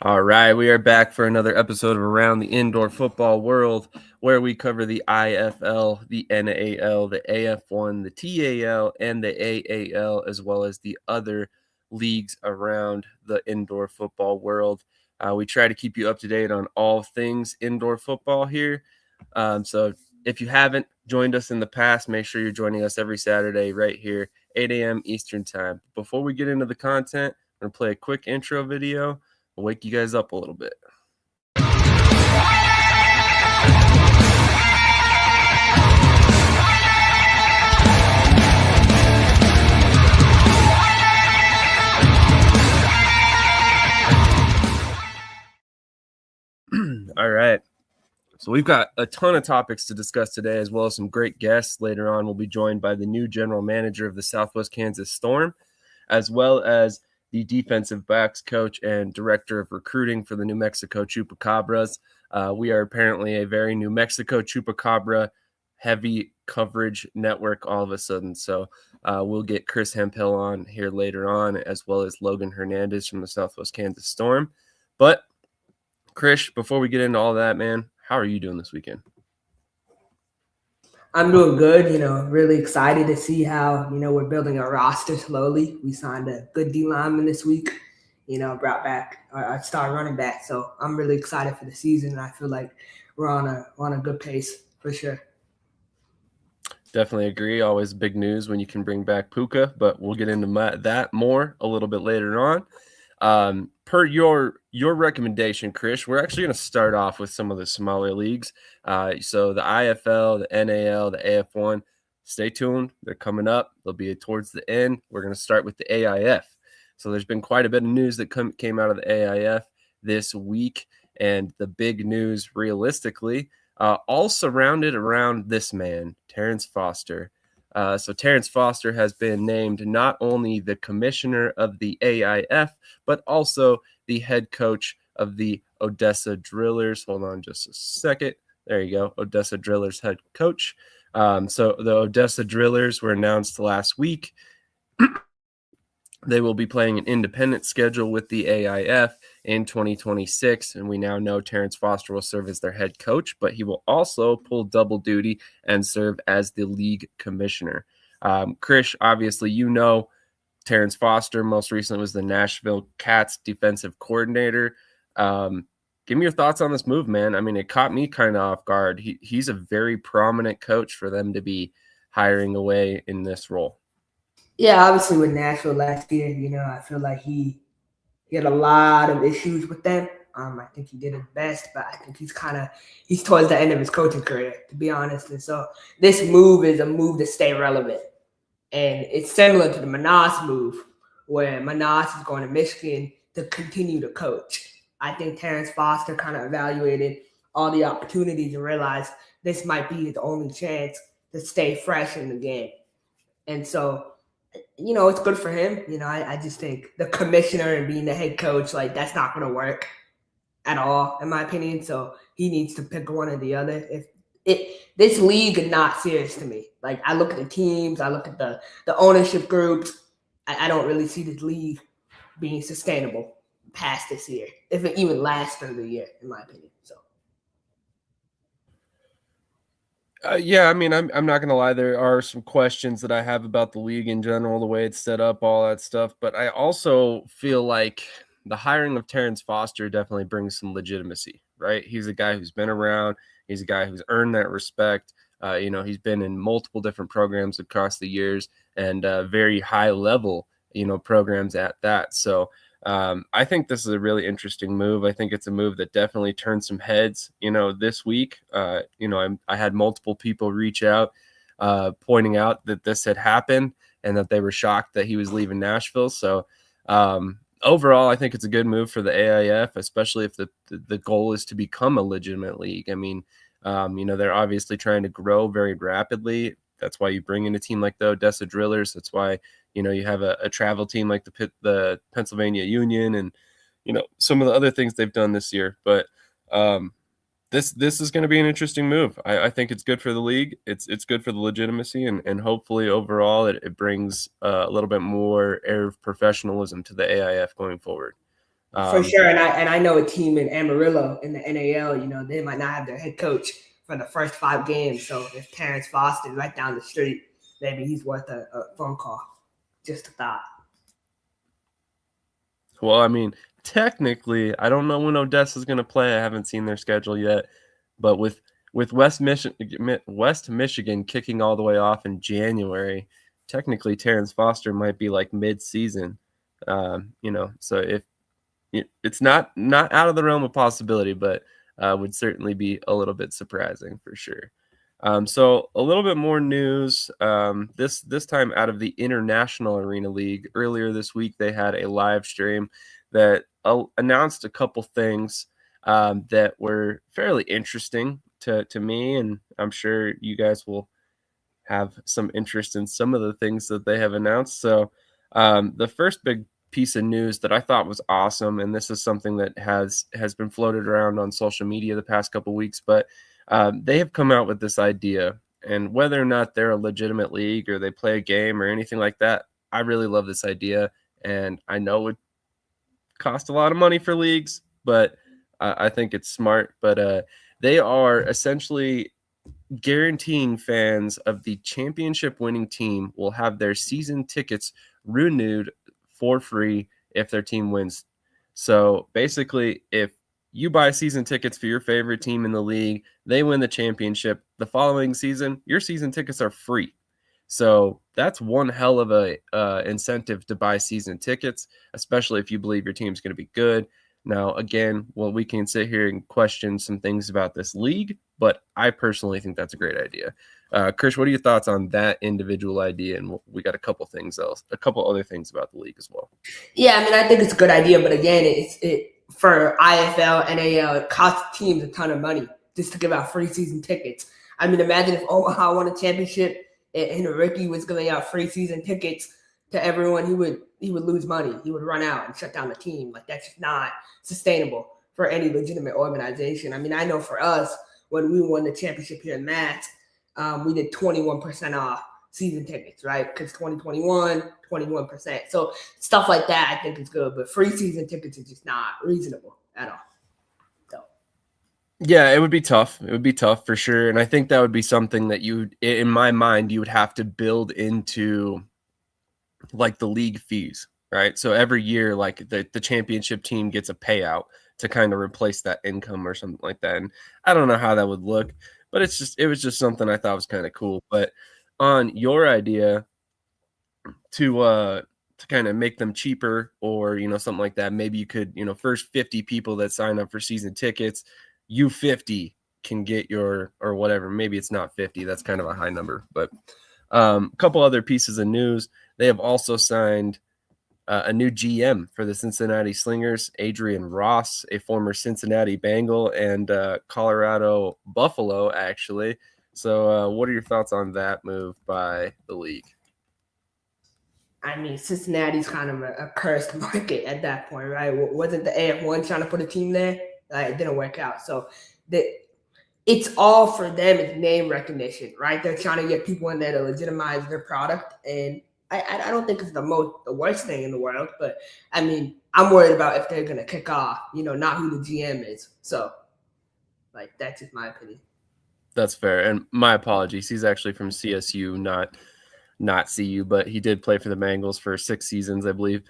All right, we are back for another episode of Around the Indoor Football World, where we cover the IFL, the NAL, the AF1, the TAL, and the AAL, as well as the other leagues around the indoor football world. We try to keep you up to date on all things indoor football here. So if you haven't joined us in the past, make sure you're joining us every Saturday right here, 8 a.m. Eastern Time. Before we get into the content, I'm going to play a quick intro video. I'll wake you guys up a little bit. All right. So we've got a ton of topics to discuss today, as well as some great guests. Later on, we'll be joined by the new general manager of the Southwest Kansas Storm, as well as the defensive backs coach and director of recruiting for the New Mexico Chupacabras. We are apparently a very New Mexico Chupacabra heavy coverage network all of a sudden. So we'll get Chris Hemphill on here later on, as well as Logan Hernandez from the Southwest Kansas Storm. But Krish, before we get into all that, man, how are you doing this weekend? I'm doing good, really excited to see how, we're building a roster slowly. We signed a good D lineman this week, brought back our star running back. So I'm really excited for the season. And I feel like we're on a good pace for sure. Definitely agree. Always big news when you can bring back Puka, but we'll get into that more a little bit later on. Per your recommendation, Krish, we're actually going to start off with some of the smaller leagues. So the IFL, the NAL, the AF1, stay tuned. They're coming up. They'll be towards the end. We're going to start with the AIF. So there's been quite a bit of news that came out of the AIF this week. And the big news, realistically, all surrounded around this man, Terrence Foster. So Terrence Foster has been named not only the commissioner of the AIF, but also the head coach of the Odessa Drillers. Hold on just a second. There you go. Odessa Drillers head coach. So the Odessa Drillers were announced last week. They will be playing an independent schedule with the AIF in 2026, and we now know Terrence Foster will serve as their head coach, but he will also pull double duty and serve as the league commissioner. Krish, obviously, Terrence Foster most recently was the Nashville Cats defensive coordinator. Give me your thoughts on this move, man. I mean, it caught me kind of off guard. He's a very prominent coach for them to be hiring away in this role. Yeah, obviously with Nashville last year, I feel like he had a lot of issues with them. I think he did his best, but I think he's towards the end of his coaching career, to be honest. And so this move is a move to stay relevant. And it's similar to the Manas move, where Manas is going to Michigan to continue to coach. I think Terrence Foster kind of evaluated all the opportunities and realized this might be his only chance to stay fresh in the game. And so, it's good for him. I just think the commissioner and being the head coach, like, that's not going to work at all, in my opinion. So he needs to pick one or the other. This league is not serious to me. Like, I look at the teams, I look at the ownership groups. I don't really see this league being sustainable past this year, if it even lasts through the year, in my opinion. So. Yeah, I mean, I'm not gonna lie. There are some questions that I have about the league in general, the way it's set up, all that stuff. But I also feel like the hiring of Terrence Foster definitely brings some legitimacy, right? He's a guy who's been around. He's a guy who's earned that respect. He's been in multiple different programs across the years and very high level, programs at that. So I think this is a really interesting move. I think it's a move that definitely turned some heads, this week. I had multiple people reach out pointing out that this had happened and that they were shocked that he was leaving Nashville. So overall, I think it's a good move for the AIF, especially if the goal is to become a legitimate league. I mean, they're obviously trying to grow very rapidly. That's why you bring in a team like the Odessa Drillers. That's why, you have a travel team like the Pennsylvania Union and, some of the other things they've done this year. But this is going to be an interesting move. I think it's good for the league. It's good for the legitimacy, and hopefully overall it brings a little bit more air of professionalism to the AIF going forward. For Um, sure, and I know a team in Amarillo in the NAL. They might not have their head coach for the first 5 games. So if Terrence Foster right down the street, maybe he's worth a phone call. Just a thought. well, I mean, technically, I don't know when Odessa's going to play. I haven't seen their schedule yet, but with West Michigan kicking all the way off in January, technically Terrence Foster might be like mid-season. So if it's not out of the realm of possibility, but would certainly be a little bit surprising for sure. So a little bit more news. This time out of the International Arena League. Earlier this week, they had a live stream that announced a couple things that were fairly interesting to me, and I'm sure you guys will have some interest in some of the things that they have announced. So the first big piece of news that I thought was awesome, and this is something that has been floated around on social media the past couple weeks, but they have come out with this idea, and whether or not they're a legitimate league or they play a game or anything like that, I really love this idea, and I know it would cost a lot of money for leagues, but I think it's smart. But they are essentially guaranteeing fans of the championship winning team will have their season tickets renewed for free if their team wins. So basically, if you buy season tickets for your favorite team in the league, they win the championship the following season, your season tickets are free. So that's one hell of a incentive to buy season tickets, especially if you believe your team's going to be good. Now, again, well, we can sit here and question some things about this league, but I personally think that's a great idea. Krish, what are your thoughts on that individual idea? And we got a couple other things about the league as well. Yeah, I mean, I think it's a good idea, but again, it for IFL, NAL, it costs teams a ton of money just to give out free season tickets. I mean, imagine if Omaha won a championship and Ricky was giving out free season tickets to everyone. He would lose money. He would run out and shut down the team. Like that's just not sustainable for any legitimate organization. I mean, I know for us when we won the championship here in Matt, we did 21% off season tickets, right? Because 2021, 21%. So stuff like that I think is good, but free season tickets is just not reasonable at all. So Yeah, it would be tough. It would be tough for sure. And I think that would be something that in my mind, you would have to build into like the league fees, right? So every year, like the championship team gets a payout to kind of replace that income or something like that. And I don't know how that would look, but it was just something I thought was kind of cool. But on your idea to kind of make them cheaper or something like that, maybe you could first 50 people that sign up for season tickets, you 50 can get your or whatever. Maybe it's not 50, that's kind of a high number. But a couple other pieces of news. They have also signed a new GM for the Cincinnati Slingers, Adrian Ross, a former Cincinnati Bengal and Colorado Buffalo, actually. So what are your thoughts on that move by the league? I mean, Cincinnati's kind of a cursed market at that point, right? Wasn't the AF1 trying to put a team there? It didn't work out. So it's all for them is name recognition, right? They're trying to get people in there to legitimize their product, and I don't think it's the worst thing in the world, but I mean, I'm worried about if they're gonna kick off, not who the GM is. So, like, that's just my opinion. That's fair, and my apologies. He's actually from CSU, not CU, but he did play for the Bengals for 6 seasons, I believe,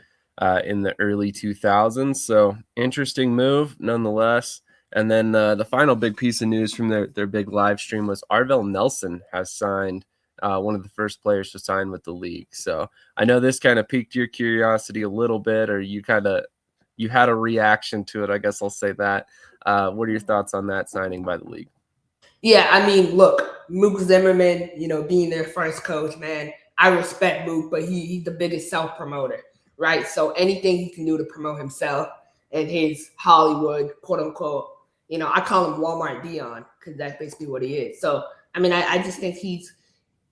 in the early 2000s. So interesting move, nonetheless. And then the final big piece of news from their big live stream was Arvell Nelson has signed, one of the first players to sign with the league. So I know this kind of piqued your curiosity a little bit, or you had a reaction to it. I guess I'll say that. What are your thoughts on that signing by the league? Yeah, I mean, look, Mook Zimmerman, being their first coach, man, I respect Mook, but he's the biggest self promoter, right? So anything he can do to promote himself and his Hollywood, quote unquote, I call him Walmart Dion because that's basically what he is. So I mean, I just think he's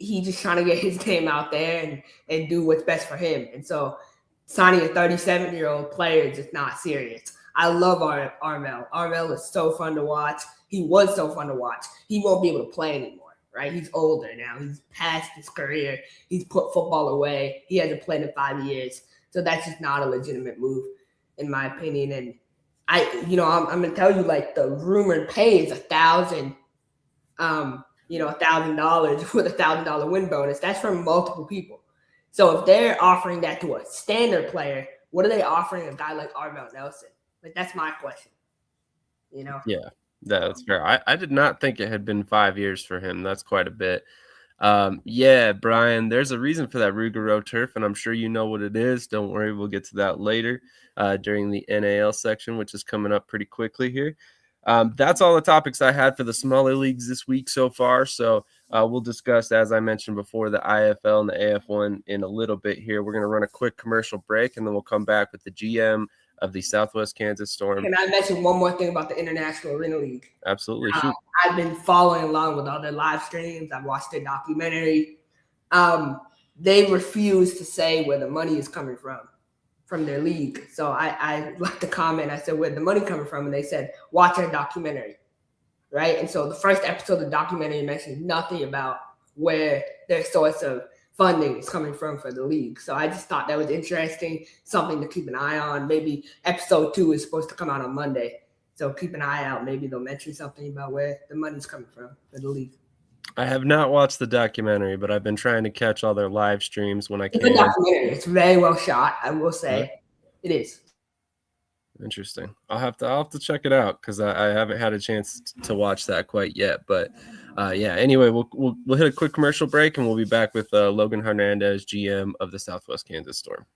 just trying to get his name out there and do what's best for him. And so signing a 37-year-old player is just not serious. I love Arvell. Arvell is so fun to watch. He was so fun to watch. He won't be able to play anymore, right? He's older now. He's past his career. He's put football away. He hasn't played in 5 years. So that's just not a legitimate move. in my opinion. And I'm gonna tell you, like, the rumored pay is $1,000, $1,000 with $1,000 win bonus. That's from multiple people. So if they're offering that to a standard player, what are they offering a guy like Arvell Nelson? Like, that's my question. Yeah, that's fair. I did not think it had been 5 years for him. That's quite a bit. Yeah, Brian, there's a reason for that Rougarou turf, and I'm sure you know what it is. Don't worry, we'll get to that later during the NAL section, which is coming up pretty quickly here. That's all the topics I had for the smaller leagues this week so far. So we'll discuss, as I mentioned before, the IFL and the AF1 in a little bit here. We're going to run a quick commercial break, and then we'll come back with the GM of the Southwest Kansas Storm. Can I mention one more thing about the International Arena League? Absolutely. I've been following along with all their live streams. I've watched their documentary. They refuse to say where the money is coming from their league. So I left a comment. I said, where's the money coming from? And they said, watch our documentary, right? And so the first episode of the documentary mentioned nothing about where their source of funding is coming from for the league. So I just thought that was interesting, something to keep an eye on. Maybe episode 2 is supposed to come out on Monday. So keep an eye out. Maybe they'll mention something about where the money's coming from for the league. I have not watched the documentary, but I've been trying to catch all their live streams when I can. It's a documentary. It's very well shot, I will say. It is. Interesting. I'll have to check it out because I haven't had a chance to watch that quite yet. But yeah. Anyway, we'll hit a quick commercial break, and we'll be back with Logan Hernandez, GM of the Southwest Kansas Storm.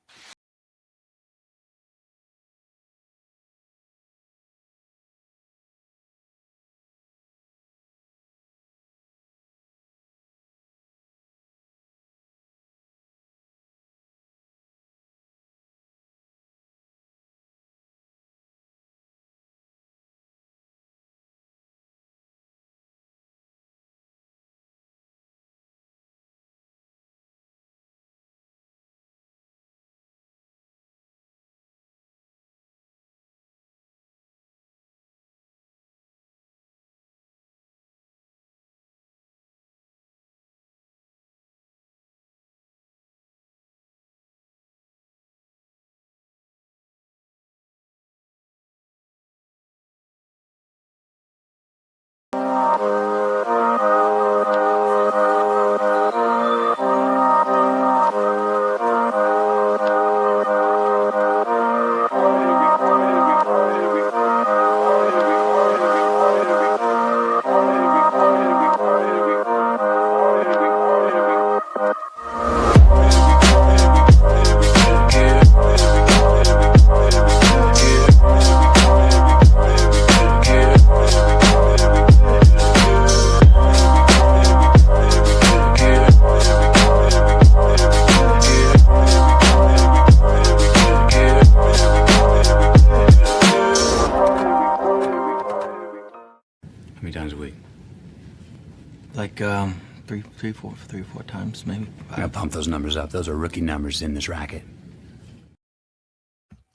Three, four times, maybe. I'm gonna pump those numbers up. Those are rookie numbers in this racket.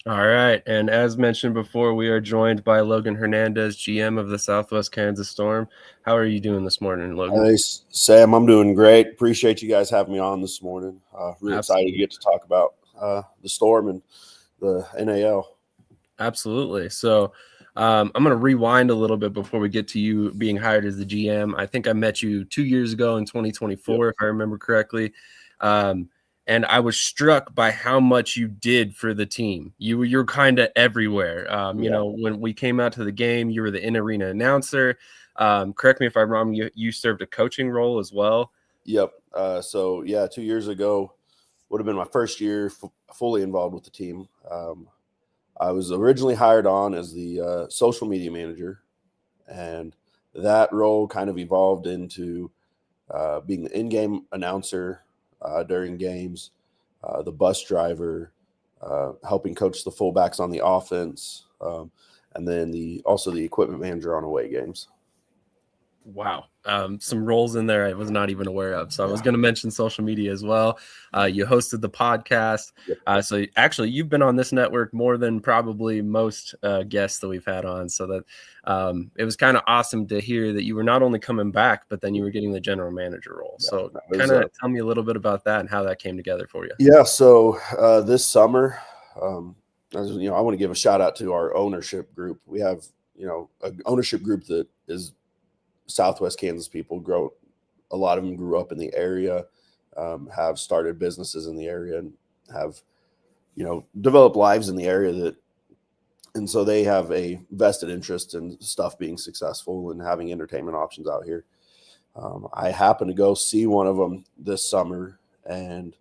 All right. And as mentioned before, we are joined by Logan Hernandez, GM of the Southwest Kansas Storm. How are you doing this morning, Logan? Hey, Sam, I'm doing great. Appreciate you guys having me on this morning. Really excited to get to talk about the Storm and the NAL. Absolutely. So I'm going to rewind a little bit before we get to you being hired as the GM. I think I met you 2 years ago in 2024, if I remember correctly. And I was struck by how much you did for the team. You're kind of everywhere. You know, when we came out to the game, you were the in-arena announcer. Correct me if I'm wrong, you served a coaching role as well. Yep. 2 years ago would have been my first year fully involved with the team. I was originally hired on as the social media manager, and that role kind of evolved into being the in-game announcer during games, the bus driver, helping coach the fullbacks on the offense, and then also the equipment manager on away games. Wow. Some roles in there I was not even aware of. So I was going to mention social media as well. You hosted the podcast. So actually you've been on this network more than probably most guests that we've had on. So that it was kind of awesome to hear that you were not only coming back, but then you were getting the general manager role. So kind of tell me a little bit about that and how that came together for you. Yeah. So this summer, I want to give a shout out to our ownership group. We have, an ownership group that is Southwest Kansas people. A lot of them grew up in the area, have started businesses in the area, and have, developed lives in the area and so they have a vested interest in stuff being successful and having entertainment options out here. I happened to go see one of them this summer, and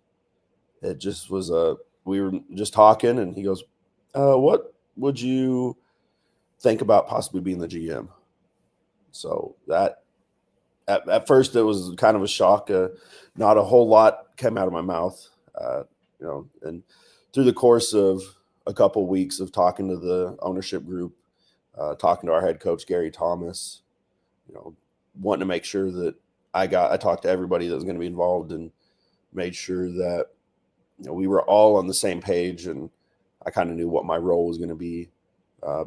it just was we were just talking, and he goes, what would you think about possibly being the GM? So that at first it was kind of a shock. Not a whole lot came out of my mouth, and through the course of a couple of weeks of talking to the ownership group, talking to our head coach, Gary Thomas, wanting to make sure that I talked to everybody that was going to be involved and made sure that, we were all on the same page, and I kind of knew what my role was going to be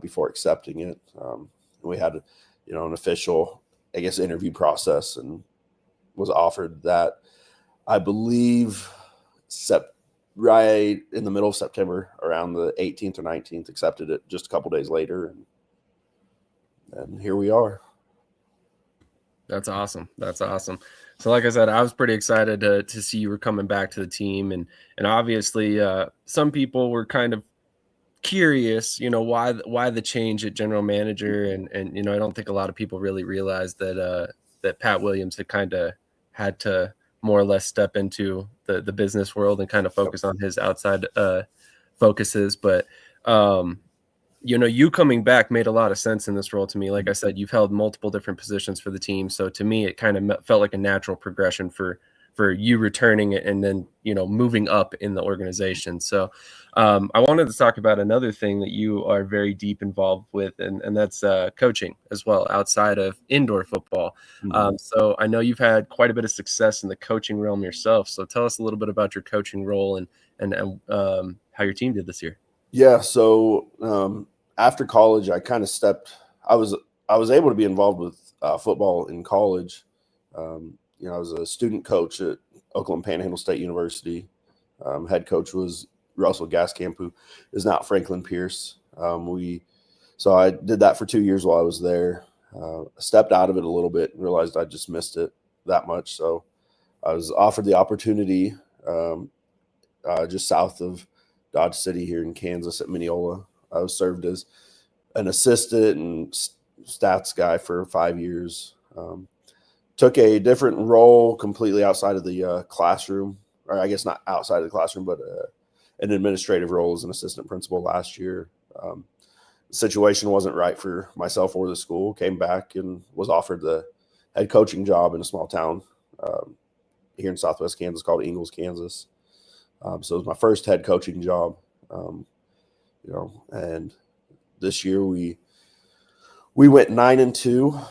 before accepting it. We had, an official, interview process, and was offered that, I believe, right in the middle of September, around the 18th or 19th, accepted it just a couple days later. And here we are. That's awesome. That's awesome. So like I said, I was pretty excited to see you were coming back to the team. And obviously some people were kind of curious, why the change at general manager. And I don't think a lot of people really realized that Pat Williams had to more or less step into the business world and kind of focus on his outside focuses. But, you coming back made a lot of sense in this role to me. Like I said, you've held multiple different positions for the team. So to me, it kind of felt like a natural progression for you returning it and then, moving up in the organization. So I wanted to talk about another thing that you are very deep involved with, and that's coaching as well, outside of indoor football. Mm-hmm. So I know you've had quite a bit of success in the coaching realm yourself. So tell us a little bit about your coaching role and how your team did this year. Yeah. So after college, I kind of I was able to be involved with football in college. I was a student coach at Oklahoma Panhandle State University. Head coach was Russell Gaskamp, who is now at Franklin Pierce. So I did that for 2 years while I was there. Stepped out of it a little bit and realized I just missed it that much. So I was offered the opportunity just south of Dodge City here in Kansas at Mineola. I was served as an assistant and stats guy for 5 years. Took a different role completely outside of the classroom, or I guess not outside of the classroom, but an administrative role as an assistant principal last year. The situation wasn't right for myself or the school. Came back and was offered the head coaching job in a small town here in Southwest Kansas called Ingalls, Kansas. So it was my first head coaching job. And this year we went 9-2,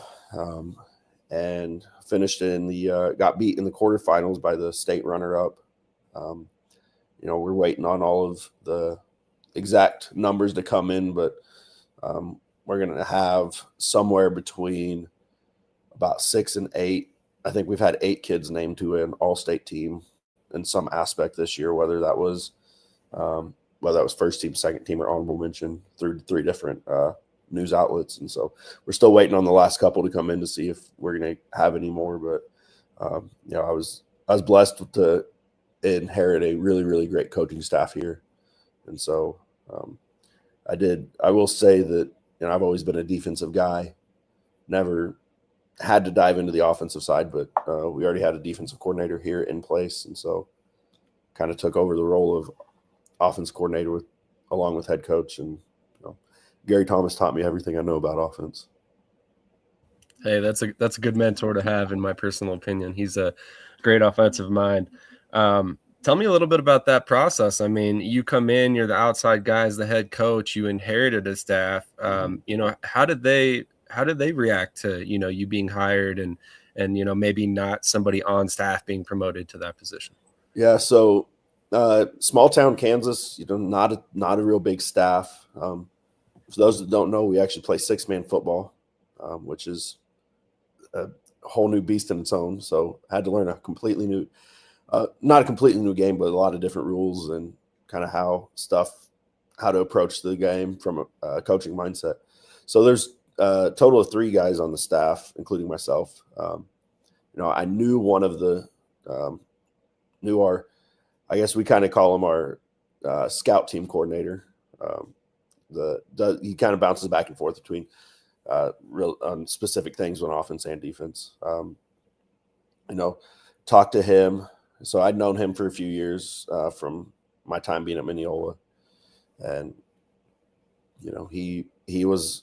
and finished got beat in the quarterfinals by the state runner-up. We're waiting on all of the exact numbers to come in, but we're going to have somewhere between about 6 and 8. I think we've had 8 kids named to an all-state team in some aspect this year, whether that was first team, second team, or honorable mention through 3 different news outlets. And so we're still waiting on the last couple to come in to see if we're going to have any more. But I was blessed to inherit a really, really great coaching staff here. And so I will say that, I've always been a defensive guy, never had to dive into the offensive side, but we already had a defensive coordinator here in place. And so kind of took over the role of offense coordinator along with head coach. And Gary Thomas taught me everything I know about offense. Hey, that's a good mentor to have, in my personal opinion. He's a great offensive mind. Tell me a little bit about that process. I mean, you come in, you're the outside guy as the head coach, you inherited a staff. How did they react to, you being hired and maybe not somebody on staff being promoted to that position? Yeah. So small town Kansas, not a real big staff. For those that don't know, we actually play 6-man football, which is a whole new beast in its own. So I had to learn a completely new, not a completely new game, but a lot of different rules and kind of how how to approach the game from a coaching mindset. So there's a total of 3 guys on the staff, including myself. I knew one of the I guess we kind of call him our scout team coordinator. He kind of bounces back and forth between on specific things on offense and defense. Talk to him. So I'd known him for a few years from my time being at Mineola, and he was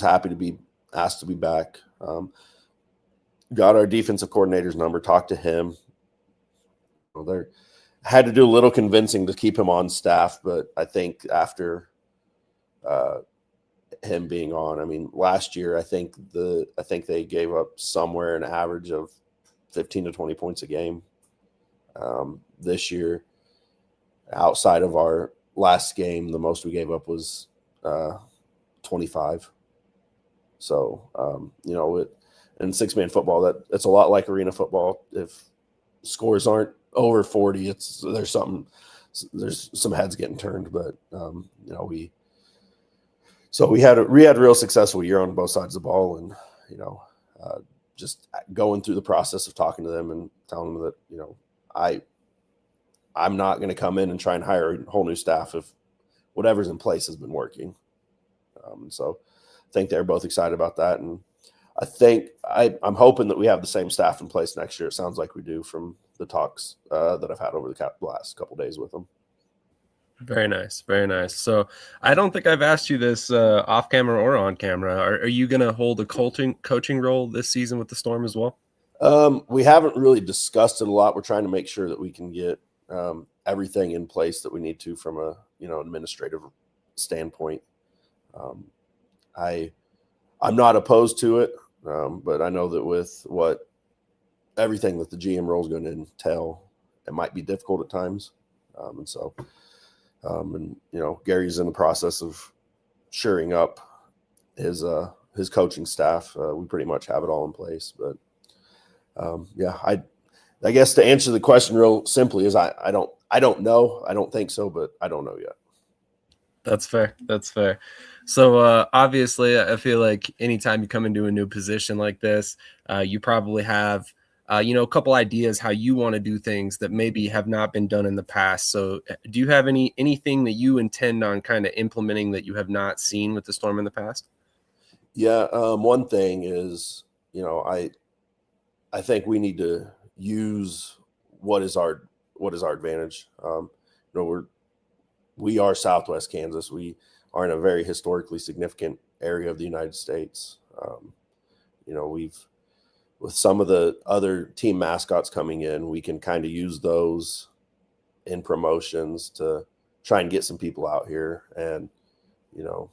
happy to be asked to be back. Got our defensive coordinator's number, talked to him. There had to do a little convincing to keep him on staff, but I think after him being on, last year I think they gave up somewhere an average of 15 to 20 points a game. This year, outside of our last game, the most we gave up was 25. So in 6-man football, it's a lot like arena football. If scores aren't over 40, there's some heads getting turned. But we had a real successful year on both sides of the ball, and just going through the process of talking to them and telling them that I'm not going to come in and try and hire a whole new staff if whatever's in place has been working. So I think they're both excited about that, and I think I'm hoping that we have the same staff in place next year. It sounds like we do from the talks that I've had over the last couple of days with them. Very nice. Very nice. So I don't think I've asked you this off camera or on camera. Are you going to hold a coaching role this season with the Storm as well? We haven't really discussed it a lot. We're trying to make sure that we can get everything in place that we need to from a administrative standpoint. I'm not opposed to it, but I know that with everything that the GM role is going to entail, it might be difficult at times. Gary's in the process of shoring up his coaching staff. We pretty much have it all in place, but I guess to answer the question real simply is I don't know. I don't think so, but I don't know yet. That's fair. That's fair. So obviously, I feel like anytime you come into a new position like this, you probably have a couple ideas how you want to do things that maybe have not been done in the past. So do you have anything that you intend on kind of implementing that you have not seen with the Storm in the past? Yeah. One thing is, I think we need to use what is our advantage. We are Southwest Kansas. We are in a very historically significant area of the United States. With some of the other team mascots coming in, we can kind of use those in promotions to try and get some people out here. And, and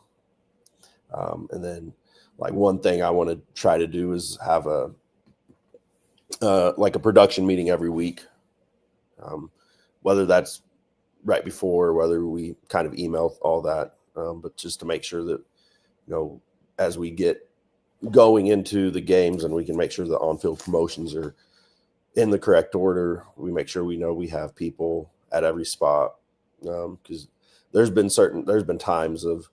then like one thing I want to try to do is have a production meeting every week, whether that's right before, whether we kind of email all that, but just to make sure that, as we get going into the games and we can make sure the on-field promotions are in the correct order, we make sure we know we have people at every spot. Because there's been times of,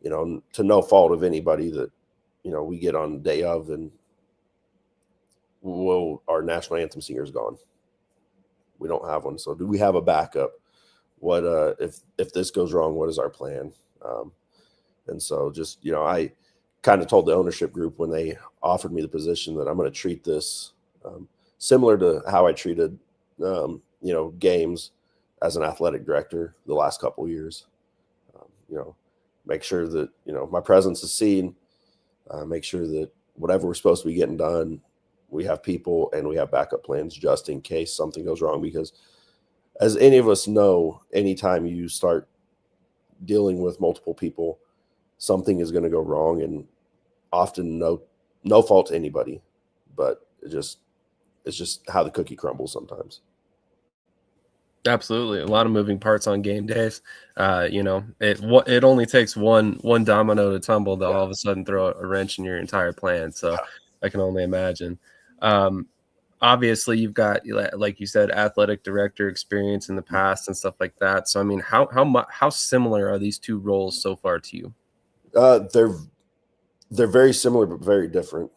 to no fault of anybody that, we get on the day of and our national anthem singer is gone. We don't have one. So do we have a backup? What if this goes wrong, what is our plan? And so just, I kind of told the ownership group when they offered me the position that I'm going to treat this similar to how I treated, games as an athletic director the last couple of years. Make sure that, my presence is seen, make sure that whatever we're supposed to be getting done, we have people and we have backup plans just in case something goes wrong. Because as any of us know, anytime you start dealing with multiple people, something is going to go wrong, and often no fault to anybody, but it's just how the cookie crumbles sometimes. Absolutely. A lot of moving parts on game days. It only takes one domino to tumble to all of a sudden throw a wrench in your entire plan. So I can only imagine. obviously you've got, like you said, athletic director experience in the past and stuff like that. So I mean, how similar are these two roles so far to you? They're very similar but very different,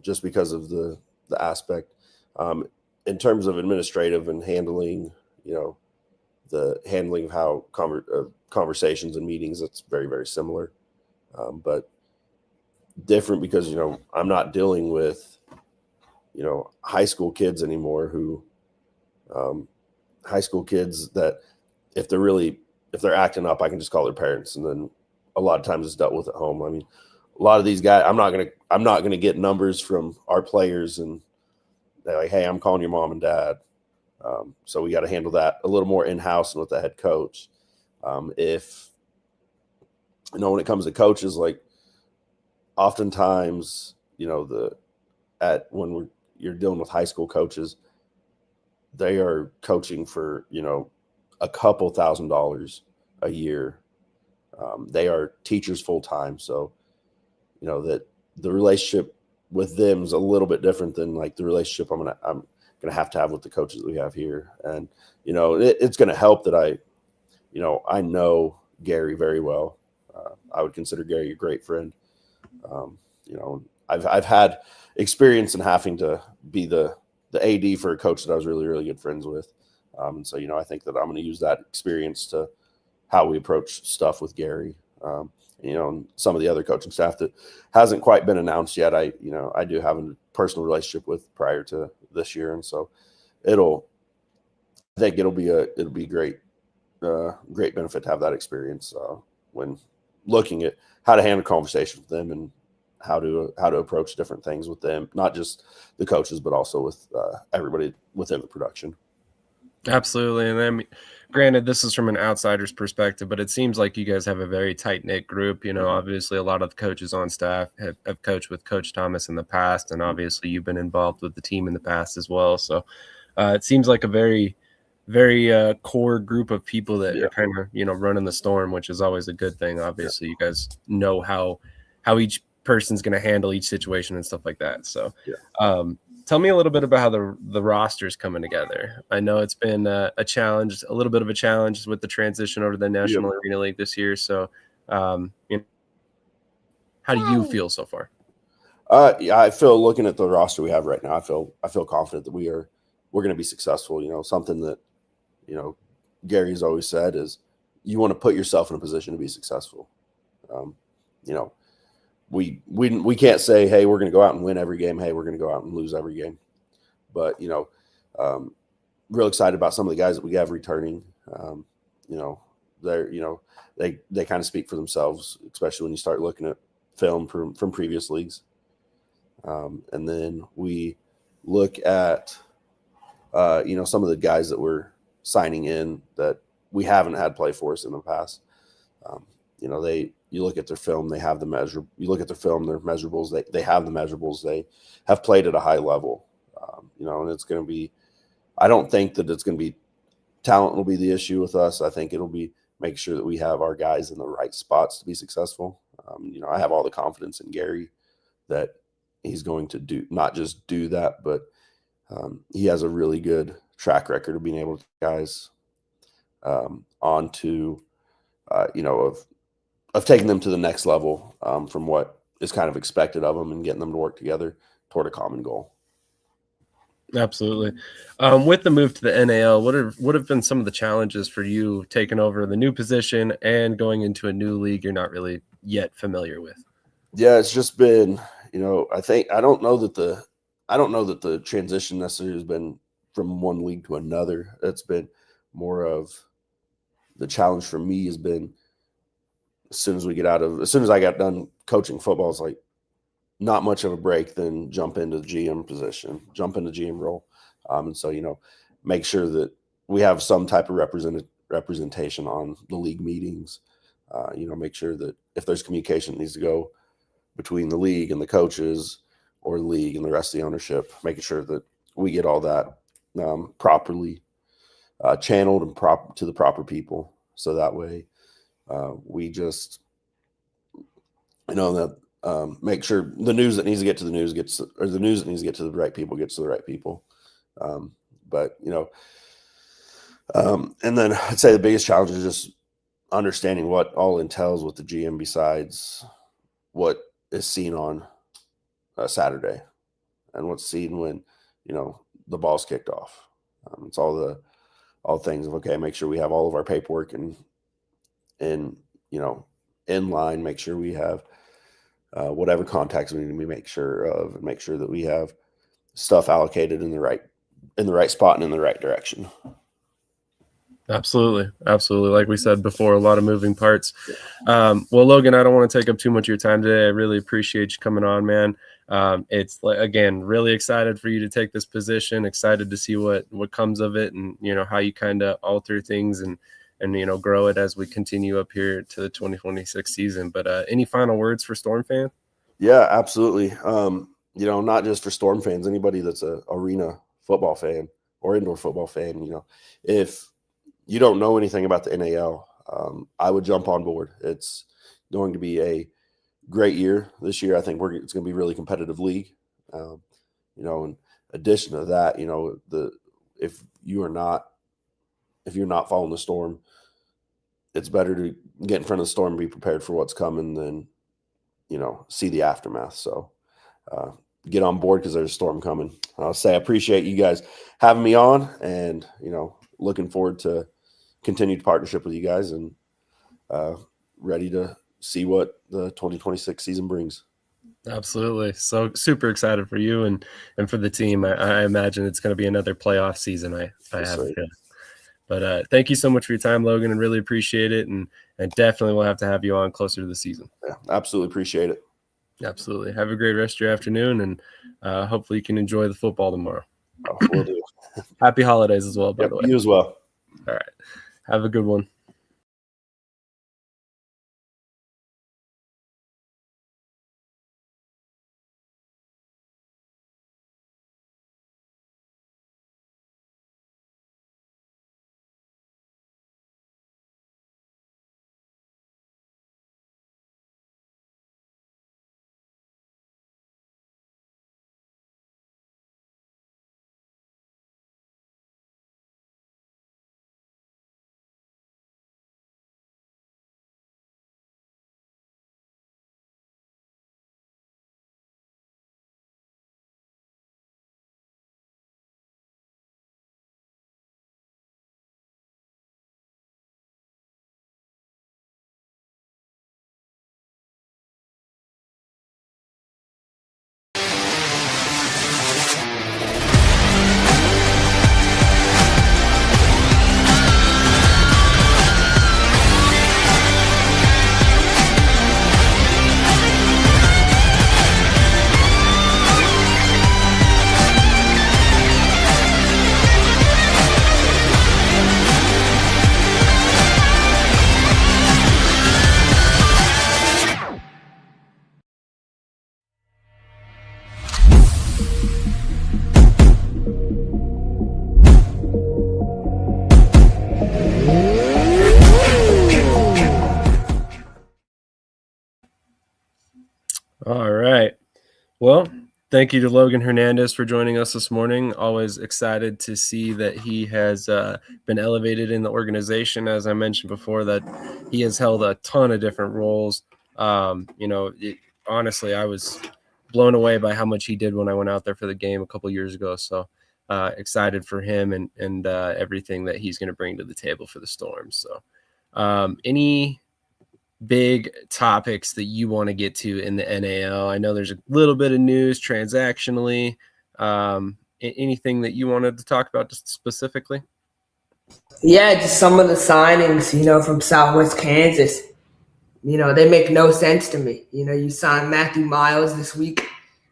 just because of the aspect. In terms of administrative and handling, the handling of how conversations and meetings, it's very, very similar, but different because I'm not dealing with high school kids anymore high school kids that if they're acting up, I can just call their parents, and then a lot of times it's dealt with at home. I mean, a lot of these guys, I'm not gonna get numbers from our players and they're like, hey, I'm calling your mom and dad. So we got to handle that a little more in-house and with the head coach. If when it comes to coaches, like oftentimes, when you're dealing with high school coaches, they are coaching for a couple $1,000s a year. They are teachers full time, so that the relationship with them is a little bit different than like the relationship I'm gonna have with the coaches that we have here. And it's gonna help that I know Gary very well. I would consider Gary a great friend. I've had experience in having to be the AD for a coach that I was really, really good friends with. And so I think that I'm going to use that experience to how we approach stuff with Gary. And some of the other coaching staff that hasn't quite been announced yet, I do have a personal relationship with prior to this year. And so I think it'll be great benefit to have that experience when looking at how to handle conversations with them and how to approach different things with them, not just the coaches, but also with everybody within the production. Absolutely. And then, granted, this is from an outsider's perspective, but it seems like you guys have a very tight-knit group. Obviously a lot of the coaches on staff have coached with Coach Thomas in the past, and obviously you've been involved with the team in the past as well. So it seems like a very, very core group of people that are kind of, running the storm, which is always a good thing. Obviously you guys know how each person's going to handle each situation and stuff like that. So tell me a little bit about how the roster's coming together. I know it's been a little bit of a challenge with the transition over to the National Arena League this year. So, how do you feel so far? I feel, looking at the roster we have right now, I feel confident that we're going to be successful. Something that Gary's always said is you want to put yourself in a position to be successful. We can't say, hey, we're going to go out and win every game. Hey, we're going to go out and lose every game. But, real excited about some of the guys that we have returning. They kind of speak for themselves, especially when you start looking at film from previous leagues. And then we look at, some of the guys that we're signing in that we haven't had play for us in the past. You look at their film, they have the measure. You look at their film, their measurables, they have the measurables. They have played at a high level, and it's going to be, I don't think that it's going to be talent will be the issue with us. I think it'll be make sure that we have our guys in the right spots to be successful. I have all the confidence in Gary that he's going to not just do that, but he has a really good track record of being able to get guys onto, of taking them to the next level from what is kind of expected of them and getting them to work together toward a common goal. Absolutely. With the move to the NAL, what have been some of the challenges for you taking over the new position and going into a new league you're not really yet familiar with? Yeah, it's just been, I don't know that the transition necessarily has been from one league to another. It's been more of the challenge for me has been as soon as I got done coaching football, it's like not much of a break, then jump into the GM position, jump into GM role. And so, make sure that we have some type of representation on the league meetings, make sure that if there's communication that needs to go between the league and the coaches or the league and the rest of the ownership, making sure that we get all that properly channeled and to the proper people. So that way we just, make sure the news that needs to get to the news the news that needs to get to the right people gets to the right people. But, and then I'd say the biggest challenge is just understanding what all entails with the GM besides what is seen on Saturday and what's seen when, the ball's kicked off. It's all things of, okay, make sure we have all of our paperwork in line, make sure we have whatever contacts we need to make sure of, and make sure that we have stuff allocated in the right spot and in the right direction. Absolutely. Like we said before, a lot of moving parts. Well, Logan, I don't want to take up too much of your time today. I really appreciate you coming on, man. It's again, really excited for you to take this position, excited to see what comes of it, and how you kind of alter things and grow it as we continue up here to the 2026 season. But any final words for Storm fans? Yeah, absolutely. Not just for Storm fans, anybody that's a arena football fan or indoor football fan, if you don't know anything about the NAL, I would jump on board. It's going to be a great year this year. I think it's going to be a really competitive league. In addition to that, if you're not following the Storm, it's better to get in front of the storm and be prepared for what's coming than, see the aftermath. So get on board because there's a storm coming. I'll say I appreciate you guys having me on, and, looking forward to continued partnership with you guys, and ready to see what the 2026 season brings. Absolutely. So super excited for you and for the team. I imagine it's going to be another playoff season. I have a feeling. But thank you so much for your time, Logan, and really appreciate it. And definitely we'll have to have you on closer to the season. Yeah, absolutely appreciate it. Absolutely. Have a great rest of your afternoon, and hopefully you can enjoy the football tomorrow. Oh, will do. Happy holidays as well, by the way. You as well. All right. Have a good one. All right. Well, thank you to Logan Hernandez for joining us this morning. Always excited to see that he has been elevated in the organization. As I mentioned before, that he has held a ton of different roles. Honestly, I was blown away by how much he did when I went out there for the game a couple years ago. So excited for him and everything that he's going to bring to the table for the Storm. So any big topics that you want to get to in the NAL? I know there's a little bit of news transactionally. Anything that you wanted to talk about just specifically? Yeah, just some of the signings, from Southwest Kansas. They make no sense to me. You signed Matthew Miles this week.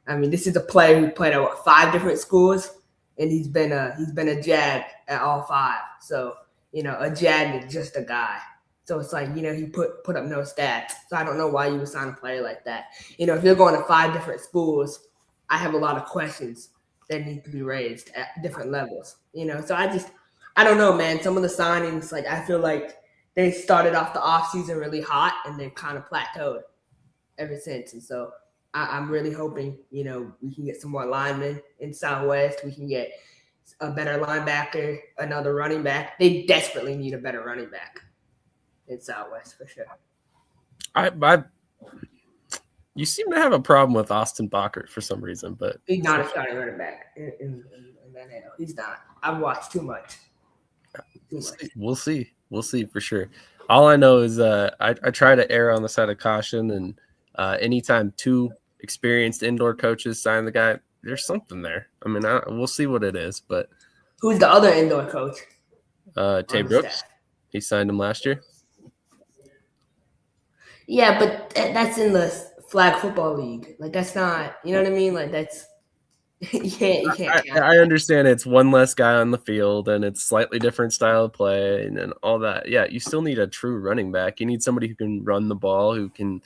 I mean, this is a player who played at 5 different schools, and he's been a Jag at all 5. So, a Jag is just a guy. So it's like, he put up no stats. So I don't know why you would sign a player like that. If you're going to 5 different schools, I have a lot of questions that need to be raised at different levels. So I don't know, man. Some of the signings, like, I feel like they started off the offseason really hot and then kind of plateaued ever since. And so I'm really hoping, we can get some more linemen in Southwest. We can get, a better linebacker, another running back. They desperately need a better running back in Southwest for sure. You seem to have a problem with Austin Bachert for some reason, but He's not a starting running back in the NFL. He's not. I've watched too much. We'll see for sure. All I know is I try to err on the side of caution, and anytime two experienced indoor coaches sign the guy, there's something there. I mean, we'll see what it is, but who's the other indoor coach? Tay Brooks, he signed him last year. Yeah, but that's in the flag football league. Like that's not, you know what I mean? Like that's you can't. I understand it's one less guy on the field and it's slightly different style of play and all that. Yeah, you still need a true running back. You need somebody who can run the ball, who can,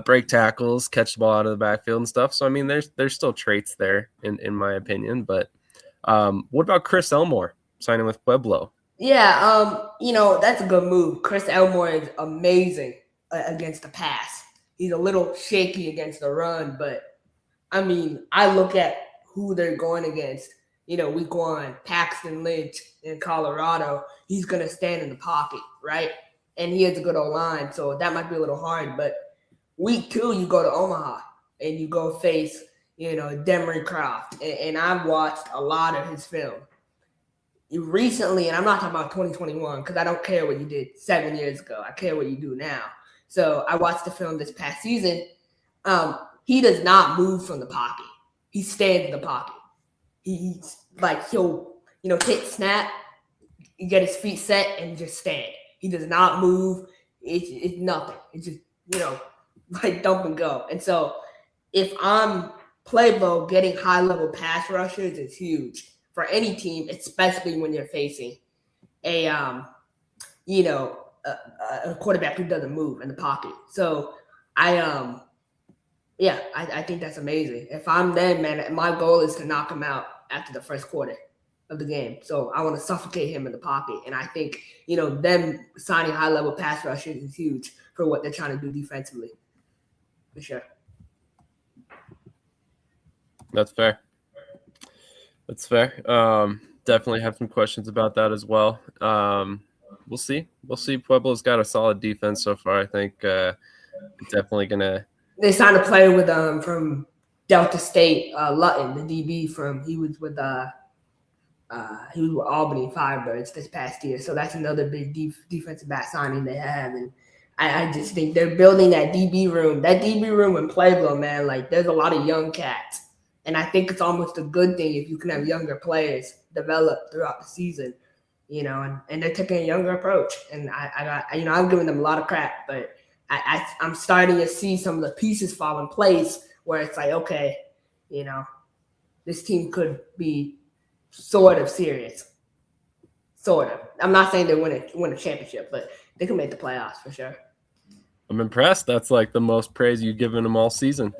break tackles, catch the ball out of the backfield and stuff. So I mean, there's still traits there in my opinion. But what about Chris Elmore signing with Pueblo? Yeah, that's a good move. Chris Elmore is amazing against the pass. He's a little shaky against the run, but I mean, I look at who they're going against. Week 1, Paxton Lynch in Colorado. He's going to stand in the pocket, right? And he has a good O-line, so that might be a little hard. But week 2, you go to Omaha and you go face, Demery Croft. And I've watched a lot of his film. Recently, and I'm not talking about 2021 because I don't care what you did 7 years ago. I care what you do now. So I watched the film this past season. He does not move from the pocket. He stands in the pocket. He's like he'll hit snap, get his feet set, and just stand. He does not move. It's nothing. It's just like dump and go. And so if I'm Pueblo, getting high level pass rushers is huge for any team, especially when you're facing a quarterback who doesn't move in the pocket. So I think that's amazing. If I'm them, man, my goal is to knock him out after the first quarter of the game. So I want to suffocate him in the pocket. And I think, them signing high level pass rushers is huge for what they're trying to do defensively. For sure. That's fair. Definitely have some questions about that as well. We'll see. Pueblo's got a solid defense so far. I think definitely gonna. They signed a player with from Delta State, Lutton, the DB he was with Albany Firebirds this past year. So that's another big defensive back signing they have, and I just think they're building that DB room. That DB room in Pueblo, man, like there's a lot of young cats. And I think it's almost a good thing if you can have younger players develop throughout the season, and they're taking a younger approach. And I'm giving them a lot of crap, but I'm starting to see some of the pieces fall in place where it's like, okay, this team could be sort of serious. Sort of. I'm not saying they win a championship, but they can make the playoffs for sure. I'm impressed. That's like the most praise you've given them all season.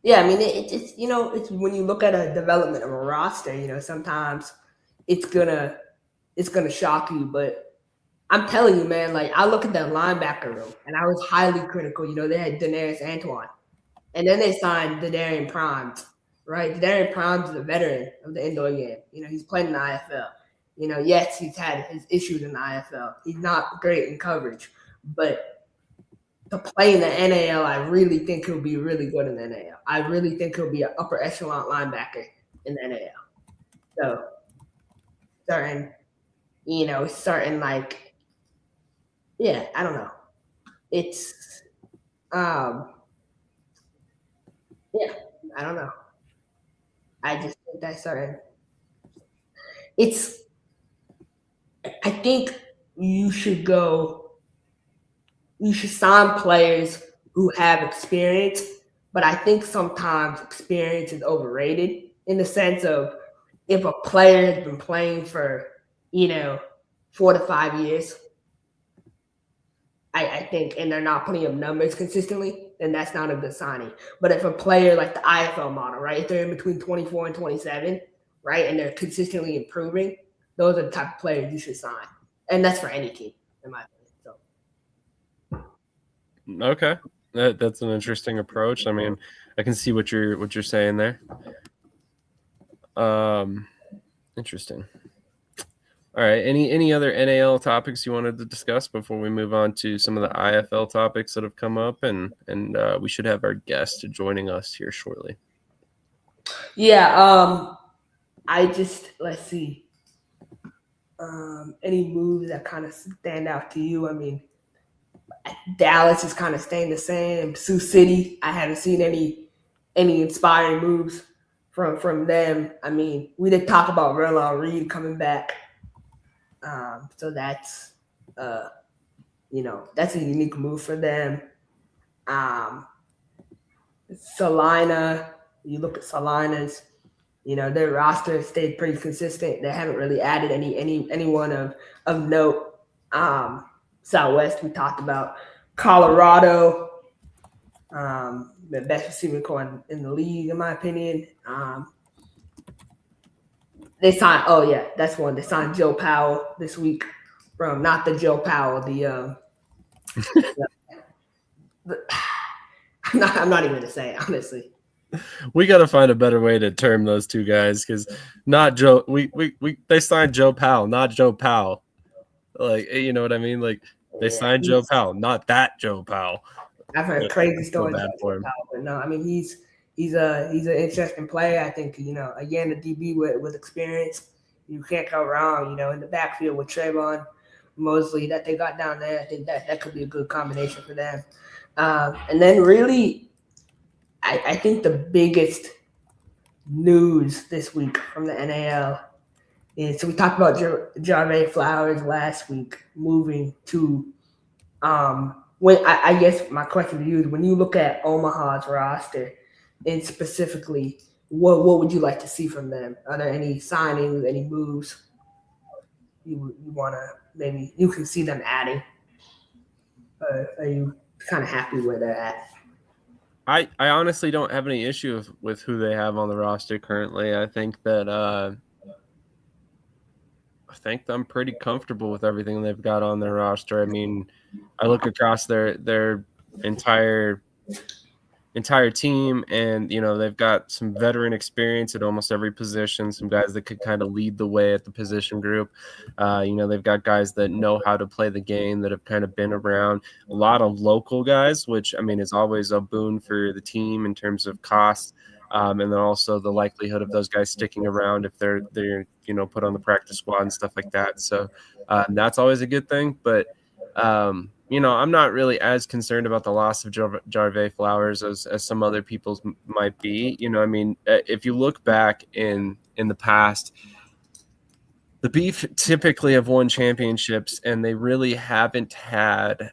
Yeah, I mean, it's when you look at a development of a roster, sometimes it's gonna shock you. But I'm telling you, man, like I look at that linebacker room, and I was highly critical. They had Daenerys Antoine, and then they signed Darian Primes, right? Darian Primes is a veteran of the indoor game. He's played in the IFL. Yes, he's had his issues in the IFL. He's not great in coverage, but to play in the NAL, I really think he'll be really good in the NAL. I really think he'll be an upper echelon linebacker in the NAL. So, I don't know. It's, I don't know. I just think that's certain. I think you should sign players who have experience, but I think sometimes experience is overrated in the sense of if a player has been playing for, 4 to 5 years, I think, and they're not putting up numbers consistently, then that's not a good signing. But if a player like the IFL model, right, if they're in between 24 and 27, right, and they're consistently improving, those are the type of players you should sign. And that's for any team, in my opinion. Okay, that's an interesting approach. I mean, I can see what you're saying there. Interesting. All right. Any other NAL topics you wanted to discuss before we move on to some of the IFL topics that have come up, and we should have our guest joining us here shortly. Yeah. Let's see. Any moves that kind of stand out to you? I mean, Dallas is kind of staying the same. Sioux City, I haven't seen any inspiring moves from them. I mean, we did talk about Verlon Reed coming back. So that's that's a unique move for them. Salina, you look at Salina's, their roster has stayed pretty consistent. They haven't really added anyone of note. Southwest, we talked about Colorado, the best receiving core in the league, in my opinion. They signed. Oh yeah, that's one. They signed Joe Powell this week from not the Joe Powell, I'm not even gonna say it, honestly. We got to find a better way to term those two guys, because not Joe. They signed Joe Powell, not Joe Powell. Like, you know what I mean? Like, they signed Joe Powell, not that Joe Powell. I've heard crazy stories about Joe Powell, but no, I mean he's an interesting player. I think again, the DB with experience, you can't go wrong. In the backfield with Trayvon Mosley that they got down there, I think that could be a good combination for them. And then really, I think the biggest news this week from the NAL is, so we talked about Jarvay Flowers last week moving to when I guess my question to you is, when you look at Omaha's roster and specifically, what would you like to see from them? Are there any signings, any moves you want to, maybe you can see them adding? Are you kind of happy where they're at? I honestly don't have any issue with who they have on the roster currently. I think that I'm pretty comfortable with everything they've got on their roster. I mean, I look across their entire team, and they've got some veteran experience at almost every position, some guys that could kind of lead the way at the position group. They've got guys that know how to play the game, that have kind of been around. A lot of local guys, which I mean is always a boon for the team in terms of cost, and then also the likelihood of those guys sticking around if they're put on the practice squad and stuff like that. So that's always a good thing. But I'm not really as concerned about the loss of Jarvay Flowers as some other people's might be. I mean, if you look back in the past, the Beef typically have won championships, and they really haven't had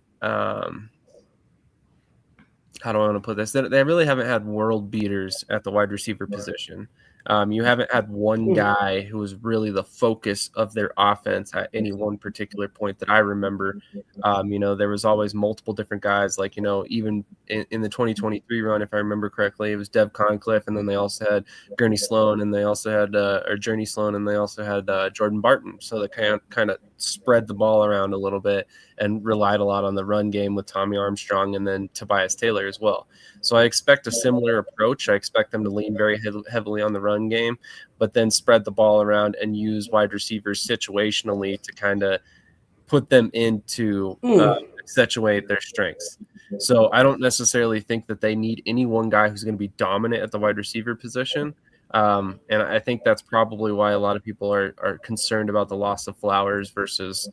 how do I want to put this? They really haven't had world beaters at the wide receiver position. You haven't had one guy who was really the focus of their offense at any one particular point that I remember. There was always multiple different guys, like, even in the 2023 run, if I remember correctly, it was Dev Concliffe, and then they also had Journey Sloan, and they also had Jordan Barton. So they kind of spread the ball around a little bit and relied a lot on the run game with Tommy Armstrong and then Tobias Taylor as well. So I expect a similar approach. I expect them to lean very heavily on the run game, but then spread the ball around and use wide receivers situationally to kind of put them into accentuate their strengths. So I don't necessarily think that they need any one guy who's going to be dominant at the wide receiver position. And I think that's probably why a lot of people are concerned about the loss of Flowers versus,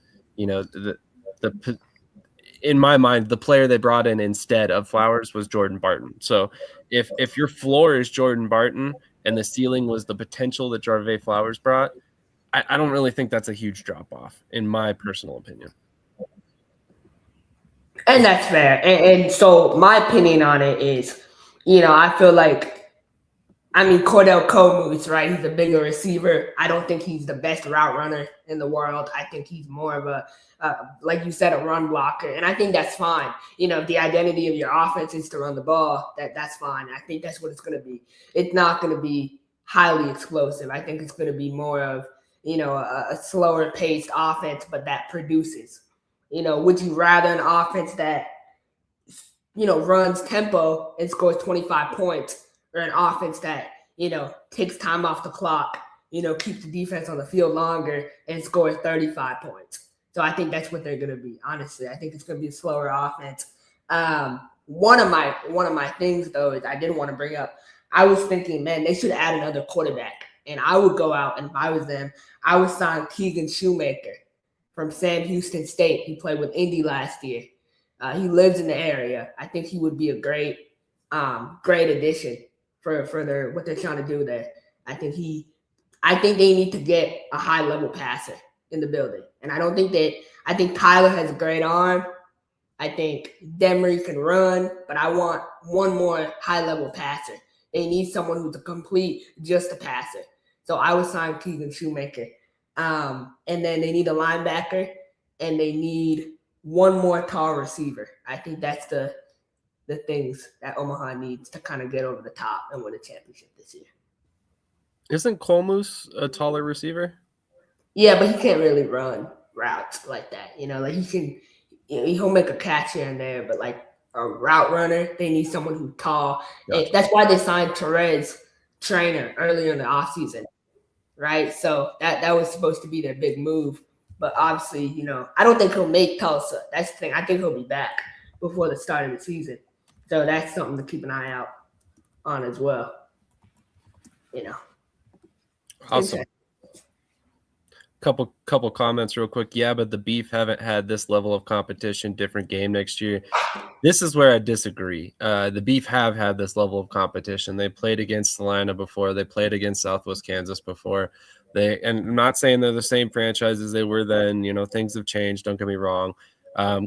in my mind, the player they brought in instead of Flowers was Jordan Barton. So if your floor is Jordan Barton and the ceiling was the potential that Jarvay Flowers brought, I don't really think that's a huge drop off, in my personal opinion. And that's fair. And so my opinion on it is, I feel like, Cordell Comu's, right? He's a bigger receiver. I don't think he's the best route runner in the world. I think he's more of a, like you said, a run blocker. And I think that's fine. If the identity of your offense is to run the ball, that's fine. I think that's what it's going to be. It's not going to be highly explosive. I think it's going to be more of, a slower paced offense, but that produces. Would you rather an offense that, runs tempo and scores 25 points, or an offense that, takes time off the clock, keeps the defense on the field longer and scores 35 points. So I think that's what they're going to be. Honestly, I think it's going to be a slower offense. One of my things though is I didn't want to bring up. I was thinking, man, they should add another quarterback, and I would go out, and if I was them, I would sign Keegan Shoemaker from Sam Houston State. He played with Indy last year. He lives in the area. I think he would be a great addition for what they're trying to do there. I think they need to get a high level passer in the building. And I think Tyler has a great arm. I think Demery can run, but I want one more high level passer. They need someone who's a complete, just a passer. So I would sign Keegan Shoemaker. And then they need a linebacker, and they need one more tall receiver. I think that's the things that Omaha needs to kind of get over the top and win a championship this year. Isn't Colmus a taller receiver? Yeah, but he can't really run routes like that. Like he'll make a catch here and there, but like a route runner, they need someone who's tall. Gotcha. That's why they signed Terez Trainer earlier in the offseason, right? So that was supposed to be their big move. But obviously, I don't think he'll make Tulsa. That's the thing. I think he'll be back before the start of the season. So that's something to keep an eye out on as well. Awesome. Couple comments real quick. Yeah, but the Beef haven't had this level of competition, different game next year. This is where I disagree. The Beef have had this level of competition. They played against Salina before. They played against Southwest Kansas before. And I'm not saying they're the same franchise as they were then. Things have changed. Don't get me wrong.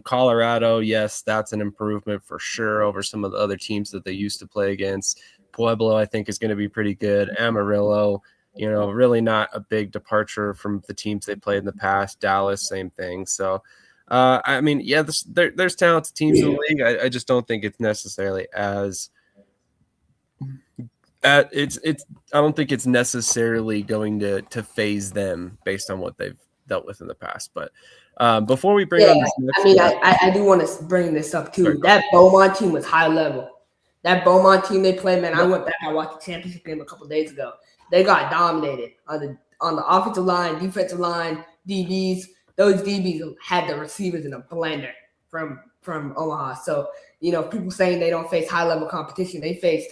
Colorado, yes, that's an improvement for sure over some of the other teams that they used to play against. Pueblo, I think, is going to be pretty good. Amarillo, really not a big departure from the teams they played in the past. Dallas, same thing. So, there's talented teams in the league. I just don't think it's necessarily as I don't think it's necessarily going to phase them based on what they've dealt with in the past. But before we bring on this next I do want to bring this up too. Sorry. That Beaumont team was high level. That Beaumont team they played, man, I went back, I watched the championship game a couple days ago. They got dominated on the offensive line, defensive line, DBs. Those DBs had the receivers in a blender from Omaha. So, people saying they don't face high level competition, they faced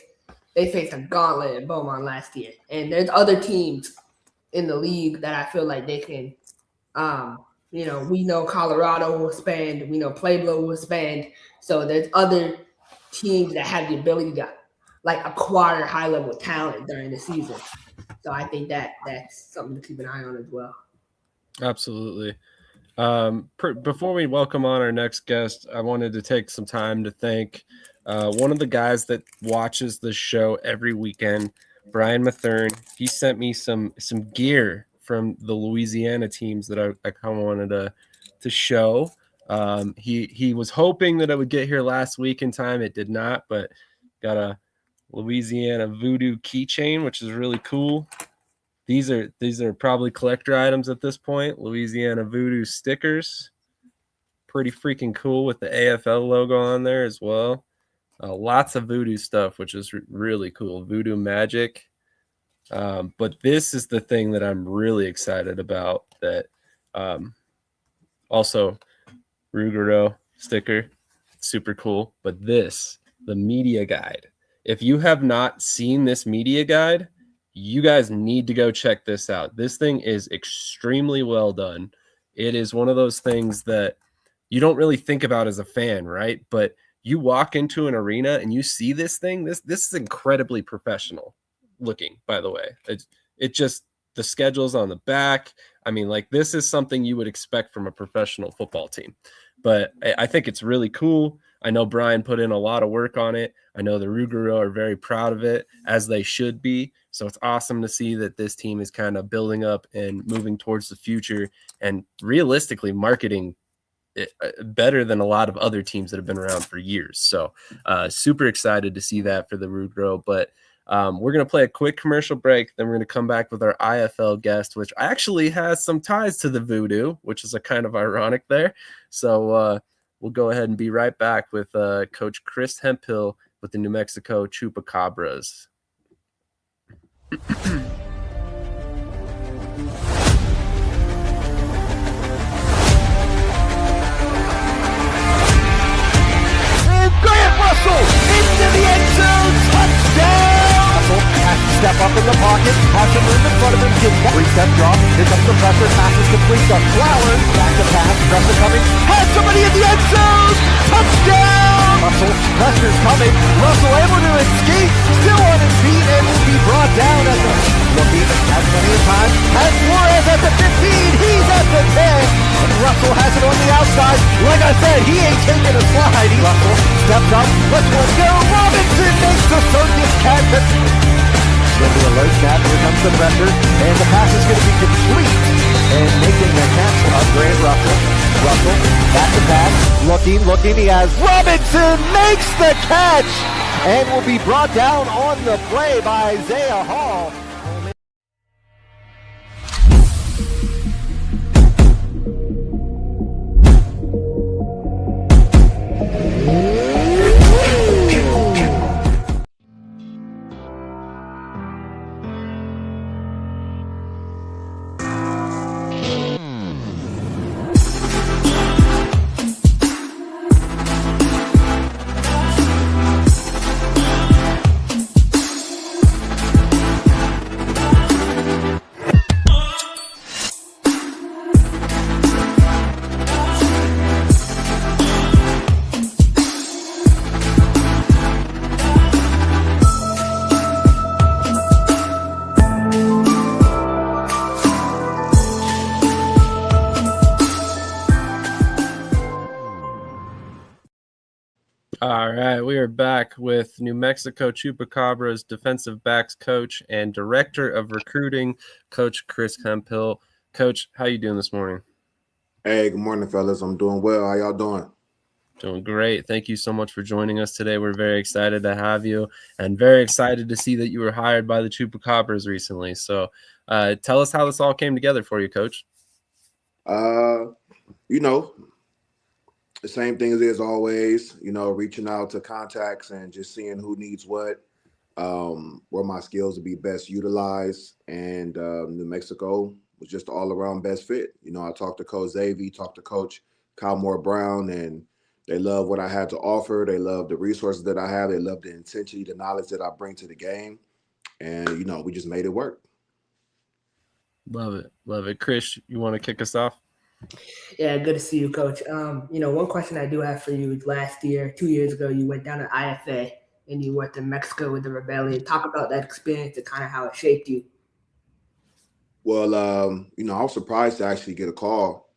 a gauntlet in Beaumont last year. And there's other teams in the league that I feel like they can we know Colorado will spend, we know Pueblo will spend. So there's other teams that have the ability to acquire high level talent during the season. So I think that's something to keep an eye on as well. Absolutely. Before we welcome on our next guest, I wanted to take some time to thank one of the guys that watches the show every weekend, Brian Mathern. He sent me some gear from the Louisiana teams that I kind of wanted to show. He was hoping that I would get here last week in time. It did not, but got a Louisiana Voodoo keychain, which is really cool. These are probably collector items at this point. Louisiana Voodoo stickers, pretty freaking cool with the AFL logo on there as well. Lots of Voodoo stuff, which is really cool. Voodoo Magic. But this is the thing that I'm really excited about. That also Ruggiero sticker, super cool. But the media guide. If you have not seen this media guide, you guys need to go check this out. This thing is extremely well done. It is one of those things that you don't really think about as a fan, right? But you walk into an arena and you see this thing. This is incredibly professional looking, by the way. It just, the schedule's on the back. I mean, this is something you would expect from a professional football team. But I think it's really cool. I know Brian put in a lot of work on it. I know the Ruggiero are very proud of it, as they should be. So it's awesome to see that this team is kind of building up and moving towards the future and realistically marketing it better than a lot of other teams that have been around for years. So super excited to see that for the Ruggiero. But we're going to play a quick commercial break. Then we're going to come back with our IFL guest, which actually has some ties to the Voodoo, which is a kind of ironic there. So we'll go ahead and be right back with Coach Chris Hemphill with the New Mexico Chupacabras. Into the end zone, touchdown! Russell has to step up in the pocket, has some room in front of him, gets that three-step drop, picks up the pressure, passes complete to Flowers, back to pass, Russell coming, has somebody in the end zone, touchdown! Russell, pressure's coming, Russell able to escape, still on his feet, and will be brought down at the, looking, has plenty of time, has Flores at the 15, he's at the 10, and Russell has it on the outside, like I said, he ain't taking a slide, Russell steps up, let's go, Robinson makes the circus catch. Going to alert snap, here comes the pressure, and the pass is going to be complete, and making a catch of Grant Russell. Russell, back to pass, looking, he has Robinson makes the catch, and will be brought down on the play by Isaiah Hall. All right, we are back with New Mexico Chupacabras defensive backs coach and director of recruiting, Coach Chris Hemphill. Coach, how you doing this morning? Hey, good morning, fellas. I'm doing well. How y'all doing? Doing great. Thank you so much for joining us today. We're very excited to have you and very excited to see that you were hired by the Chupacabras recently. So tell us how this all came together for you, Coach. You know, the same thing as always, you know, reaching out to contacts and just seeing who needs what, where my skills would be best utilized. And New Mexico was just all around best fit. You know, I talked to Coach Xavier, talked to Coach Kyle Moore Brown, and they love what I had to offer. They love the resources that I have. They love the intensity, the knowledge that I bring to the game. And, you know, we just made it work. Love it. Love it. Krish, you want to kick us off? Yeah, good to see you, Coach. One question I do have for you is last year, 2 years ago, you went down to IFA and you went to Mexico with the Rebellion. Talk about that experience and kind of how it shaped you. Well, I was surprised to actually get a call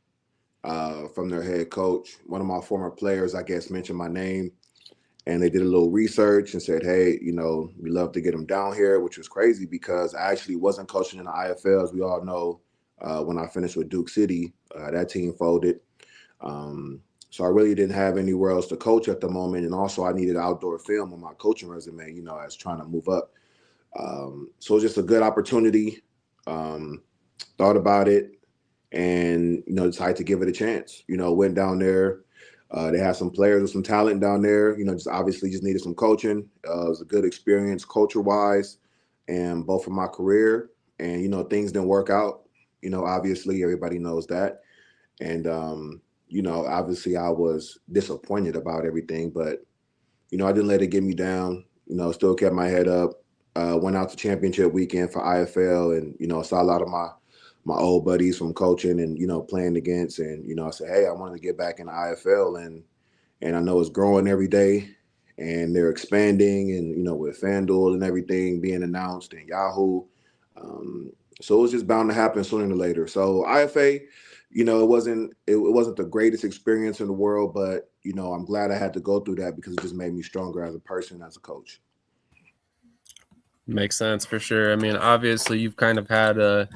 from their head coach. One of my former players, I guess, mentioned my name, and they did a little research and said, hey, you know, we love to get him down here, which was crazy because I actually wasn't coaching in the IFL, as we all know. When I finished with Duke City, that team folded. So I really didn't have anywhere else to coach at the moment. And also I needed outdoor film on my coaching resume, you know, as trying to move up. So it was just a good opportunity. Thought about it and, you know, decided to give it a chance. You know, went down there. They had some players with some talent down there, you know, just obviously just needed some coaching. It was a good experience culture-wise and both of my career. And, you know, things didn't work out. You know, obviously everybody knows that. And, you know, obviously I was disappointed about everything, but, you know, I didn't let it get me down, you know, still kept my head up, went out to championship weekend for IFL and, you know, saw a lot of my old buddies from coaching and, you know, playing against. And, you know, I said, hey, I wanted to get back in the IFL and I know it's growing every day and they're expanding and, you know, with FanDuel and everything being announced and Yahoo. So it was just bound to happen sooner or later. So IFA, you know, it wasn't the greatest experience in the world, but, you know, I'm glad I had to go through that because it just made me stronger as a person, as a coach. Makes sense for sure. I mean, obviously you've kind of had a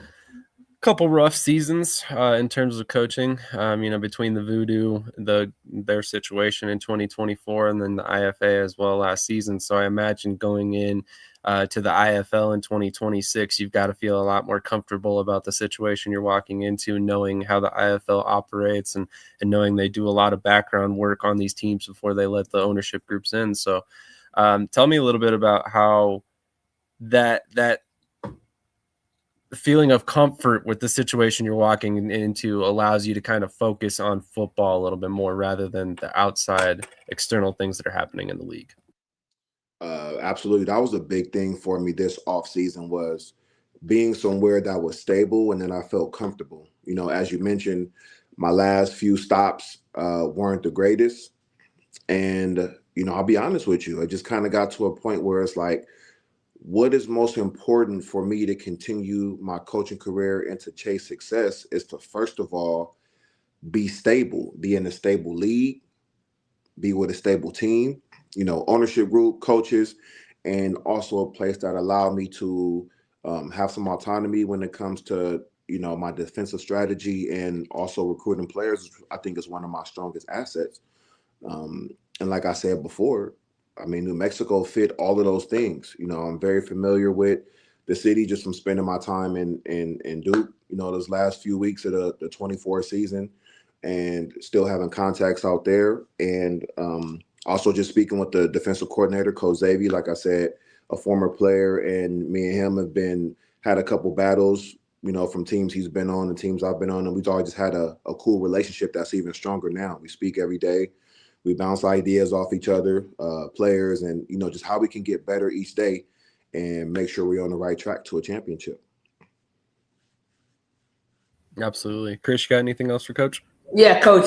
couple rough seasons in terms of coaching, you know, between the Voodoo, their situation in 2024 and then the IFA as well last season. So I imagine going in to the IFL in 2026, you've got to feel a lot more comfortable about the situation you're walking into, knowing how the IFL operates and knowing they do a lot of background work on these teams before they let the ownership groups in. So tell me a little bit about how that feeling of comfort with the situation you're walking into allows you to kind of focus on football a little bit more rather than the outside external things that are happening in the league. Absolutely. That was a big thing for me this offseason, was being somewhere that was stable and then I felt comfortable. You know, as you mentioned, my last few stops weren't the greatest. And, you know, I'll be honest with you, I just kind of got to a point where it's like, what is most important for me to continue my coaching career and to chase success is to, first of all, be stable, be in a stable league, be with a stable team, you know, ownership group, coaches, and also a place that allow me to have some autonomy when it comes to, you know, my defensive strategy and also recruiting players. I think is one of my strongest assets. And like I said before, I mean, New Mexico fit all of those things. You know, I'm very familiar with the city just from spending my time in Duke, you know, those last few weeks of the 24 season, and still having contacts out there. And also just speaking with the defensive coordinator, Coach Xavier, like I said, a former player, and me and him have had a couple battles, you know, from teams he's been on and teams I've been on. And we've always just had a cool relationship that's even stronger now. We speak every day. We bounce ideas off each other, players, and, you know, just how we can get better each day and make sure we're on the right track to a championship. Absolutely. Krish, you got anything else for Coach? Yeah, Coach.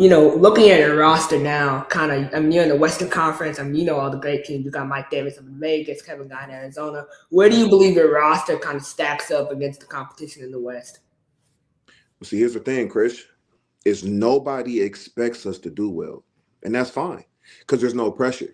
You know, looking at your roster now, kind of, I mean, you're in the Western Conference. I mean, you know all the great teams. You got Mike Davis up in Vegas, Kevin Guy in Arizona. Where do you believe your roster kind of stacks up against the competition in the West? See, here's the thing, Chris, is nobody expects us to do well. And that's fine because there's no pressure.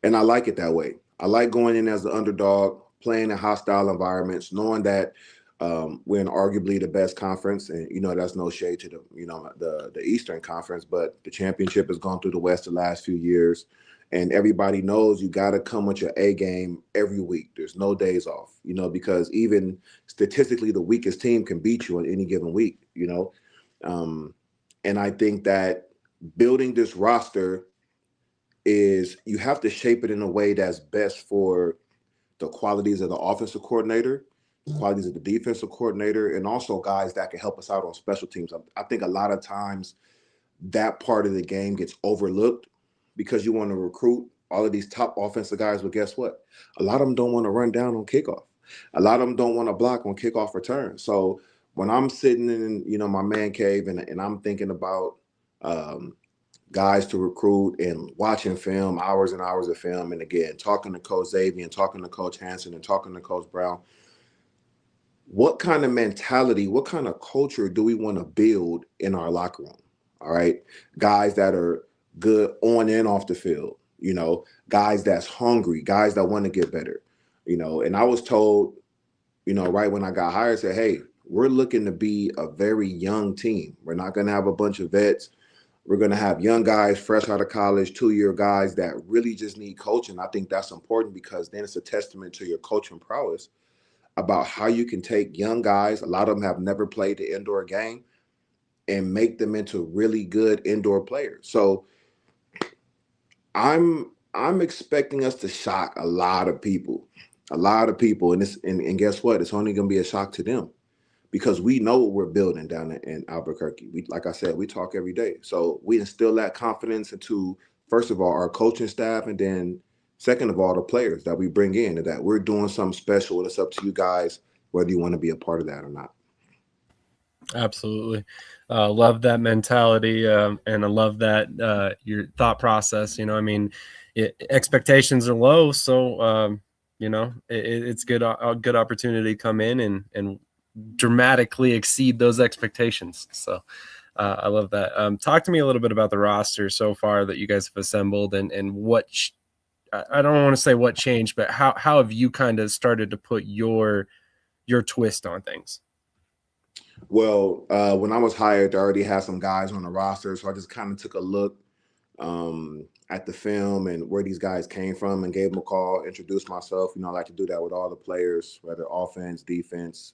And I like it that way. I like going in as the underdog, playing in hostile environments, knowing that we're in arguably the best conference. And, you know, that's no shade to the Eastern Conference, but the championship has gone through the West the last few years. And everybody knows you got to come with your A game every week. There's no days off, you know, because even statistically, the weakest team can beat you on any given week, you know. And I think that building this roster is you have to shape it in a way that's best for the qualities of the offensive coordinator, the qualities of the defensive coordinator, and also guys that can help us out on special teams. I think a lot of times that part of the game gets overlooked because you want to recruit all of these top offensive guys. But guess what? A lot of them don't want to run down on kickoff. A lot of them don't want to block on kickoff return. So when I'm sitting in, you know, my man cave and I'm thinking about guys to recruit and watching film, hours and hours of film, and again, talking to Coach Xavier and talking to Coach Hansen and talking to Coach Brown, what kind of mentality, what kind of culture do we want to build in our locker room? All right. Guys that are good on and off the field, you know, guys that's hungry, guys that want to get better, you know. And I was told, you know, right when I got hired, said, hey, we're looking to be a very young team. We're not going to have a bunch of vets. We're going to have young guys fresh out of college, 2-year guys that really just need coaching. I think that's important because then it's a testament to your coaching prowess about how you can take young guys, a lot of them have never played the indoor game, and make them into really good indoor players. So I'm expecting us to shock a lot of people, and guess what? It's only going to be a shock to them because we know what we're building down in Albuquerque. Like I said, we talk every day. So we instill that confidence into, first of all, our coaching staff, and then second of all, the players that we bring in, and that we're doing something special. It's up to you guys whether you want to be a part of that or not. Absolutely. Love that mentality. And I love that your thought process. You know, I mean, expectations are low. So, you know, it's a good opportunity to come in and dramatically exceed those expectations. So I love that. Talk to me a little bit about the roster so far that you guys have assembled and what I don't want to say what changed, but how have you kind of started to put your twist on things? Well, when I was hired, I already had some guys on the roster, so I just kind of took a look at the film and where these guys came from and gave them a call, introduced myself. You know, I like to do that with all the players, whether offense, defense,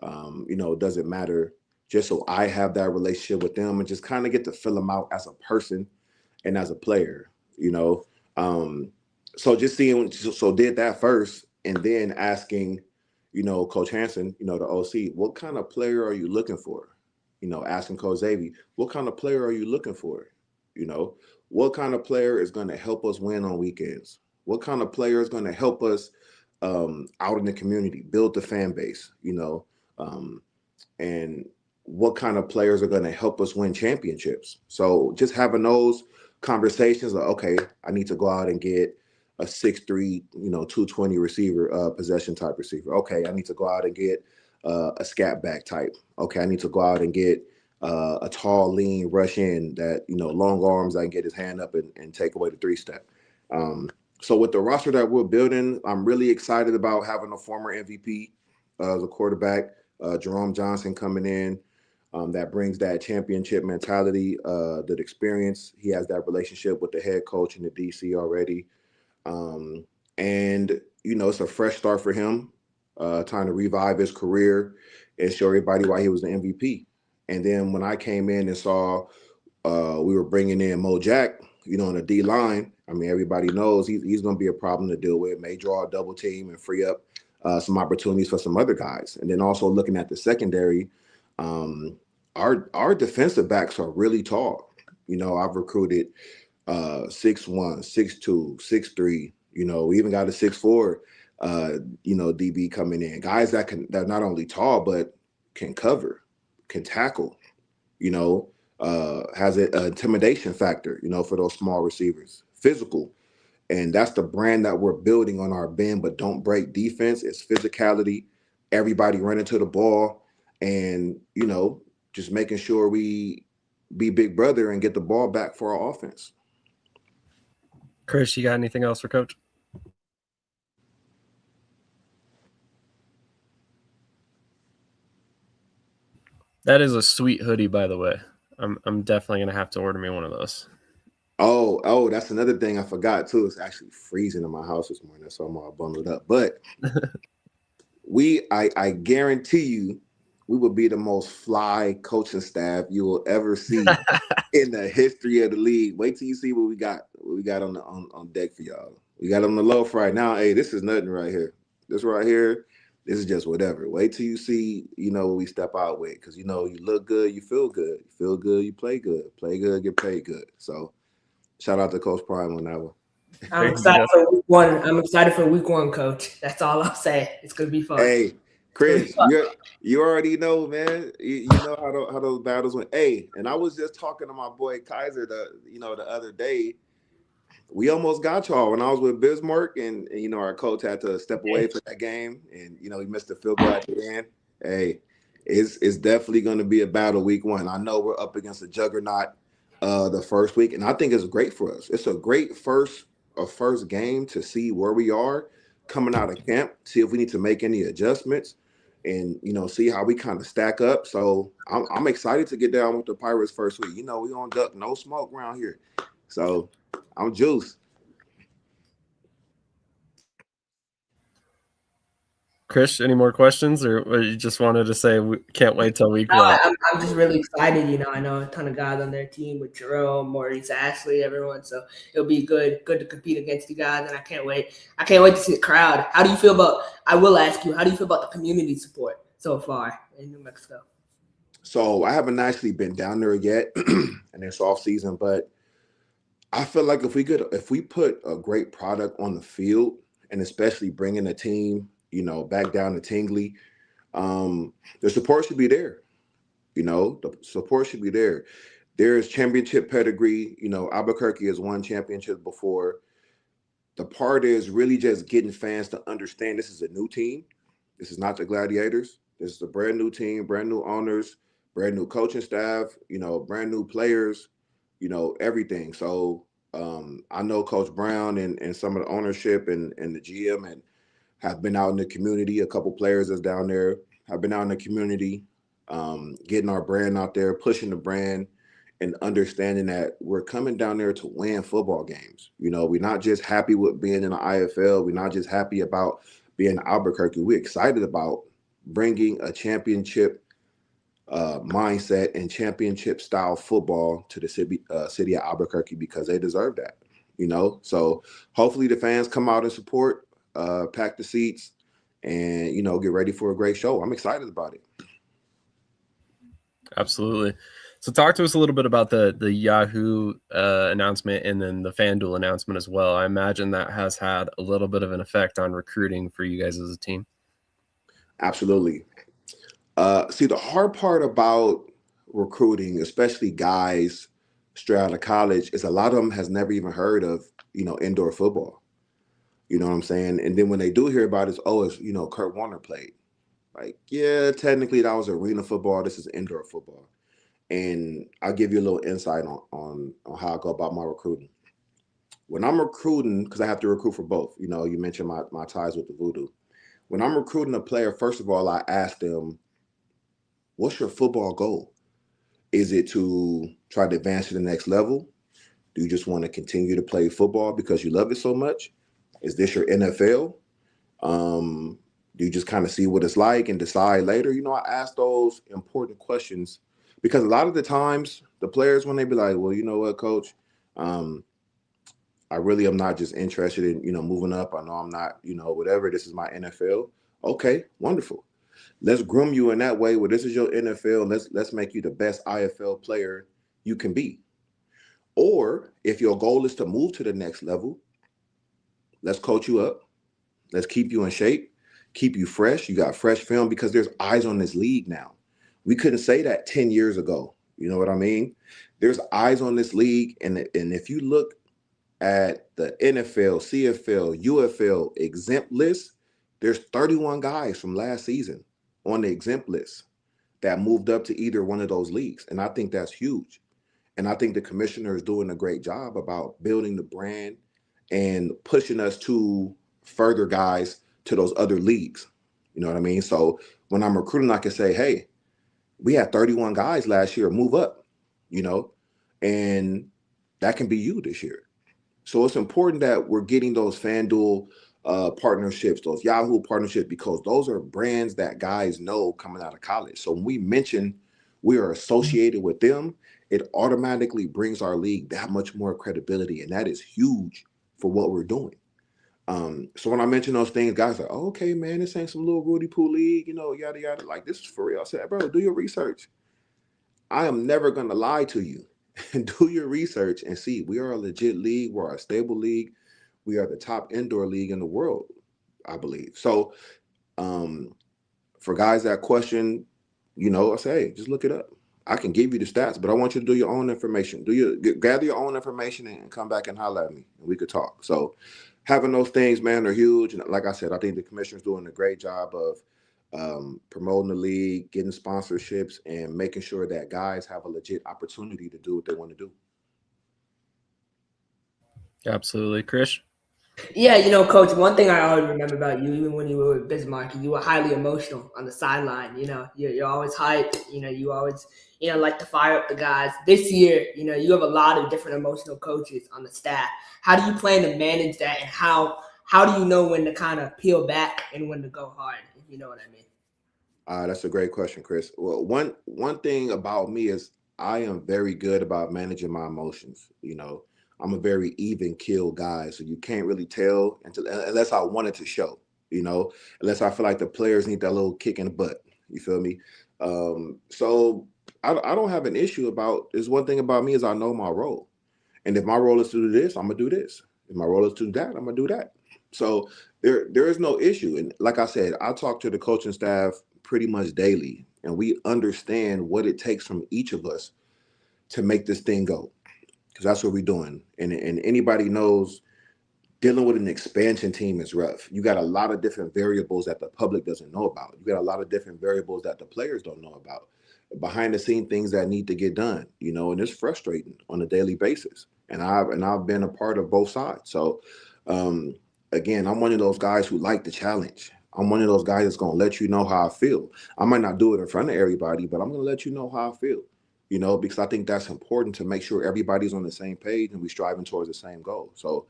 you know, it doesn't matter, just so I have that relationship with them and just kind of get to fill them out as a person and as a player, you know. So just seeing, so did that first, and then asking, Coach Hansen, the OC, what kind of player are you looking for? Asking Coach Xavier, what kind of player are you looking for? What kind of player is going to help us win on weekends? What kind of player is going to help us out in the community, build the fan base, and what kind of players are going to help us win championships? So just having those conversations like, okay, I need to go out and get a 6'3", 220 receiver, possession type receiver. Okay, I need to go out and get a scat back type. Okay, I need to go out and get a tall, lean rush in that, long arms, I can get his hand up and take away the 3-step. So with the roster that we're building, I'm really excited about having a former MVP as a quarterback, Jerome Johnson coming in. That brings that championship mentality, that experience. He has that relationship with the head coach and the DC already. And, it's a fresh start for him, trying to revive his career and show everybody why he was the MVP. And then when I came in and saw we were bringing in Mo Jack, on the D line, everybody knows he's going to be a problem to deal with. May draw a double team and free up some opportunities for some other guys. And then also looking at the secondary, our defensive backs are really tall. I've recruited 6'1", 6'2", 6'3". We even got a 6'4", DB coming in. Guys that are not only tall but can cover, can tackle. Has an intimidation factor. For those small receivers, physical. And that's the brand that we're building on our bend but don't break defense. It's physicality, everybody running to the ball, and, just making sure we be big brother and get the ball back for our offense. Krish, you got anything else for Coach? That is a sweet hoodie, by the way. I'm definitely going to have to order me one of those. Oh, that's another thing I forgot too. It's actually freezing in my house this morning, so I'm all bundled up. But I guarantee you, we will be the most fly coaching staff you will ever see in the history of the league. Wait till you see what we got. What we got on deck for y'all. We got on the loaf right now. Hey, this is nothing right here. This right here, this is just whatever. Wait till you see, what we step out with. Because, you look good, you feel good. You feel good, you play good. Play good, get paid good. So shout out to Coach Prime on that one. I'm excited for week one. I'm excited for week one, Coach. That's all I'll say. It's going to be fun. Hey, Chris, you already know, man. You know how those battles went. Hey, and I was just talking to my boy Kaiser the other day. We almost got y'all when I was with Bismarck, and our coach had to step away for that game, and he missed the field goal at the end. Hey, it's definitely going to be a battle week one. I know we're up against a juggernaut the first week, and I think it's great for us. It's a great first game to see where we are coming out of camp, see if we need to make any adjustments, and see how we kind of stack up. So I'm excited to get down with the Pirates first week. We don't duck no smoke around here, so I'm juiced. Krish, any more questions, or you just wanted to say we can't wait till week one? I'm just really excited. I know a ton of guys on their team with Jerome, Maurice, Ashley, everyone. So it'll be good to compete against you guys, and I can't wait. I can't wait to see the crowd. How do you feel about? I will ask you, how do you feel about the community support so far in New Mexico? So I haven't actually been down there yet, and it's off season, but I feel like if we put a great product on the field, and especially bringing a team, back down to Tingley, the support should be there. The support should be there. There is championship pedigree. Albuquerque has won championships before. The part is really just getting fans to understand this is a new team. This is not the Gladiators. This is a brand new team, brand new owners, brand new coaching staff, brand new players, everything. So I know Coach Brown and some of the ownership and the GM and have been out in the community. A couple players that's down there have been out in the community, getting our brand out there, pushing the brand, and understanding that we're coming down there to win football games. We're not just happy with being in the IFL. We're not just happy about being in Albuquerque. We're excited about bringing a championship mindset and championship style football to the city of Albuquerque because they deserve that. So hopefully the fans come out and support, pack the seats, and, you know, get ready for a great show. I'm excited about it. Absolutely. So talk to us a little bit about the Yahoo announcement and then the FanDuel announcement as well. I imagine that has had a little bit of an effect on recruiting for you guys as a team. Absolutely. See, the hard part about recruiting, especially guys straight out of college, is a lot of them has never even heard of, you know, indoor football. You know what I'm saying? And then when they do hear about it, it's, you know, Kurt Warner played. Like, yeah, technically that was arena football. This is indoor football. And I'll give you a little insight on how I go about my recruiting. When I'm recruiting, because I have to recruit for both, you know, you mentioned my ties with the Voodoo. When I'm recruiting a player, first of all, I ask them, what's your football goal? Is it to try to advance to the next level? Do you just want to continue to play football because you love it so much? Is this your NFL? Do you just kind of see what it's like and decide later? You know, I ask those important questions because a lot of the times the players, when they be like, well, you know what, coach, I really am not just interested in, you know, moving up. I know I'm not, you know, whatever. This is my NFL. Okay, wonderful. Let's groom you in that way. Well, this is your NFL. Let's make you the best IFL player you can be. Or if your goal is to move to the next level, let's coach you up. Let's keep you in shape, keep you fresh. You got fresh film because there's eyes on this league now. We couldn't say that 10 years ago. You know what I mean? There's eyes on this league. And if you look at the NFL, CFL, UFL exempt list, there's 31 guys from last season on the exempt list that moved up to either one of those leagues. And I think that's huge. And I think the commissioner is doing a great job about building the brand and pushing us to further guys to those other leagues. You know what I mean? So when I'm recruiting, I can say, hey, we had 31 guys last year move up, you know, and that can be you this year. So it's important that we're getting those FanDuel partnerships, those Yahoo partnerships, because those are brands that guys know coming out of college. So when we mention we are associated with them, it automatically brings our league that much more credibility. And that is huge for what we're doing. So when I mention those things, guys are like, oh, okay, man, this ain't some little Rudy Poo league, you know, yada, yada. Like, this is for real. I said, bro, do your research. I am never going to lie to you. Do your research and see. We are a legit league. We're a stable league. We are the top indoor league in the world, I believe. So for guys that question, you know, I say, hey, just look it up. I can give you the stats, but I want you to do your own information. Gather your own information and come back and holler at me, and we could talk. So having those things, man, are huge. And like I said, I think the commissioner's doing a great job of promoting the league, getting sponsorships, and making sure that guys have a legit opportunity to do what they want to do. Absolutely. Krish? Yeah, you know, Coach, one thing I always remember about you, even when you were with Bismarck, you were highly emotional on the sideline. You know, you're always hyped. You know, you always, you know, like to fire up the guys. This year, you know, you have a lot of different emotional coaches on the staff. How do you plan to manage that, and how do you know when to kind of peel back and when to go hard, if you know what I mean? That's a great question, Chris. Well, one thing about me is I am very good about managing my emotions. You know, I'm a very even keel guy, so you can't really tell unless I want it to show. You know, unless I feel like the players need that little kick in the butt. You feel me? So I don't have an issue about. There's one thing about me is I know my role, and if my role is to do this, I'm gonna do this. If my role is to do that, I'm gonna do that. So there is no issue. And like I said, I talk to the coaching staff pretty much daily, and we understand what it takes from each of us to make this thing go, because that's what we're doing. And anybody knows dealing with an expansion team is rough. You got a lot of different variables that the public doesn't know about. You got a lot of different variables that the players don't know about, behind the scene things that need to get done, you know, and it's frustrating on a daily basis. And I've been a part of both sides. So again, I'm one of those guys who like the challenge. I'm one of those guys that's going to let you know how I feel. I might not do it in front of everybody, but I'm going to let you know how I feel, you know, because I think that's important to make sure everybody's on the same page and we striving towards the same goal. So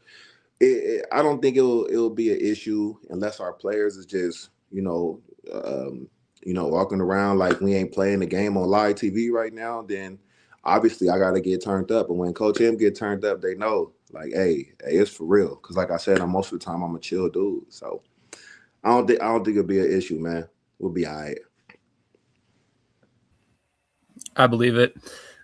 I don't think it'll be an issue unless our players is just, walking around like we ain't playing the game on live TV right now. Then obviously I got to get turned up. And when Coach M get turned up, they know like, hey, it's for real. Because like I said, most of the time I'm a chill dude. So I don't think it'll be an issue, man. We'll be all right. I believe it.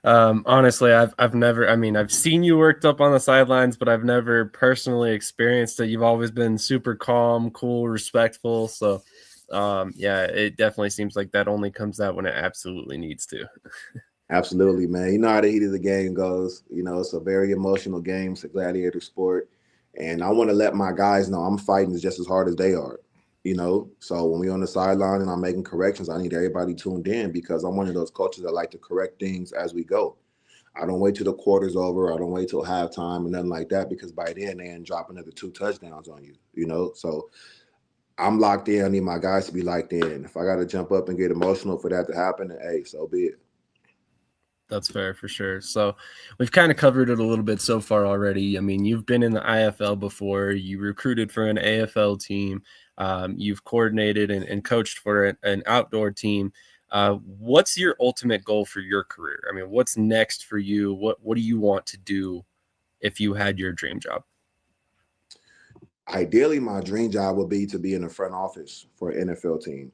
Honestly, I've never. I mean, I've seen you worked up on the sidelines, but I've never personally experienced it. You've always been super calm, cool, respectful. So, yeah, it definitely seems like that only comes out when it absolutely needs to. Absolutely, man. You know how the heat of the game goes. You know, it's a very emotional game. It's a gladiator sport. And I want to let my guys know I'm fighting just as hard as they are. You know, so when we're on the sideline and I'm making corrections, I need everybody tuned in because I'm one of those coaches that like to correct things as we go. I don't wait till the quarter's over. I don't wait till halftime and nothing like that because by then they end drop another 2 touchdowns on you, you know? So I'm locked in. I need my guys to be locked in. If I got to jump up and get emotional for that to happen, then, hey, so be it. That's fair for sure. So we've kind of covered it a little bit so far already. I mean, you've been in the IFL before. You recruited for an AFL team. You've coordinated and coached for an outdoor team. What's your ultimate goal for your career? I mean, what's next for you? What do you want to do if you had your dream job? Ideally, my dream job would be to be in the front office for an NFL team.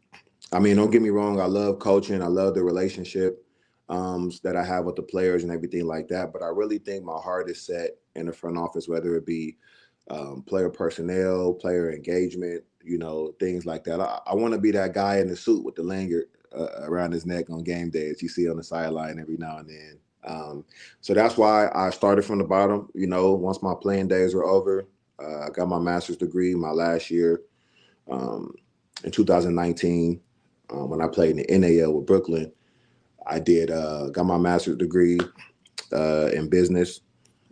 I mean, don't get me wrong. I love coaching. I love the relationship that I have with the players and everything like that. But I really think my heart is set in the front office, whether it be player personnel, player engagement, you know, things like that. I want to be that guy in the suit with the lanyard around his neck on game days you see on the sideline every now and then. So that's why I started from the bottom. You know, once my playing days were over, I got my master's degree my last year in 2019 when I played in the NAL with Brooklyn. I got my master's degree in business,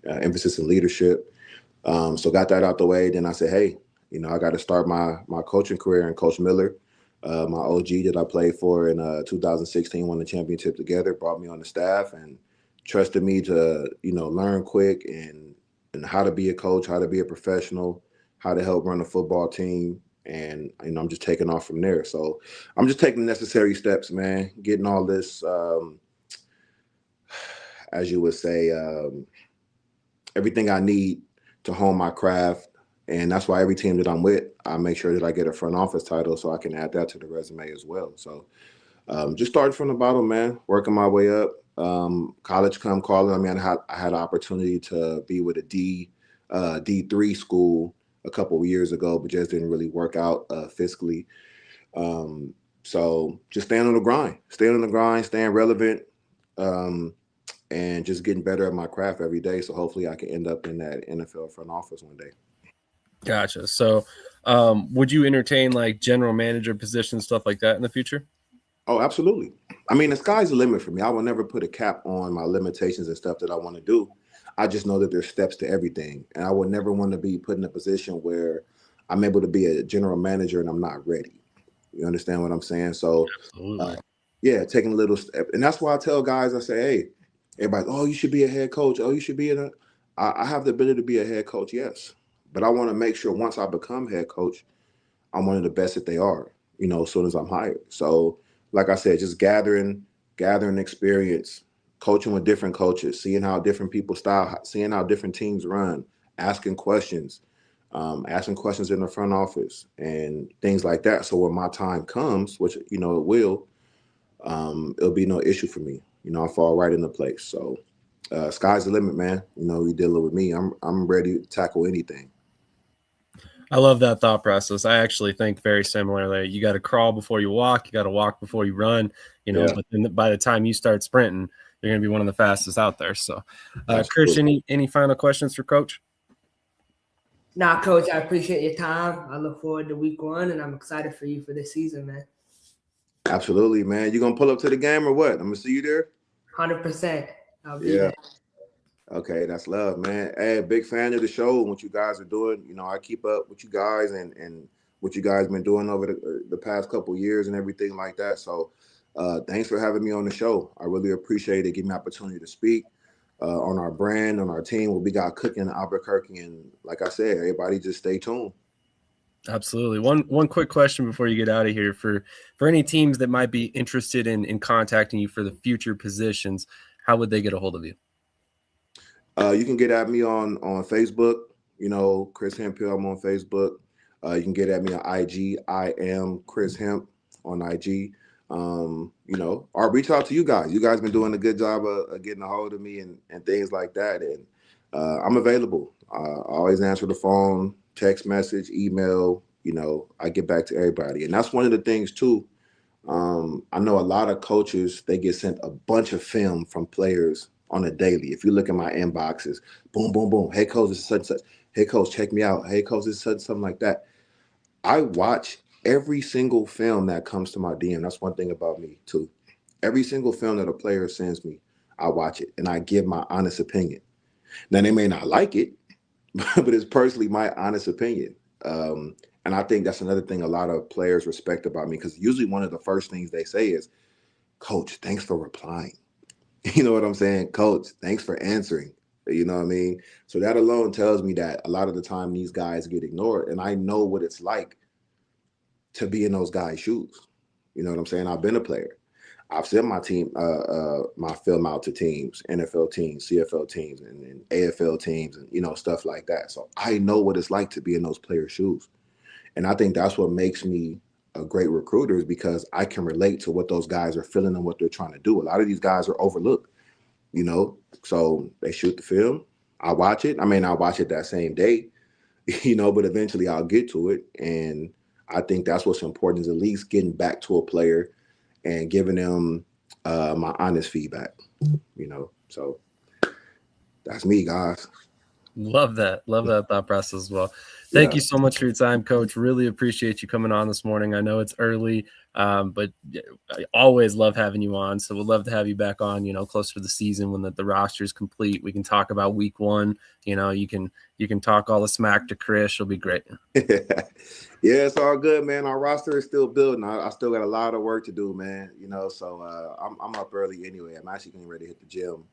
emphasis in leadership. So got that out the way. Then I said, hey, you know, I got to start my coaching career in Coach Miller. My OG that I played for in 2016 won the championship together, brought me on the staff and trusted me to, you know, learn quick and how to be a coach, how to be a professional, how to help run a football team. And, you know, I'm just taking off from there. So I'm just taking the necessary steps, man, getting all this, as you would say, everything I need to hone my craft. And that's why every team that I'm with, I make sure that I get a front office title so I can add that to the resume as well. So just started from the bottom, man, working my way up. College come calling. I mean, I had an opportunity to be with a D3 school a couple of years ago, but just didn't really work out fiscally. So just staying on the grind, staying relevant, and just getting better at my craft every day. So hopefully I can end up in that NFL front office one day. Gotcha. So would you entertain like general manager position, stuff like that in the future? Oh, absolutely. I mean, the sky's the limit for me. I will never put a cap on my limitations and stuff that I want to do. I just know that there's steps to everything. And I would never want to be put in a position where I'm able to be a general manager and I'm not ready. You understand what I'm saying? So, yeah, taking a little step. And that's why I tell guys, I say, hey, everybody's, oh, you should be a head coach. Oh, you should be I have the ability to be a head coach, yes. But I want to make sure once I become head coach, I'm one of the best that they are, you know, as soon as I'm hired. So, like I said, just gathering experience, coaching with different coaches, seeing how different people style, seeing how different teams run, asking questions in the front office and things like that. So when my time comes, which, you know, it will, it'll be no issue for me. You know, I fall right into place. So sky's the limit, man. You know, you dealing with me. I'm ready to tackle anything. I love that thought process. I actually think very similarly. You got to crawl before you walk. You got to walk before you run, you know, But then by the time you start sprinting, you're going to be one of the fastest out there. So, Krish, any final questions for Coach? Nah, Coach, I appreciate your time. I look forward to week 1, and I'm excited for you for this season, man. Absolutely, man. You going to pull up to the game or what? I'm going to see you there? 100%. I'll be there. Okay, that's love, man. Hey, big fan of the show and what you guys are doing. You know, I keep up with you guys and what you guys been doing over the past couple of years and everything like that. So thanks for having me on the show. I really appreciate it. Give me an opportunity to speak on our brand, on our team, what we got cooking in Albuquerque. And like I said, everybody just stay tuned. Absolutely. One quick question before you get out of here for any teams that might be interested in contacting you for the future positions, how would they get a hold of you? You can get at me on Facebook, you know, Chris Hemphill. I'm on Facebook. You can get at me on IG. I am Chris Hemp on IG. Or reach out to you guys. You guys been doing a good job of getting a hold of me and things like that. And I'm available. I always answer the phone, text message, email. I get back to everybody. And that's one of the things too. I know a lot of coaches, they get sent a bunch of film from players on a daily. If you look at my inboxes, boom, boom, boom. Hey, coach, this is such and such. Hey, coach, check me out. Hey, coach, this is such, something like that. I watch every single film that comes to my DM. That's one thing about me too. Every single film that a player sends me, I watch it and I give my honest opinion. Now, they may not like it, but it's personally my honest opinion. And I think that's another thing a lot of players respect about me, because usually one of the first things they say is, Coach, thanks for replying. You know what I'm saying? Coach, thanks for answering. You know what I mean? So that alone tells me that a lot of the time these guys get ignored. And I know what it's like to be in those guys' shoes. You know what I'm saying? I've been a player. I've sent my team, my film out to teams, NFL teams, CFL teams, and AFL teams, and stuff like that. So I know what it's like to be in those players' shoes. And I think that's what makes me a great recruiter, is because I can relate to what those guys are feeling and what they're trying to do. A lot of these guys are overlooked, so they shoot the film. I watch it. I may not watch it that same day, but eventually I'll get to it. And I think that's what's important, is at least getting back to a player and giving them my honest feedback, So that's me, guys. Love that thought process as well. Thank you so much for your time, Coach. Really appreciate you coming on this morning. I know it's early, but I always love having you on. So we'd love to have you back on, closer to the season when the roster is complete. We can talk about week 1. You can talk all the smack to Krish. It'll be great. Yeah, it's all good, man. Our roster is still building. I still got a lot of work to do, man. So I'm up early anyway. I'm actually getting ready to hit the gym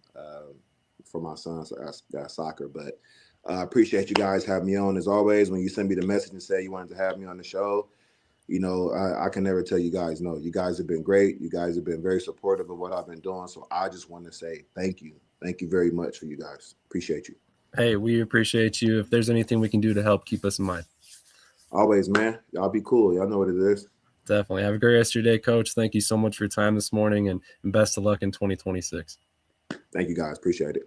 for my son. So I got soccer, but I appreciate you guys having me on as always. When you send me the message and say you wanted to have me on the show, I can never tell you guys no. You guys have been great. You guys have been very supportive of what I've been doing. So I just want to say thank you. Thank you very much for you guys. Appreciate you. Hey, we appreciate you. If there's anything we can do to help, keep us in mind. Always, man. Y'all be cool. Y'all know what it is. Definitely. Have a great rest of your day, Coach. Thank you so much for your time this morning, and best of luck in 2026. Thank you, guys. Appreciate it.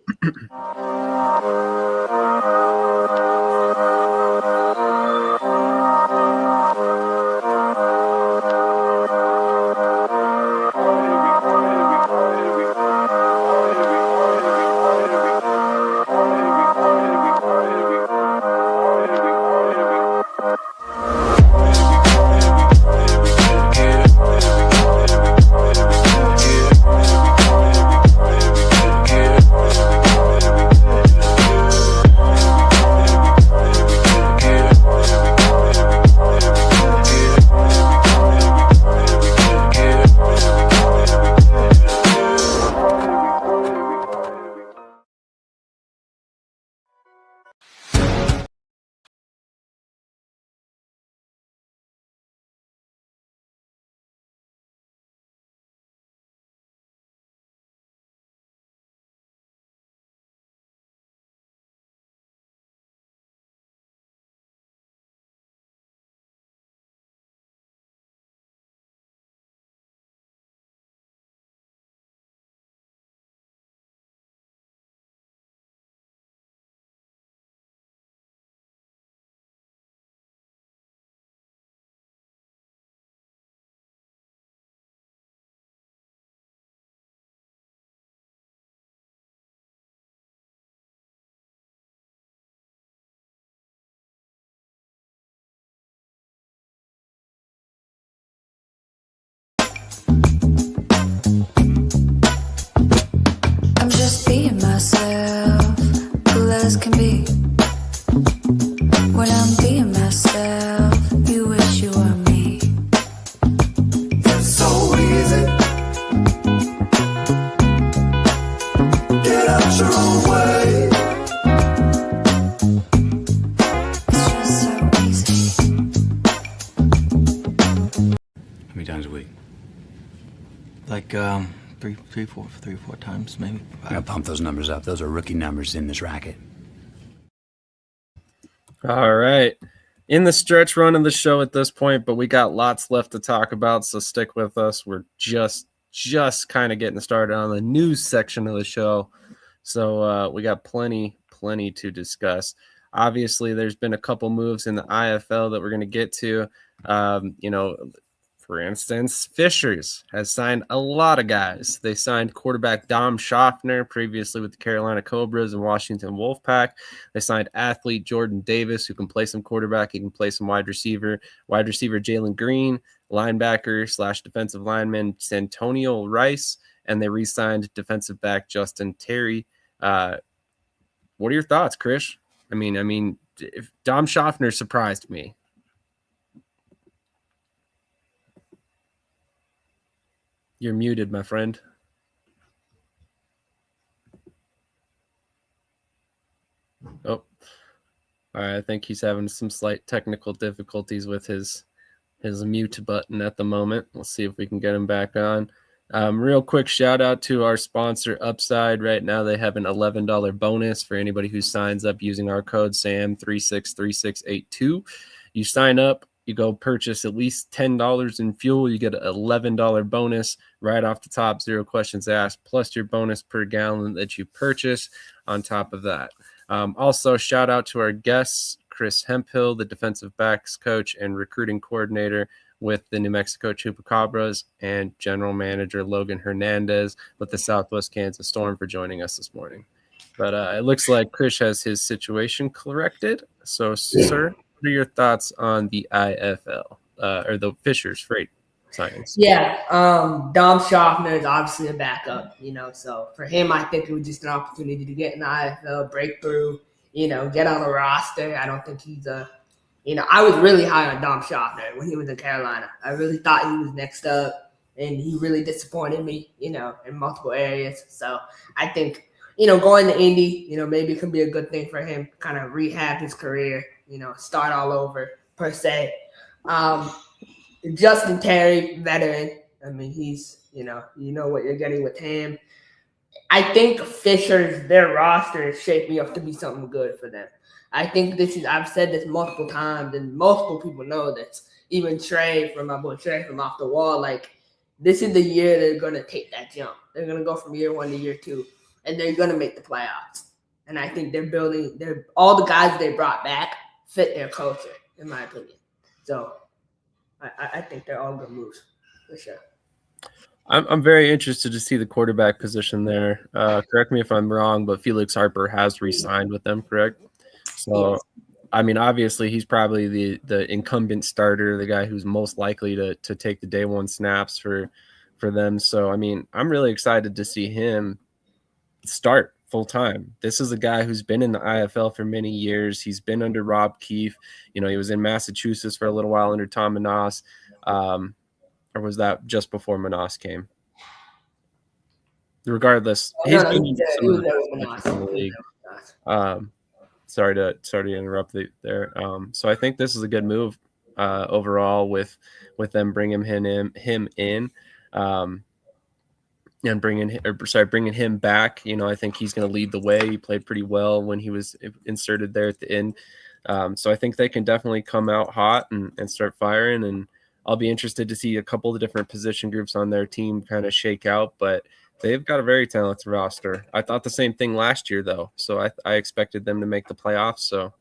I'm just being myself, cool as can be. When I'm being myself, you wish you were me. It's so easy. Get out your own way. It's just so easy. How many times a week? Like, three, four times, maybe. I gotta pump those numbers up. Those are rookie numbers in this racket. All right. in the stretch run of the show at this point, but we got lots left to talk about, so stick with us. We're just kind of getting started on the news section of the show, so we got plenty to discuss. Obviously, there's been a couple moves in the IFL that we're going to get to. For instance, Fishers has signed a lot of guys. They signed quarterback Dom Schaffner, previously with the Carolina Cobras and Washington Wolfpack. They signed athlete Jordan Davis, who can play some quarterback. He can play some wide receiver. Wide receiver Jalen Green, linebacker / defensive lineman Santonio Rice, and they re-signed defensive back Justin Terry. What are your thoughts, Krish? I mean, if Dom Schaffner surprised me. You're muted, my friend. Oh, all right. I think he's having some slight technical difficulties with his mute button at the moment. We'll see if we can get him back on. Real quick shout out to our sponsor, Upside. Right now, they have an $11 bonus for anybody who signs up using our code SAM363682. You sign up. You go purchase at least $10 in fuel, you get an $11 bonus right off the top, 0 questions asked, plus your bonus per gallon that you purchase on top of that. Also, shout out to our guests, Chris Hemphill, the defensive backs coach and recruiting coordinator with the New Mexico Chupacabras, and general manager Logan Hernandez with the Southwest Kansas Storm for joining us this morning. But it looks like Krish has his situation corrected. So, sir, what are your thoughts on the IFL or the Fishers Freight signings? Yeah, Dom Schaffner is obviously a backup, so for him, I think it was just an opportunity to get in the IFL, break through, get on a roster. I don't think he's I was really high on Dom Schaffner when he was in Carolina. I really thought he was next up, and he really disappointed me, in multiple areas. So I think, going to Indy, maybe it could be a good thing for him, kind of rehab his career, start all over per se. Justin Terry, veteran. I mean, he's, you know what you're getting with him. I think Fishers, their roster is shaping up to be something good for them. I think I've said this multiple times, and multiple people know this. Even Trey, from my boy Trey from Off the Wall, this is the year they're going to take that jump. They're going to go from year 1 to year 2, and they're going to make the playoffs. And I think all the guys they brought back fit their culture, in my opinion. So I think they're all good moves, for sure. I'm very interested to see the quarterback position there. Correct me if I'm wrong, but Felix Harper has re-signed with them, correct? So, yes. I mean, obviously, he's probably the incumbent starter, the guy who's most likely to take the day one snaps for them. So, I mean, I'm really excited to see him start full time. This is a guy who's been in the IFL for many years. He's been under Rob Keefe. He was in Massachusetts for a little while under Tom Menas. Or was that just before Menas came? Regardless, he's been in the league. Sorry to interrupt there. So I think this is a good move overall with them bringing him in, and bringing him back. I think he's going to lead the way. He played pretty well when he was inserted there at the end. So I think they can definitely come out hot and start firing. And I'll be interested to see a couple of different position groups on their team kind of shake out, but they've got a very talented roster. I thought the same thing last year, though. So I expected them to make the playoffs. So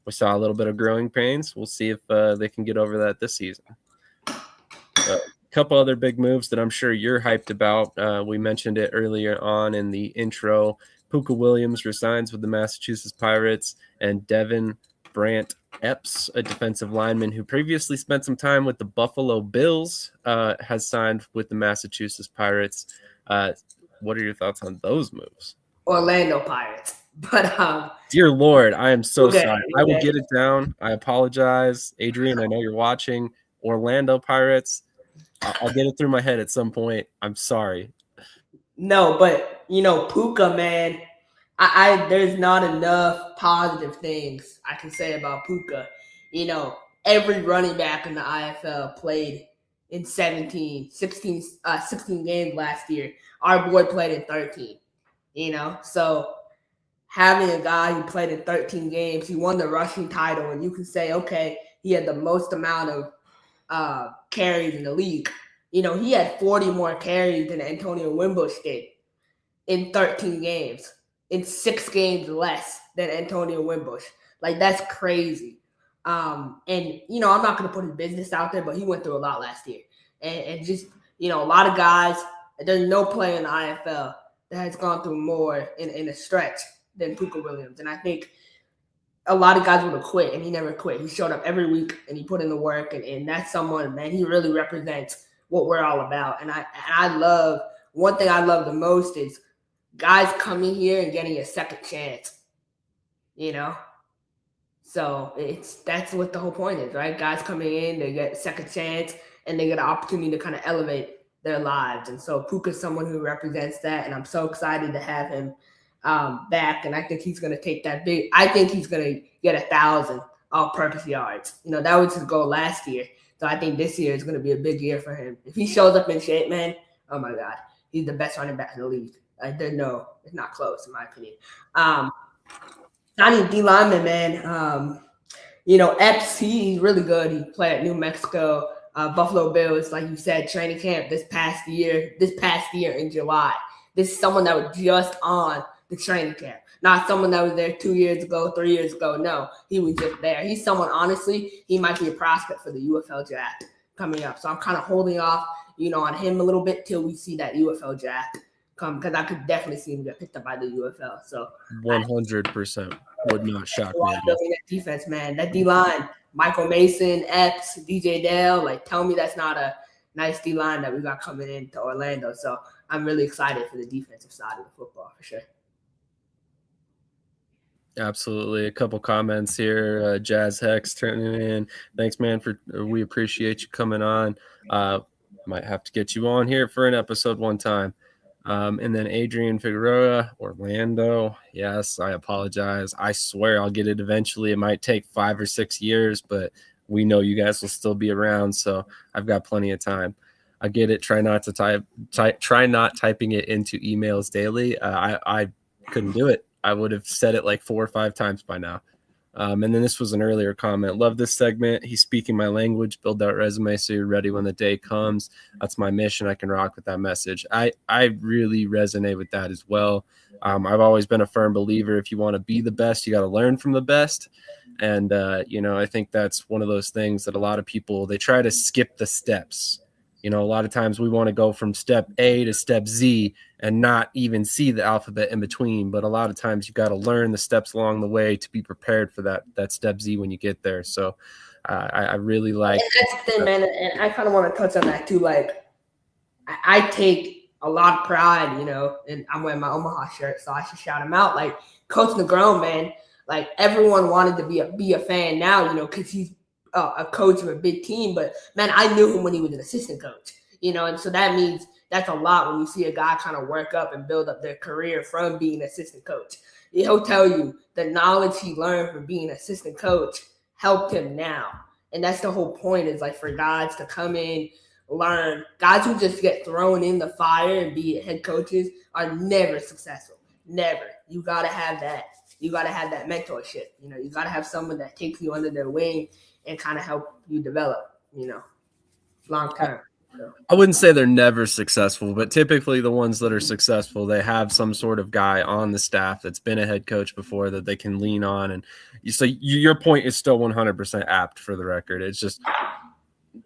we saw a little bit of growing pains. We'll see if they can get over that this season. A couple other big moves that I'm sure you're hyped about. We mentioned it earlier on in the intro. Puka Williams resigns with the Massachusetts Pirates, and Devin Brant Epps, a defensive lineman who previously spent some time with the Buffalo Bills, has signed with the Massachusetts Pirates. What are your thoughts on those moves? Orlando Pirates. But dear Lord, I am so sorry. I will get it down. I apologize. Adrian, I know you're watching. Orlando Pirates. I'll get it through my head at some point. I'm sorry. No, but Puka, man, there's not enough positive things I can say about Puka. Every running back in the IFL played in 16 games last year. Our boy played in 13, So having a guy who played in 13 games, he won the rushing title, and you can say, okay, he had the most amount of carries in the league. You know, he had 40 more carries than Antonio Wimbush did in 13 games, in 6 games less than Antonio Wimbush. Like, that's crazy. And, you know, I'm not going to put his business out there, but he went through a lot last year. And just, you know, a lot of guys, there's no player in the IFL that has gone through more in a stretch than Puka Williams. And I think a lot of guys would have quit, and he never quit. He showed up every week, and he put in the work, and that's someone, man, he really represents what we're all about. And I love, one thing I love the most is guys coming here and getting a second chance, you know? So that's what the whole point is, right? Guys coming in, they get a second chance, and they get an opportunity to kind of elevate their lives. And so Puka's someone who represents that, and I'm so excited to have him back. And I think he's going to take that big. I think he's going to get 1,000 all-purpose yards. You know, that was his goal last year. So I think this year is going to be a big year for him. If he shows up in shape, man, oh my God, he's the best running back in the league. It's not close in my opinion. Signing D lineman, man. You know, Epps, he's really good. He played at New Mexico, Buffalo Bills, like you said, training camp this past year in July. This is someone that was just on the training camp, not someone that was there 2 years ago, 3 years ago. No, he was just there. He's someone, honestly, he might be a prospect for the UFL draft coming up. So I'm kind of holding off, you know, on him a little bit till we see that UFL draft come, because I could definitely see him get picked up by the UFL. So 100% would not shock me. Building that defense, man. That D line, Michael Mason, Epps, DJ Dale. Like, tell me that's not a nice D line that we got coming into Orlando. So I'm really excited for the defensive side of the football for sure. Absolutely. A couple comments here. Jazz Hex turning in. Thanks, man. We appreciate you coming on. Might have to get you on here for an episode one time. And then Adrian Figueroa, Orlando. Yes, I apologize. I swear I'll get it eventually. It might take 5 or 6 years, but we know you guys will still be around, so I've got plenty of time. I get it. Try not typing it into emails daily. I couldn't do it. I would have said it like 4 or 5 times by now. And then this was an earlier comment. Love this segment. He's speaking my language. Build that resume so you're ready when the day comes. That's my mission. I can rock with that message. I really resonate with that as well. I've always been a firm believer. If you want to be the best, you got to learn from the best. And, you know, I think that's one of those things that a lot of people, they try to skip the steps. You know, a lot of times we want to go from step A to step Z and not even see the alphabet in between. But a lot of times you got to learn the steps along the way to be prepared for that step Z when you get there. So I really like. And that's the thing, man. And I kind of want to touch on that too. Like, I take a lot of pride, you know, and I'm wearing my Omaha shirt, so I should shout him out. Like, Coach Negron, man, like everyone wanted to be a fan now, you know, because he's a coach of a big team, but man, I knew him when he was an assistant coach, you know, and so that means that's a lot when you see a guy kind of work up and build up their career from being an assistant coach. He'll tell you the knowledge he learned from being an assistant coach helped him now. And that's the whole point, is like for guys to come in, learn. Guys who just get thrown in the fire and be head coaches are never successful. Never. You got to have that. You got to have that mentorship. You know, you got to have someone that takes you under their wing and kind of help you develop, you know, long term. So. I wouldn't say they're never successful, but typically the ones that are successful, they have some sort of guy on the staff that's been a head coach before that they can lean on. And so your point is still 100% apt, for the record. It's just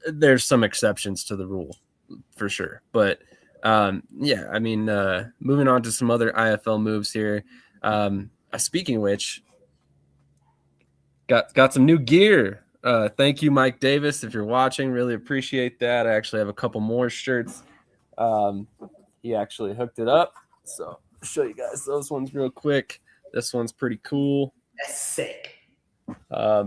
there's some exceptions to the rule for sure. But yeah, I mean, moving on to some other IFL moves here. Speaking of which, got some new gear. Thank you, Mike Davis, if you're watching. Really appreciate that. I actually have a couple more shirts. He actually hooked it up, so I'll show you guys those ones real quick. This one's pretty cool. That's sick.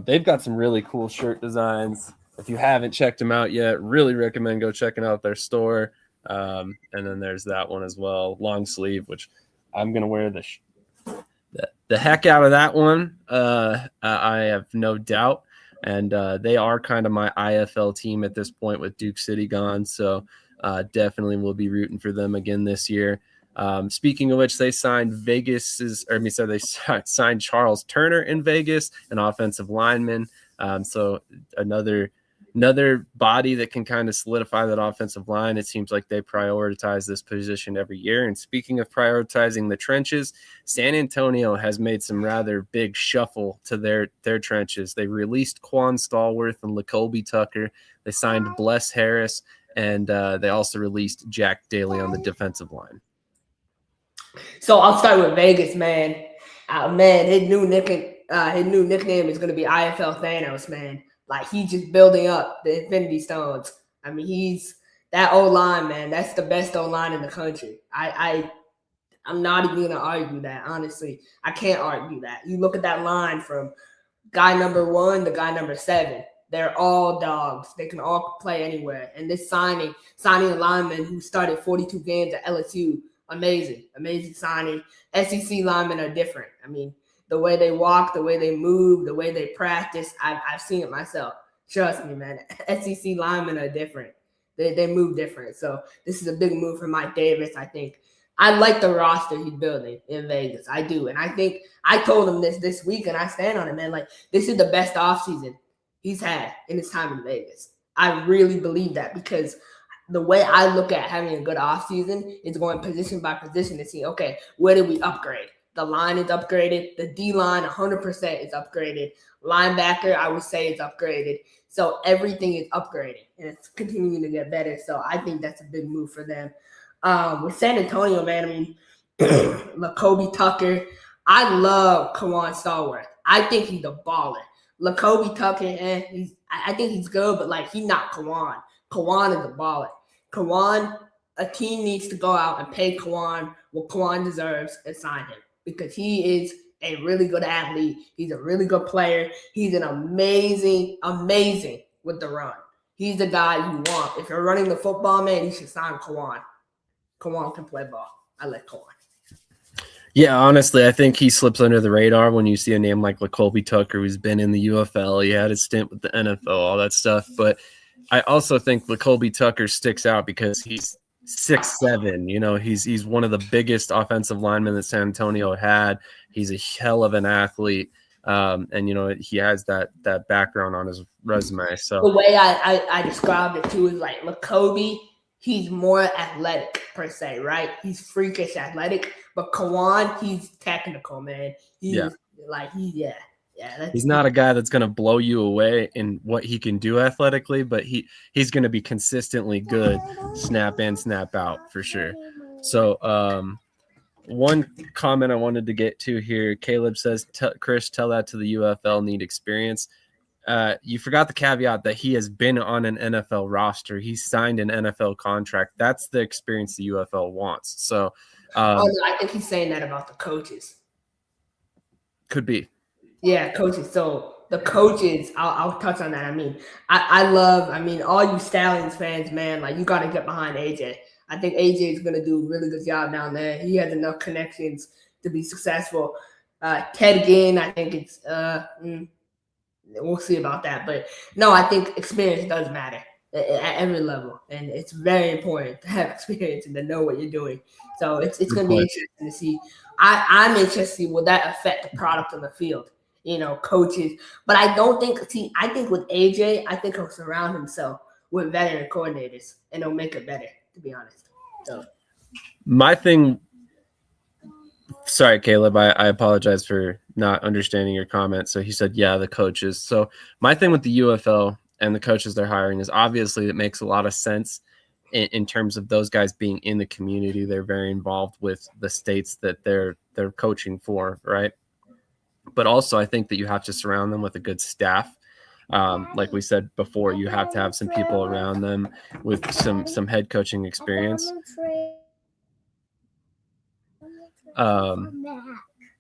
They've got some really cool shirt designs. If you haven't checked them out yet, really recommend go checking out their store. And then there's that one as well, long sleeve, which I'm gonna wear the heck out of that one. I have no doubt. And they are kind of my IFL team at this point with Duke City gone. So definitely will be rooting for them again this year. Speaking of which, they signed signed Charles Turner in Vegas, an offensive lineman. So another body that can kind of solidify that offensive line. It seems like they prioritize this position every year. And speaking of prioritizing the trenches, San Antonio has made some rather big shuffle to their trenches. They released Quan Stallworth and Lacoby Tucker. They signed Bless Harris, and they also released Jack Daly on the defensive line. So I'll start with Vegas, man. Man, his new nickname is going to be IFL Thanos, man. Like, he's just building up the Infinity Stones. I mean, he's that O-line, man. That's the best O-line in the country. I'm not even going to argue that, honestly. I can't argue that. You look at that line from guy number 1 to guy number 7. They're all dogs. They can all play anywhere. And this signing a lineman who started 42 games at LSU, amazing signing. SEC linemen are different. I mean, the way they walk, the way they move, the way they practice, I've seen it myself. Trust me, man. SEC linemen are different. They move different. So this is a big move for Mike Davis, I think. I like the roster he's building in Vegas. I do. And I think I told him this week, and I stand on it, man. Like, this is the best offseason he's had in his time in Vegas. I really believe that, because the way I look at having a good offseason is going position by position to see, okay, where did we upgrade? The line is upgraded. The D-line 100% is upgraded. Linebacker, I would say, is upgraded. So everything is upgrading, and it's continuing to get better. So I think that's a big move for them. With San Antonio, man, I mean, Lacoby Tucker, I love Kawan Stallworth. I think he's a baller. Lacoby Tucker, I think he's good, but, like, he's not Kawan. Kawan is a baller. Kawan, a team needs to go out and pay Kawan what Kawan deserves and sign him, because he is a really good athlete. He's a really good player. He's an amazing with the run. He's the guy you want. If you're running the football, man, you should sign Kawan. Kawan can play ball. I like Kawan. Yeah, honestly, I think he slips under the radar when you see a name like Lacoby Tucker, who's been in the UFL. He had a stint with the NFL, all that stuff. But I also think Lacoby Tucker sticks out because he's 6'7". You know, he's one of the biggest offensive linemen that San Antonio had. He's a hell of an athlete. And, you know, he has that background on his resume. So the way I described it too is like Lacoby, he's more athletic per se, right? He's freakish athletic, but Kawan, he's technical, man. He's he's not a guy that's going to blow you away in what he can do athletically, but he's going to be consistently good snap in, snap out for sure. So one comment I wanted to get to here, Caleb says, Krish, tell that to the UFL need experience. You forgot the caveat that he has been on an NFL roster. He's signed an NFL contract. That's the experience the UFL wants. So I think he's saying that about the coaches. Could be. Yeah, coaches. So the coaches, I'll touch on that. I mean, I love all you Stallions fans, man, like, you got to get behind AJ. I think AJ is going to do a really good job down there. He has enough connections to be successful. Ted Ginn, I think it's we'll see about that. But no, I think experience does matter at every level. And it's very important to have experience and to know what you're doing. So it's going to be interesting to see. I'm interested to see will that affect the product on the field, you know, coaches. But I don't think – I think with AJ, I think he'll surround himself with veteran coordinators, and he'll make it better, to be honest. So my thing – sorry, Caleb, I apologize for not understanding your comment. So he said, yeah, the coaches. So my thing with the UFL and the coaches they're hiring is obviously it makes a lot of sense in terms of those guys being in the community. They're very involved with the states that they're coaching for, right? But also I think that you have to surround them with a good staff. Like we said before, you have to have some people around them with some head coaching experience.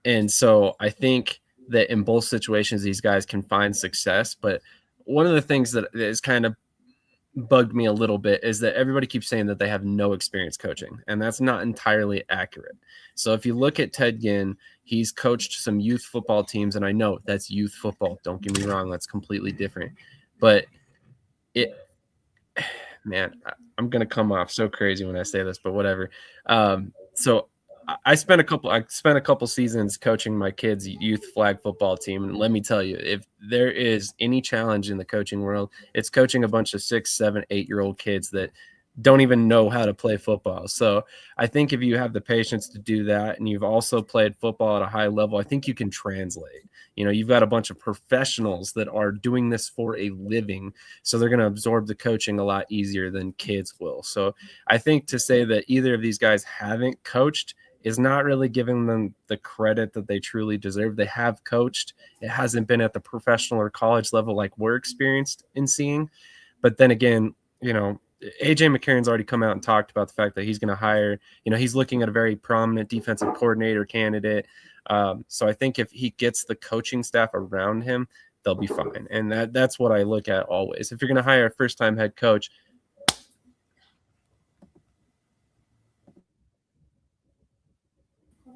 And so I think that in both situations, these guys can find success. But one of the things that is kind of bugged me a little bit is that everybody keeps saying that they have no experience coaching, and that's not entirely accurate. So if you look at Ted Ginn, he's coached some youth football teams, and I know that's youth football. Don't get me wrong. That's completely different. But man, I'm going to come off so crazy when I say this, but whatever. So I spent a couple seasons coaching my kids' youth flag football team, and let me tell you, if there is any challenge in the coaching world, it's coaching a bunch of 6, 7, 8-year-old kids that don't even know how to play football. So I think if you have the patience to do that, and you've also played football at a high level, I think you can translate. You've got a bunch of professionals that are doing this for a living, so they're going to absorb the coaching a lot easier than kids will. So I think to say that either of these guys haven't coached is not really giving them the credit that they truly deserve. They have coached. It hasn't been at the professional or college level like we're experienced in seeing. But then again, AJ McCarron's already come out and talked about the fact that he's going to hire, he's looking at a very prominent defensive coordinator candidate. So I think if he gets the coaching staff around him, they'll be fine. And that's what I look at always. If you're going to hire a first-time head coach,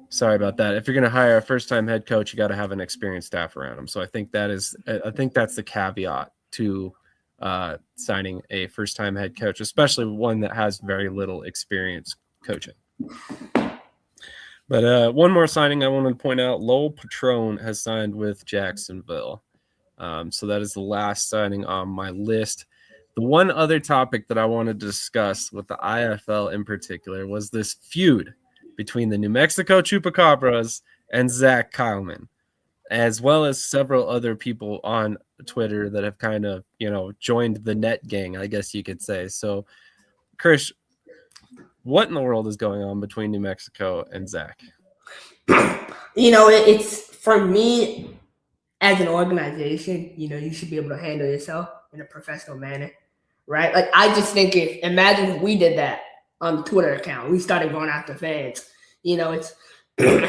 sorry about that. If you're going to hire a first-time head coach, you got to have an experienced staff around him. So I think that's the caveat to signing a first-time head coach, especially one that has very little experience coaching. But one more signing I wanted to point out, Lowell Patron has signed with Jacksonville. So that is the last signing on my list. The one other topic that I wanted to discuss with the IFL in particular was this feud between the New Mexico Chupacabras and Zach Kyleman, as well as several other people on Twitter that have kind of, joined the net gang, I guess you could say. So, Krish, what in the world is going on between New Mexico and Zach? It's for me as an organization, you should be able to handle yourself in a professional manner, right? Like, I just think imagine if we did that on the Twitter account. We started going after fans. It's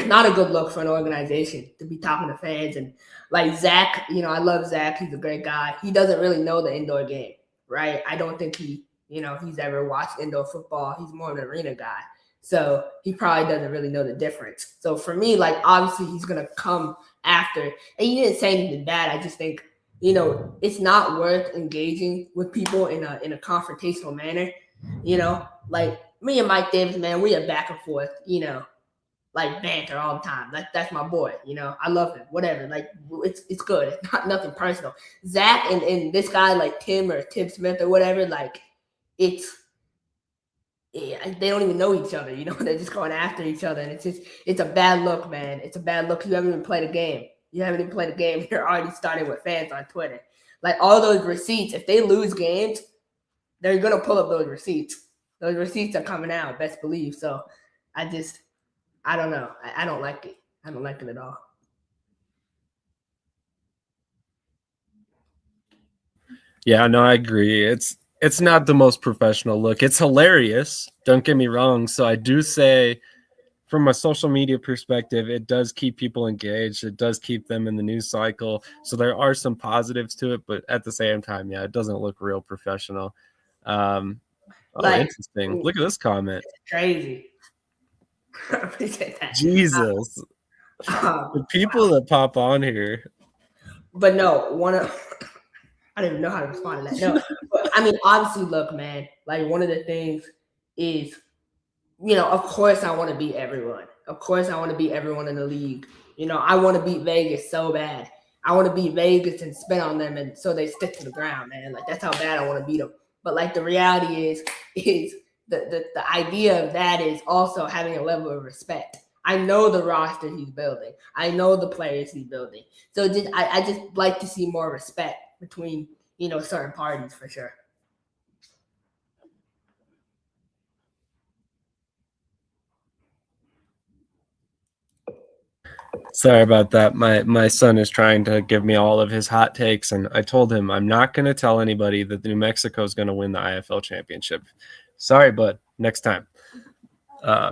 not a good look for an organization to be talking to fans. And like Zach, I love Zach. He's a great guy. He doesn't really know the indoor game, right? I don't think he's ever watched indoor football. He's more of an arena guy. So he probably doesn't really know the difference. So for me, like, obviously he's going to come after. And he didn't say anything bad. I just think, it's not worth engaging with people in a confrontational manner. Like me and Mike Davis, man, we are back and forth, like banter all the time. That's my boy, I love him, whatever. Like, it's good. It's not nothing personal. Zach and this guy like Tim or Tim Smith or whatever, like they don't even know each other, they're just going after each other. And it's a bad look, man. It's a bad look. You haven't even played a game. You're already starting with fans on Twitter. Like, all those receipts, if they lose games, they're going to pull up those receipts. Those receipts are coming out, best believe. So I don't know. I don't like it. I don't like it at all. Yeah, no, I agree. It's not the most professional look. It's hilarious. Don't get me wrong. So I do say, from a social media perspective, it does keep people engaged. It does keep them in the news cycle. So there are some positives to it, but at the same time, yeah, it doesn't look real professional. Interesting. Look at this comment. It's crazy. I appreciate that. Jesus. The people that pop on here. But no, I don't even know how to respond to that. No, but I mean, obviously, look, man, like, one of the things is, of course I want to beat everyone. Of course I want to beat everyone in the league. I want to beat Vegas so bad. I want to beat Vegas and spit on them, and so they stick to the ground, man. Like, that's how bad I want to beat them. But like, the reality is the idea of that is also having a level of respect. I know the roster he's building. I know the players he's building. So I just like to see more respect between, certain parties, for sure. Sorry about that. My son is trying to give me all of his hot takes, and I told him I'm not going to tell anybody that New Mexico is going to win the IFL championship. Sorry, bud. Next time. No,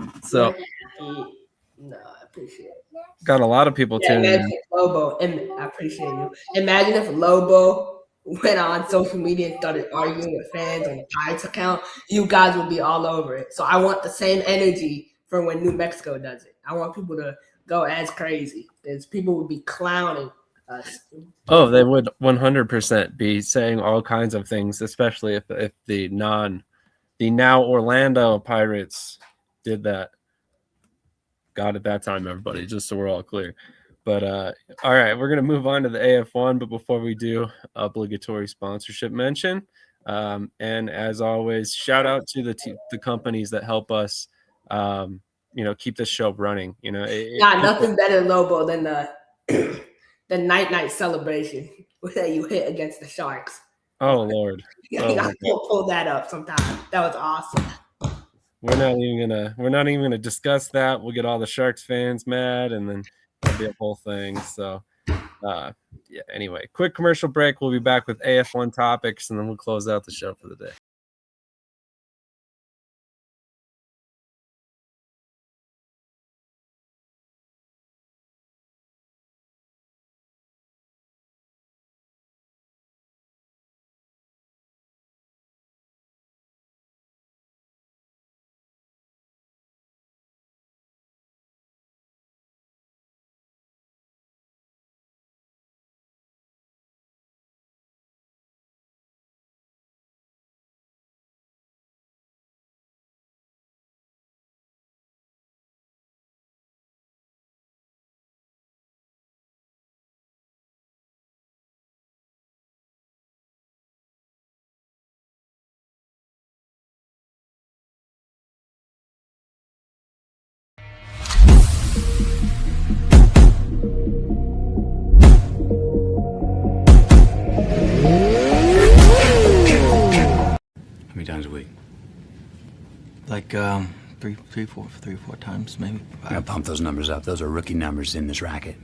I appreciate it. Got a lot of people tuning in. Lobo, and I appreciate you. Imagine if Lobo went on social media and started arguing with fans on the Pirates account. You guys would be all over it. So I want the same energy for when New Mexico does it. I want people to go as crazy, because people would be clowning us. Oh, they would 100% be saying all kinds of things, especially if the now Orlando Pirates did that. Got it that time, everybody, just so we're all clear. But all right, we're going to move on to the AF1. But before we do, obligatory sponsorship mention. And as always, shout out to the companies that help us, keep this show running. Nothing better, Lobo, than the night celebration that you hit against the Sharks. Oh Lord! You gotta pull that up sometime. That was awesome. We're not even gonna discuss that. We'll get all the Sharks fans mad, and then it'll be a whole thing. So, yeah. Anyway, quick commercial break. We'll be back with AF1 topics, and then we'll close out the show for the day. How many times a week? Like three, four times maybe. I gotta pump those numbers up. Those are rookie numbers in this racket.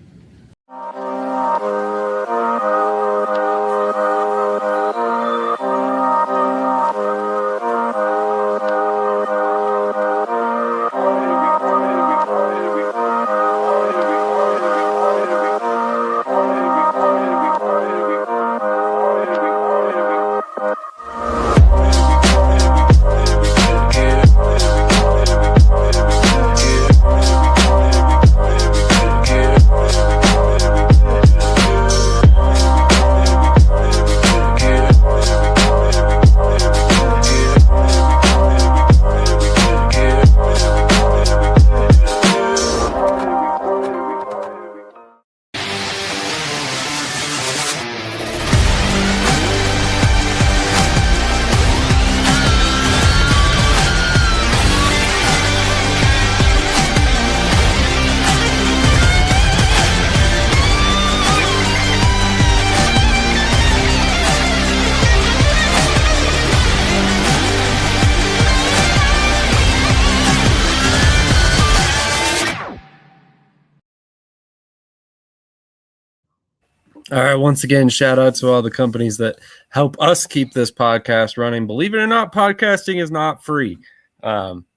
All right. Once again, shout out to all the companies that help us keep this podcast running. Believe it or not, podcasting is not free.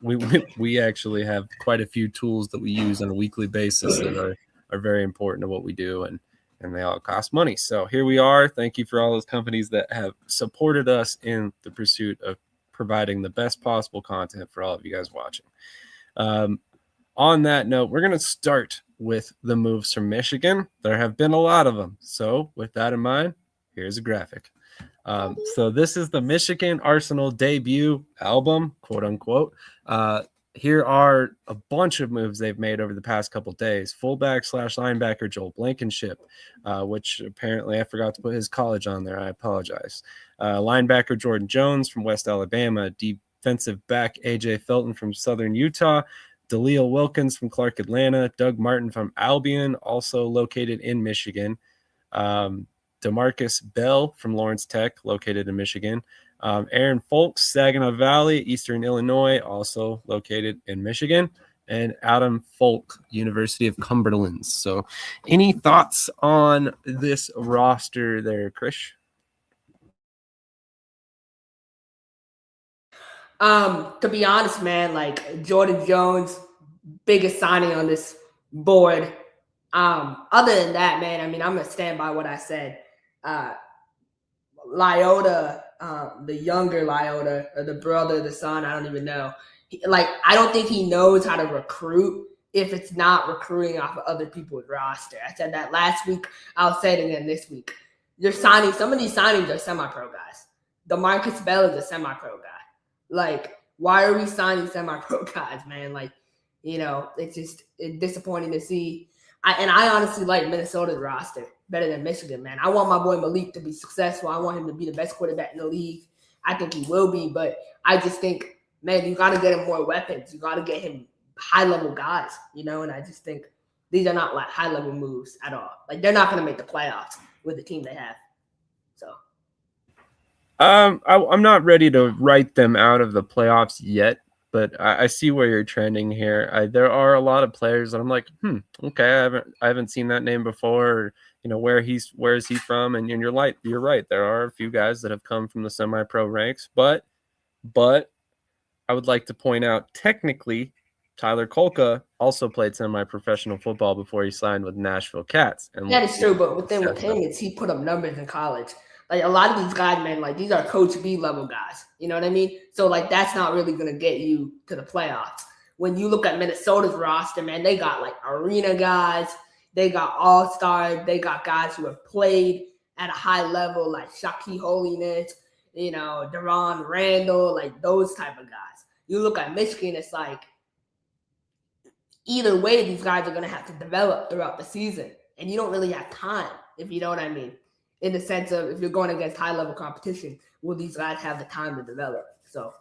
We actually have quite a few tools that we use on a weekly basis that are very important to what we do, and they all cost money. So here we are. Thank you for all those companies that have supported us in the pursuit of providing the best possible content for all of you guys watching. On that note, we're going to start with the moves from Michigan. There have been a lot of them. So with that in mind, here's a graphic. So this is the Michigan Arsenal debut album, quote unquote. Here are a bunch of moves they've made over the past couple days. Fullback/linebacker Joel Blankenship, which apparently I forgot to put his college on there. I apologize. Linebacker Jordan Jones from West Alabama. Defensive back A.J. Felton from Southern Utah. DeLeo Wilkins from Clark, Atlanta. Doug Martin from Albion, also located in Michigan. DeMarcus Bell from Lawrence Tech, located in Michigan. Aaron Folks, Saginaw Valley, Eastern Illinois, also located in Michigan. And Adam Folk, University of Cumberland. So any thoughts on this roster there, Krish? To be honest, man, like Jordan Jones, biggest signing on this board. Other than that, man, I mean, I'm gonna stand by what I said. Lyota, the younger Lyota, or the brother, the son, I don't even know. I don't think he knows how to recruit if it's not recruiting off of other people's roster. I said that last week. I'll say it again this week. You're signing, some of these signings are semi-pro guys. DeMarcus Bell is a semi-pro guy. Like, why are we signing semi-pro guys, man? Like, It's disappointing to see. I honestly like Minnesota's roster better than Michigan, man. I want my boy Malik to be successful. I want him to be the best quarterback in the league. I think he will be, but I just think, man, you got to get him more weapons. You got to get him high-level guys, and I just think these are not like high-level moves at all. Like, they're not going to make the playoffs with the team they have. So, I'm not ready to write them out of the playoffs yet, but I see where you're trending here. There are a lot of players that I'm like, okay, I haven't seen that name before. Or, where is he from? And you're right. There are a few guys that have come from the semi-pro ranks, but I would like to point out, technically, Tyler Kolka also played semi-professional football before he signed with Nashville Cats. And that is true, but with him is he put up numbers in college. Like, a lot of these guys, man, like, these are Coach B level guys. You know what I mean? So, like, that's not really going to get you to the playoffs. When you look at Minnesota's roster, man, they got, like, arena guys. They got all-stars. They got guys who have played at a high level, like Shaquille Holiness, Deron Randall, like, those type of guys. You look at Michigan, it's like, either way, these guys are going to have to develop throughout the season. And you don't really have time, if you know what I mean. In the sense of, if you're going against high-level competition, will these guys have the time to develop? So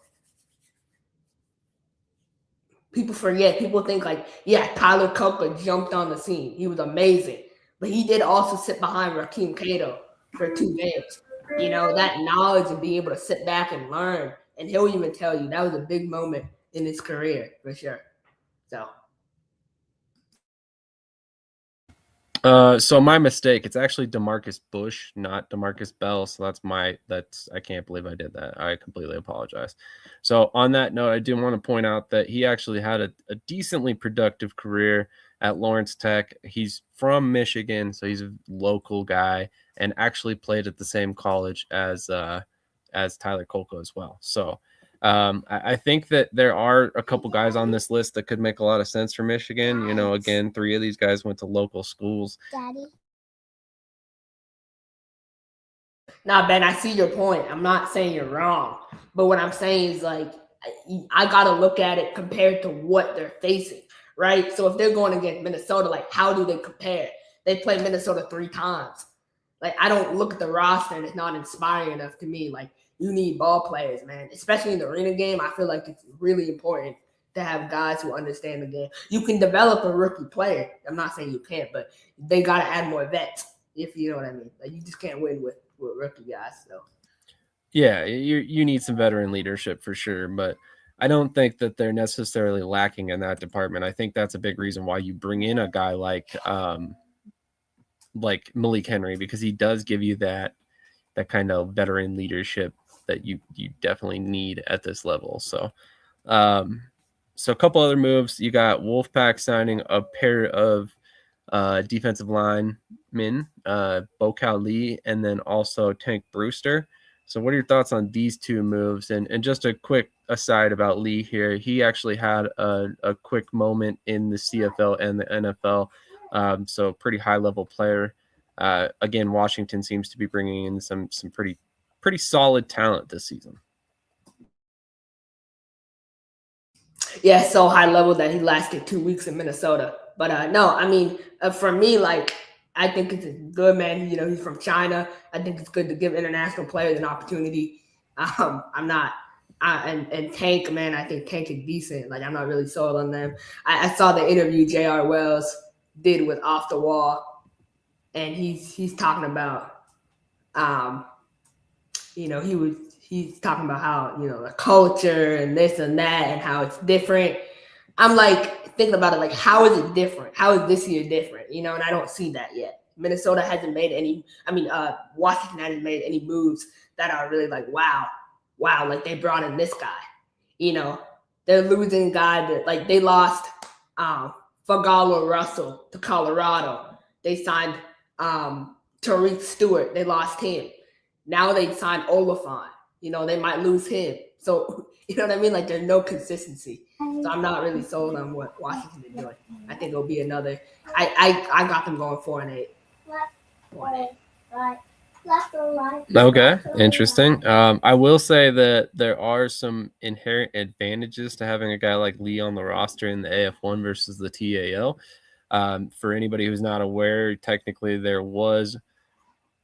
people forget. People think like, yeah, Tyler Kolka jumped on the scene. He was amazing. But he did also sit behind Rakeem Cato for 2 games. That knowledge and being able to sit back and learn. And he'll even tell you that was a big moment in his career, for sure. So my mistake. It's actually DeMarcus Bush, not DeMarcus Bell. So I can't believe I did that. I completely apologize. So on that note, I do want to point out that he actually had a decently productive career at Lawrence Tech. He's from Michigan, so he's a local guy and actually played at the same college as Tyler Kolka as well. So I think that there are a couple guys on this list that could make a lot of sense for Michigan. Again, 3 of these guys went to local schools. Daddy. Nah, Ben, I see your point. I'm not saying you're wrong. But what I'm saying is, like, I got to look at it compared to what they're facing, right? So if they're going against Minnesota, like, how do they compare? They played Minnesota 3 times. Like, I don't look at the roster and it's not inspiring enough to me. Like, you need ball players, man. Especially in the arena game, I feel like it's really important to have guys who understand the game. You can develop a rookie player. I'm not saying you can't, but they got to add more vets, if you know what I mean. Like, you just can't win with rookie guys. So, yeah, you need some veteran leadership for sure, but I don't think that they're necessarily lacking in that department. I think that's a big reason why you bring in a guy like Malik Henry, because he does give you that kind of veteran leadership that you definitely need at this level. So a couple other moves. You got Wolfpack signing a pair of defensive linemen, Bocal Lee and then also Tank Brewster. So what are your thoughts on these 2 moves? And just a quick aside about Lee here. He actually had a quick moment in the CFL and the NFL. So pretty high level player. Again, Washington seems to be bringing in some pretty solid talent this season. Yeah, so high level that he lasted 2 weeks in Minnesota. But no, I mean, for me, like, I think it's good, man. He's from China. I think it's good to give international players an opportunity. And Tank, man, I think Tank is decent. Like, I'm not really sold on them. I saw the interview J.R. Wells did with Off the Wall, and he's talking about, he's talking about how, the culture and this and that and how it's different. I'm like thinking about it, like, how is it different? How is this year different? And I don't see that yet. Minnesota hasn't made Washington hasn't made any moves that are really like, wow, like they brought in this guy. They're losing guys that, like, they lost Fagalo Russell to Colorado. They signed Tariq Stewart. They lost him. Now they signed Oliphant. They might lose him. So, you know what I mean? Like, there's no consistency. So I'm not really sold on what Washington is doing. I think it'll be another. I got them going 4-8. Okay, interesting. I will say that there are some inherent advantages to having a guy like Lee on the roster in the AF1 versus the TAL. For anybody who's not aware, technically there was,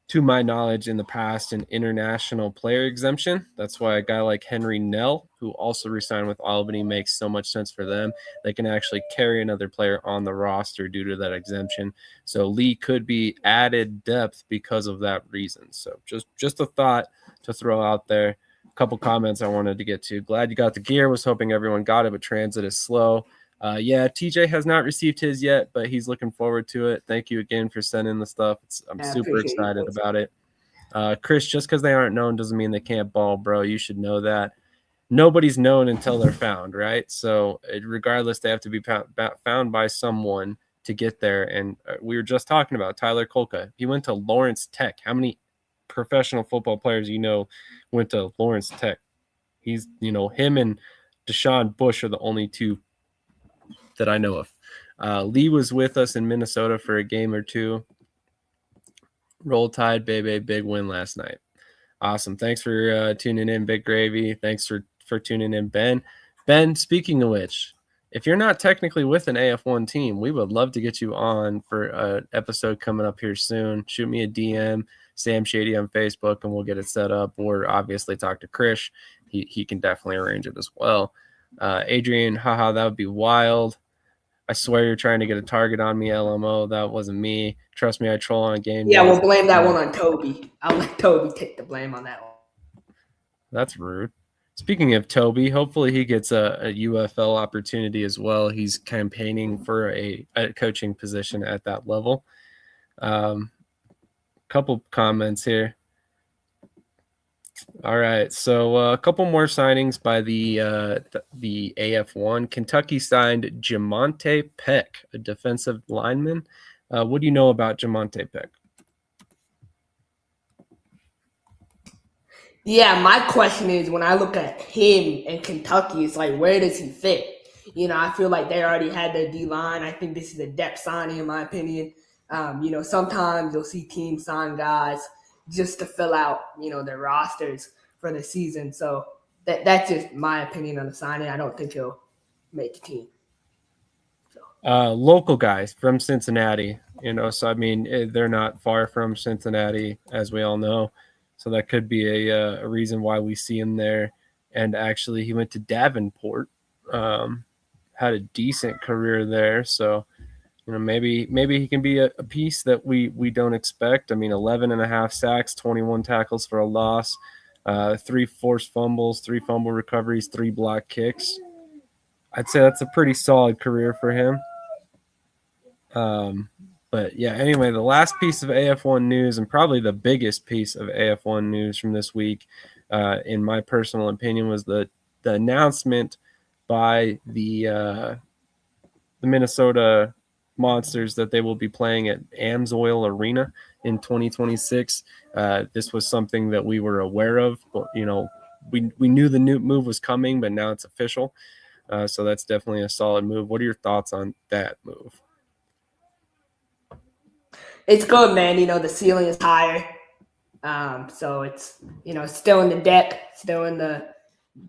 to my knowledge, in the past, an international player exemption. That's why a guy like Henry Nell, who also resigned with Albany, makes so much sense for them. They can actually carry another player on the roster due to that exemption. So Lee could be added depth because of that reason. So just a thought to throw out there. A couple comments I wanted to get to. Glad you got the gear. Was hoping everyone got it, but transit is slow. Yeah, TJ has not received his yet, but he's looking forward to it. Thank you again for sending the stuff. I'm super excited about it. Chris, just because they aren't known doesn't mean they can't ball, bro. You should know that. Nobody's known until they're found, right? So regardless, they have to be found by someone to get there. And we were just talking about Tyler Kolka. He went to Lawrence Tech. How many professional football players went to Lawrence Tech? He's, him and Deshaun Bush are the only two that I know of. Lee was with us in Minnesota for a game or two. Roll Tide, baby, big win last night. Awesome. Thanks for tuning in, Big Gravy. Thanks for tuning in, Ben. Ben, speaking of which, if you're not technically with an AF1 team, we would love to get you on for an episode coming up here soon. Shoot me a DM, Sam Shady on Facebook, and we'll get it set up. Or obviously talk to Krish. He can definitely arrange it as well. Adrian, haha, that would be wild. I swear you're trying to get a target on me, LMO. That wasn't me. Trust me, I troll on a game. Yeah, we'll blame that one on Toby. I'll let Toby take the blame on that one. That's rude. Speaking of Toby, hopefully he gets a UFL opportunity as well. He's campaigning for a coaching position at that level. Couple comments here. All right, so a couple more signings by the AF1. Kentucky signed Jamonte Peck, a defensive lineman. What do you know about Jamonte Peck? Yeah, my question is, when I look at him in Kentucky, it's like, where does he fit? I feel like they already had their D-line. I think this is a depth signing, in my opinion. Sometimes you'll see teams sign guys just to fill out, their rosters for the season. So that's just my opinion on the signing. I don't think he'll make the team. Local guys from Cincinnati, so I mean, they're not far from Cincinnati, as we all know. So that could be a reason why we see him there. And actually, he went to Davenport, had a decent career there. So, maybe he can be a piece that we don't expect. I mean, 11.5 sacks, 21 tackles for a loss, 3 forced fumbles, 3 fumble recoveries, 3 block kicks. I'd say that's a pretty solid career for him. But yeah, anyway, the last piece of AF1 news, and probably the biggest piece of AF1 news from this week, in my personal opinion, was the announcement by the Minnesota Monsters that they will be playing at Amsoil Arena in 2026. This was something that we were aware of, but we knew the new move was coming, but now it's official. So that's definitely a solid move. What are your thoughts on that move? It's good, man. The ceiling is higher. So it's, still in the deck, still in the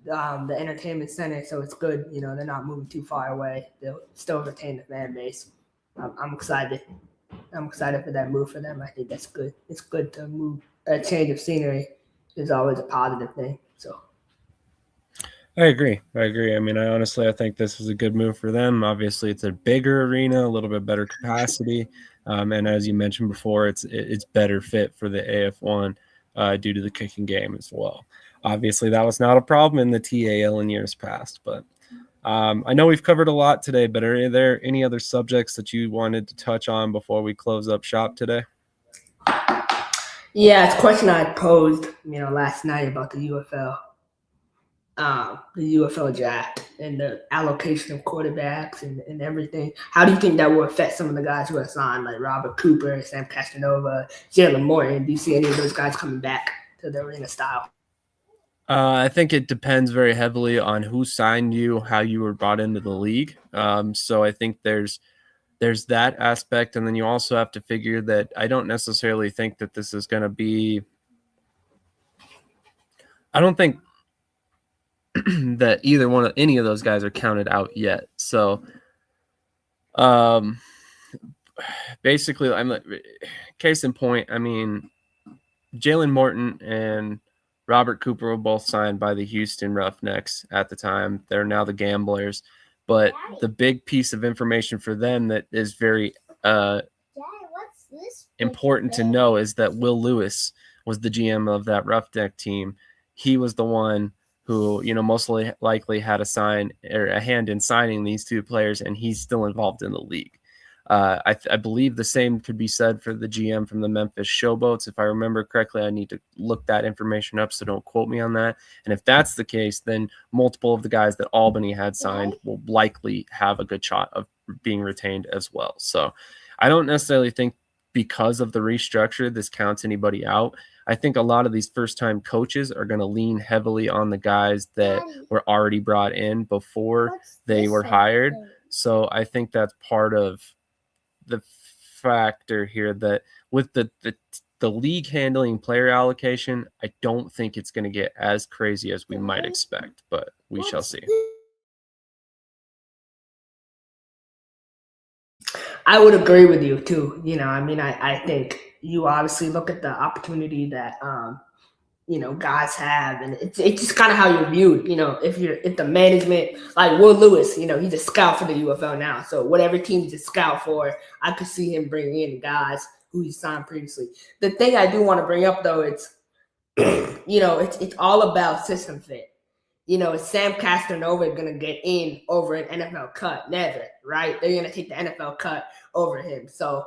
entertainment center. So it's good. They're not moving too far away. They'll still retain the fan base. I'm excited. I'm excited for that move for them. I think that's good. It's good to move. A change of scenery is always a positive thing. So I agree. I mean, I think this is a good move for them. Obviously, it's a bigger arena, a little bit better capacity. And as you mentioned before, it's better fit for the AF1 due to the kicking game as well. Obviously, that was not a problem in the TAL in years past. But I know we've covered a lot today, but are there any other subjects that you wanted to touch on before we close up shop today? Yeah, it's a question I posed, last night about the UFL draft and the allocation of quarterbacks and everything. How do you think that will affect some of the guys who are signed, like Robert Cooper, Sam Castanova, Jalen Morton? Do you see any of those guys coming back to the arena style? I think it depends very heavily on who signed you, how you were brought into the league. So I think there's there's that aspect. And then you also have to figure that I don't necessarily think that this is going to be, I don't think that any of those guys are counted out yet. So basically, case in point, I mean, Jalen Morton and Robert Cooper were both signed by the Houston Roughnecks at the time. They're now the Gamblers. But the big piece of information for them that is very important to know is that Will Lewis was the GM of that Roughneck team. He was the one who, most likely had a hand in signing these two players, and he's still involved in the league. I believe the same could be said for the GM from the Memphis Showboats. If I remember correctly, I need to look that information up, so don't quote me on that. And if that's the case, then multiple of the guys that Albany had signed will likely have a good shot of being retained as well. So I don't necessarily think because of the restructure this counts anybody out. I think a lot of these first-time coaches are going to lean heavily on the guys that were already brought in before they were hired. So I think that's part of the factor here, that with the league handling player allocation, I don't think it's going to get as crazy as we might expect, but we shall see. I would agree with you too. I think you obviously look at the opportunity that guys have, and it's just kind of how you're viewed. If the management, like Will Lewis, he's a scout for the UFL now. So whatever team he's a scout for, I could see him bringing in guys who he signed previously. The thing I do want to bring up though, it's it's all about system fit. Is Sam Castanova going to get in over an NFL cut? Never, right? They're going to take the NFL cut over him. So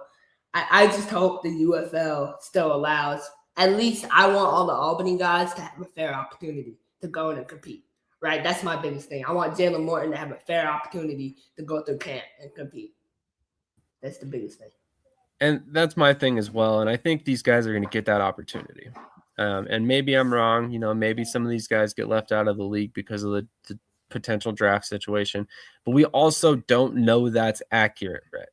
I just hope the UFL still allows, at least I want all the Albany guys to have a fair opportunity to go in and compete, right? That's my biggest thing. I want Jalen Morton to have a fair opportunity to go through camp and compete. That's the biggest thing. And that's my thing as well. And I think these guys are going to get that opportunity. And maybe I'm wrong. Maybe some of these guys get left out of the league because of the potential draft situation. But we also don't know that's accurate, right?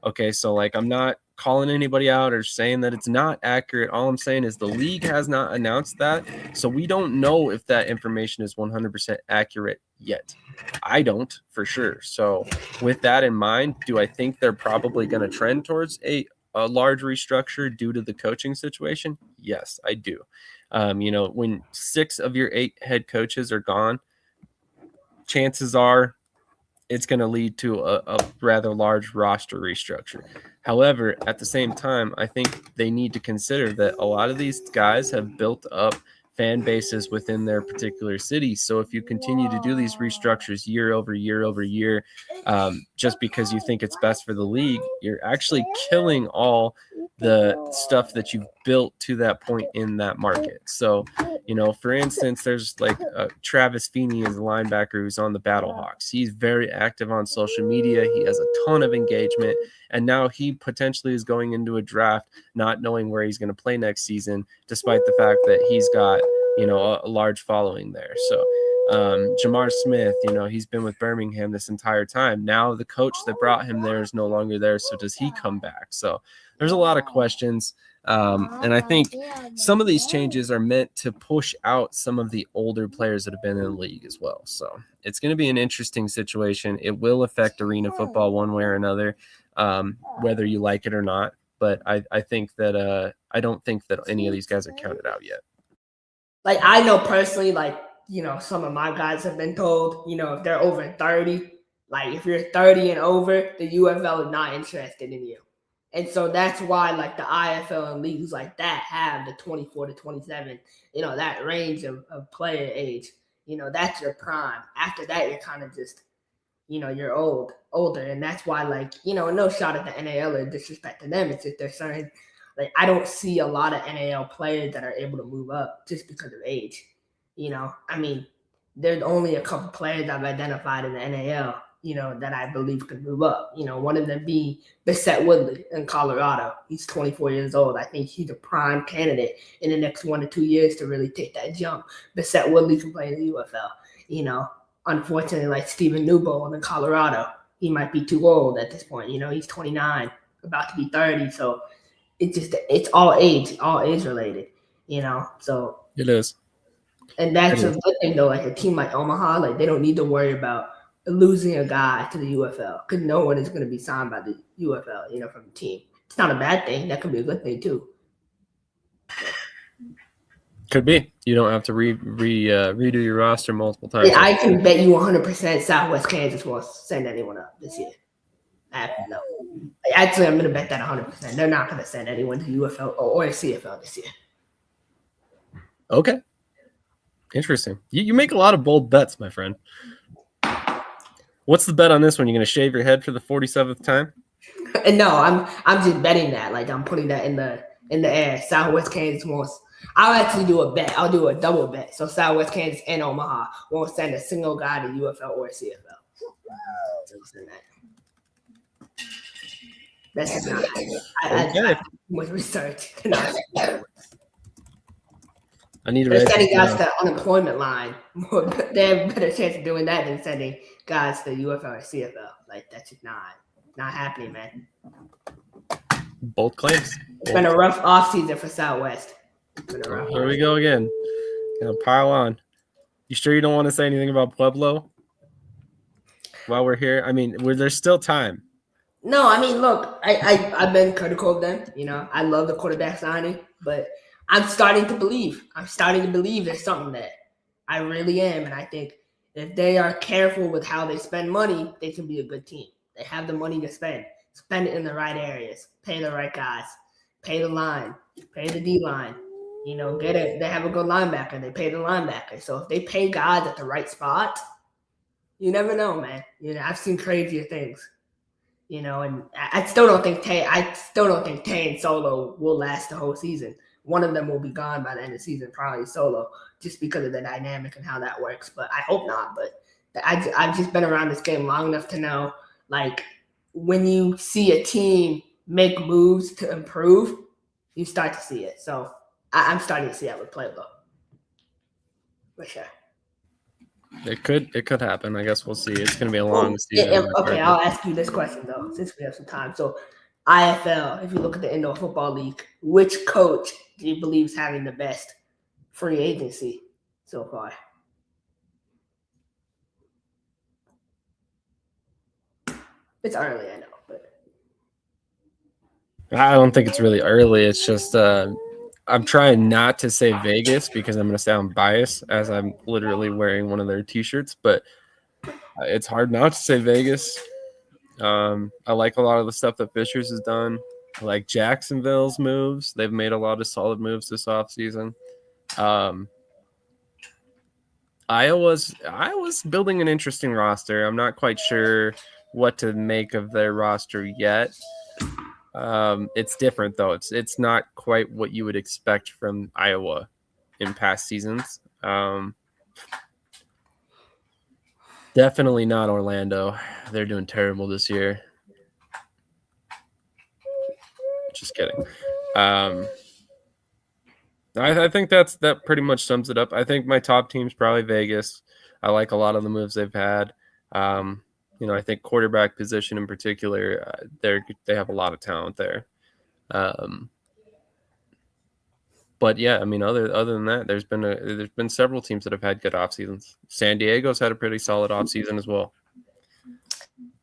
Okay, so I'm not calling anybody out or saying that it's not accurate. All I'm saying is the league has not announced that. So we don't know if that information is 100% accurate yet. I don't, for sure. So with that in mind, do I think they're probably going to trend towards a large restructure due to the coaching situation? Yes, I do. When 6 of your 8 head coaches are gone, chances are it's going to lead to a rather large roster restructure. However, at the same time, I think they need to consider that a lot of these guys have built up fan bases within their particular cities. So if you continue to do these restructures year over year over year, just because you think it's best for the league, you're actually killing all the stuff that you've built to that point in that market. So, for instance, there's Travis Feeney is a linebacker who's on the Battlehawks. He's very active on social media. He has a ton of engagement. And now he potentially is going into a draft not knowing where he's going to play next season, despite the fact that he's got, a large following there. So Jamar Smith, he's been with Birmingham this entire time. Now the coach that brought him there is no longer there. So does he come back? So there's a lot of questions. And I think some of these changes are meant to push out some of the older players that have been in the league as well. So it's going to be an interesting situation. It will affect arena football one way or another, whether you like it or not. But I think that I don't think that any of these guys are counted out yet. I know personally, some of my guys have been told, if they're over 30, if you're 30 and over, the UFL is not interested in you. And so that's why, the IFL and leagues like that have the 24 to 27, that range of player age. That's your prime. After that, you're kind of just, you're older. And that's why, no shot at the NAL or disrespect to them. It's just they're certain. I don't see a lot of NAL players that are able to move up just because of age. There's only a couple players I've identified in the NAL, that I believe could move up. One of them being Bissett Woodley in Colorado. He's 24 years old. I think he's a prime candidate in the next 1 to 2 years to really take that jump. Bissett Woodley can play in the UFL. Unfortunately, Stephen Newbold in Colorado, he might be too old at this point. He's 29, about to be 30. So it's all age related, So It is. and that's a good thing though. Like a team like Omaha, like they don't need to worry about losing a guy to the UFL because no one is going to be signed by the UFL, from the team. It's not a bad thing. That could be a good thing too. Could be. You don't have to redo your roster multiple times. Yeah, I can bet you 100% Southwest Kansas won't send anyone up this year. No. Actually, I'm going to bet that 100%. They're not going to send anyone to UFL or CFL this year. Okay. Interesting. You make a lot of bold bets, my friend. What's the bet on this one? You're going to shave your head for the 47th time? No, I'm just betting that. Like I'm putting that in the air. Southwest Kansas won't. I'll actually do a bet. I'll do a double bet. So Southwest Kansas and Omaha won't send a single guy to UFL or CFL. That's just not. I do much research. I need to. They're sending guys to the unemployment line. They have a better chance of doing that than sending guys to UFL or CFL. Like that's just not happening, man. Both claims. It's been a rough offseason for Southwest. Here we go again. Gonna pile on. You sure you don't want to say anything about Pueblo while we're here? I mean, there's still time. No, I mean, look, I've been critical of them. I love the quarterback signing, but I'm starting to believe. There's something there. I really am, and I think if they are careful with how they spend money, they can be a good team. They have the money to spend. Spend it in the right areas. Pay the right guys. Pay the line. Pay the D line. They have a good linebacker. They pay the linebacker. So if they pay guys at the right spot, you never know, man. I've seen crazier things. And I still don't think Tay and Solo will last the whole season. One of them will be gone by the end of the season, probably Solo, just because of the dynamic and how that works. But I hope not. But I've just been around this game long enough to know, like, when you see a team make moves to improve, you start to see it. So I'm starting to see that with Pueblo. For sure. It could happen. I guess we'll see. It's going to be a long season. Okay, I'll ask you this question, though, since we have some time. So IFL, if you look at the Indoor Football League, which coach do you believe is having the best free agency so far? It's early, I know, but I don't think it's really early. It's just I'm trying not to say Vegas because I'm going to sound biased as I'm literally wearing one of their T-shirts, but it's hard not to say Vegas. I like a lot of the stuff that Fishers has done. I like Jacksonville's moves. They've made a lot of solid moves this offseason. Iowa's building an interesting roster. I'm not quite sure what to make of their roster yet. It's different though. It's not quite what you would expect from Iowa in past seasons. Definitely not Orlando. They're doing terrible this year. Just kidding. I think that pretty much sums it up. I think my top team's probably Vegas. I like a lot of the moves they've had. I think quarterback position in particular, they have a lot of talent there. But yeah, I mean, other than that, there's been several teams that have had good off seasons. San Diego's had a pretty solid off season as well.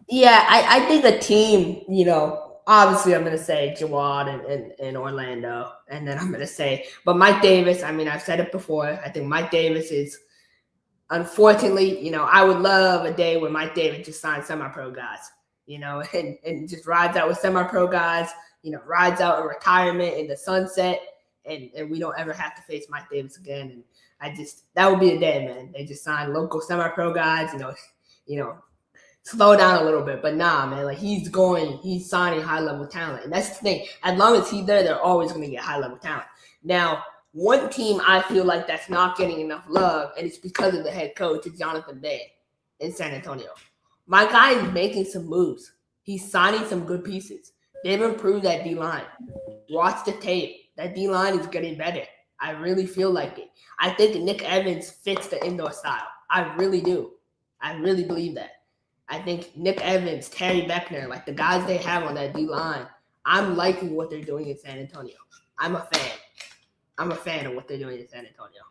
Yeah, I think the team, obviously I'm going to say Jawad and Orlando, and then I'm going to say, but Mike Davis, I mean, I've said it before. I think Mike Davis is, unfortunately, I would love a day where Mike Davis just signs semi-pro guys, and just rides out with semi-pro guys, rides out in retirement in the sunset, and we don't ever have to face Mike Davis again. And that would be a day, man. They just sign local semi-pro guys, slow down a little bit, but nah, man, like he's signing high-level talent. And that's the thing. As long as he's there, they're always going to get high-level talent. Now, one team I feel like that's not getting enough love, and it's because of the head coach, is Jonathan Bay in San Antonio. My guy is making some moves. He's signing some good pieces. They've improved that D-line. Watch the tape. That D-line is getting better. I really feel like it. I think Nick Evans fits the indoor style. I really do. I really believe that. I think Nick Evans, Terry Beckner, like the guys they have on that D line, I'm liking what they're doing in San Antonio. I'm a fan. I'm a fan of what they're doing in San Antonio.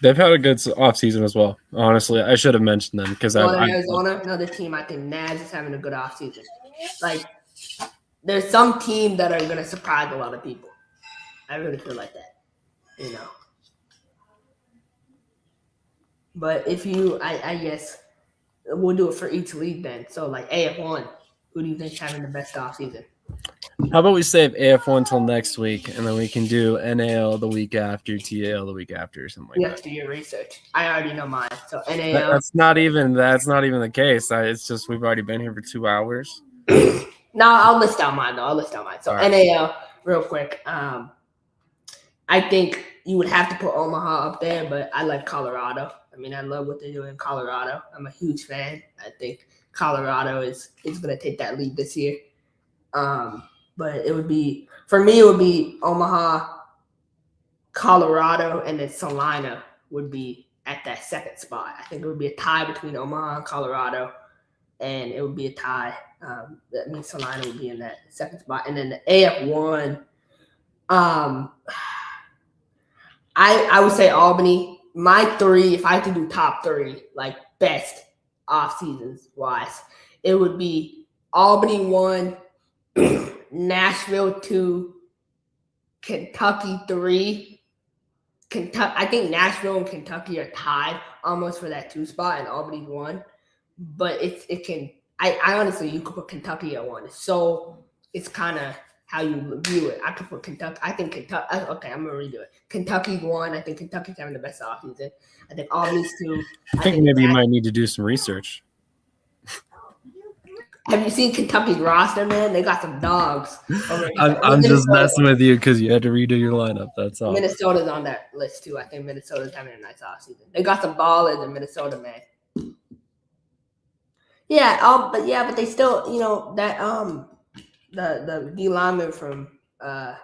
They've had a good offseason as well. Honestly, I should have mentioned them because Northern Arizona, another team, I think Naz is having a good offseason. Like, there's some teams that are going to surprise a lot of people. I really feel like that, you know. But if you, I guess we'll do it for each league then. So, like AF1, who do you think is having the best offseason? How about we save AF1 till next week, and then we can do NAL the week after, TAL the week after, or something like You that. have to do your research. I already know mine. So NAL. That's not even the case. It's just we've already been here for 2 hours. No, I'll list out mine though. So right. NAL, real quick. I think you would have to put Omaha up there, but I like Colorado. I mean, I love what they're doing in Colorado. I'm a huge fan. I think Colorado is going to take that lead this year. But it would be, for me, it would be Omaha, Colorado, and then Salina would be at that second spot. I think it would be a tie between Omaha and Colorado, and it would be a tie. That means Salina would be in that second spot. And then the AF1, I would say Albany. My three, if I had to do top three, like best off seasons wise, it would be Albany 1, Nashville 2, Kentucky 3. I think Nashville and Kentucky are tied almost for that 2 spot, and Albany's 1. But it can. I honestly, you could put Kentucky at 1. So it's kind of how you view it. I could put Kentucky. I think Kentucky. Okay, I'm gonna redo it. Kentucky's 1. I think Kentucky's having the best offseason. I think Albany's 2. I think maybe you might need to do some research. Have you seen Kentucky's roster, man? They got some dogs. I'm just messing with you because you had to redo your lineup. That's all. Minnesota's on that list too. I think Minnesota's having a nice offseason. They got some ballers in Minnesota, man. Yeah, but they still, you know, that the D lineman from I'm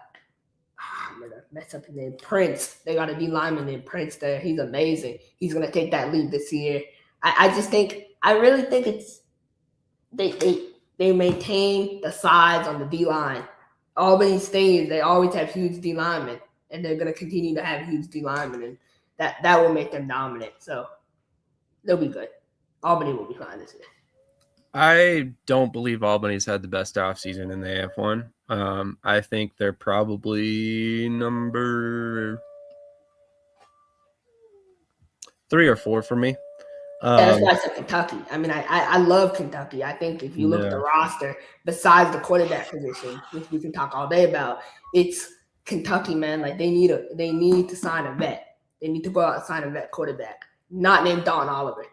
gonna mess up his name, Prince. They got a D lineman named Prince there. He's amazing. He's gonna take that lead this year. I really think it's they maintain the size on the D line. Albany's thing is they always have huge D linemen, and they're gonna continue to have huge D linemen, and that will make them dominant. So they'll be good. Albany will be fine this year. I don't believe Albany's had the best offseason in the AF1. I think they're probably number 3 or 4 for me. That's why I said Kentucky. I mean, I love Kentucky. I think if you look at the roster, besides the quarterback position, which we can talk all day about, it's Kentucky, man. Like they need to sign a vet. They need to go out and sign a vet quarterback, not named Don Oliver.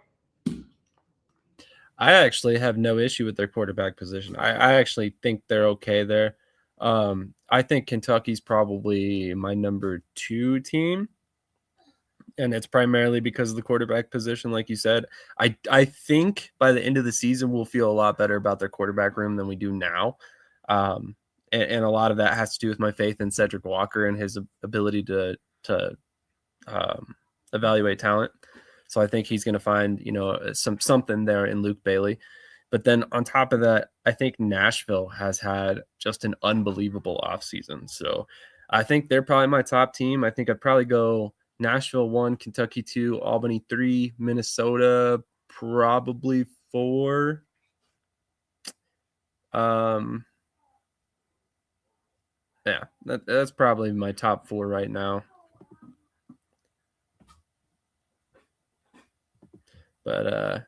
I actually have no issue with their quarterback position. I actually think they're okay there. I think Kentucky's probably my number 2 team. And it's primarily because of the quarterback position, like you said. I think by the end of the season, we'll feel a lot better about their quarterback room than we do now. And a lot of that has to do with my faith in Cedric Walker and his ability to evaluate talent. So I think he's going to find, you know, something there in Luke Bailey. But then on top of that, I think Nashville has had just an unbelievable offseason. So I think they're probably my top team. I think I'd probably go Nashville 1, Kentucky 2, Albany 3, Minnesota probably 4. Yeah, that's probably my top 4 right now. But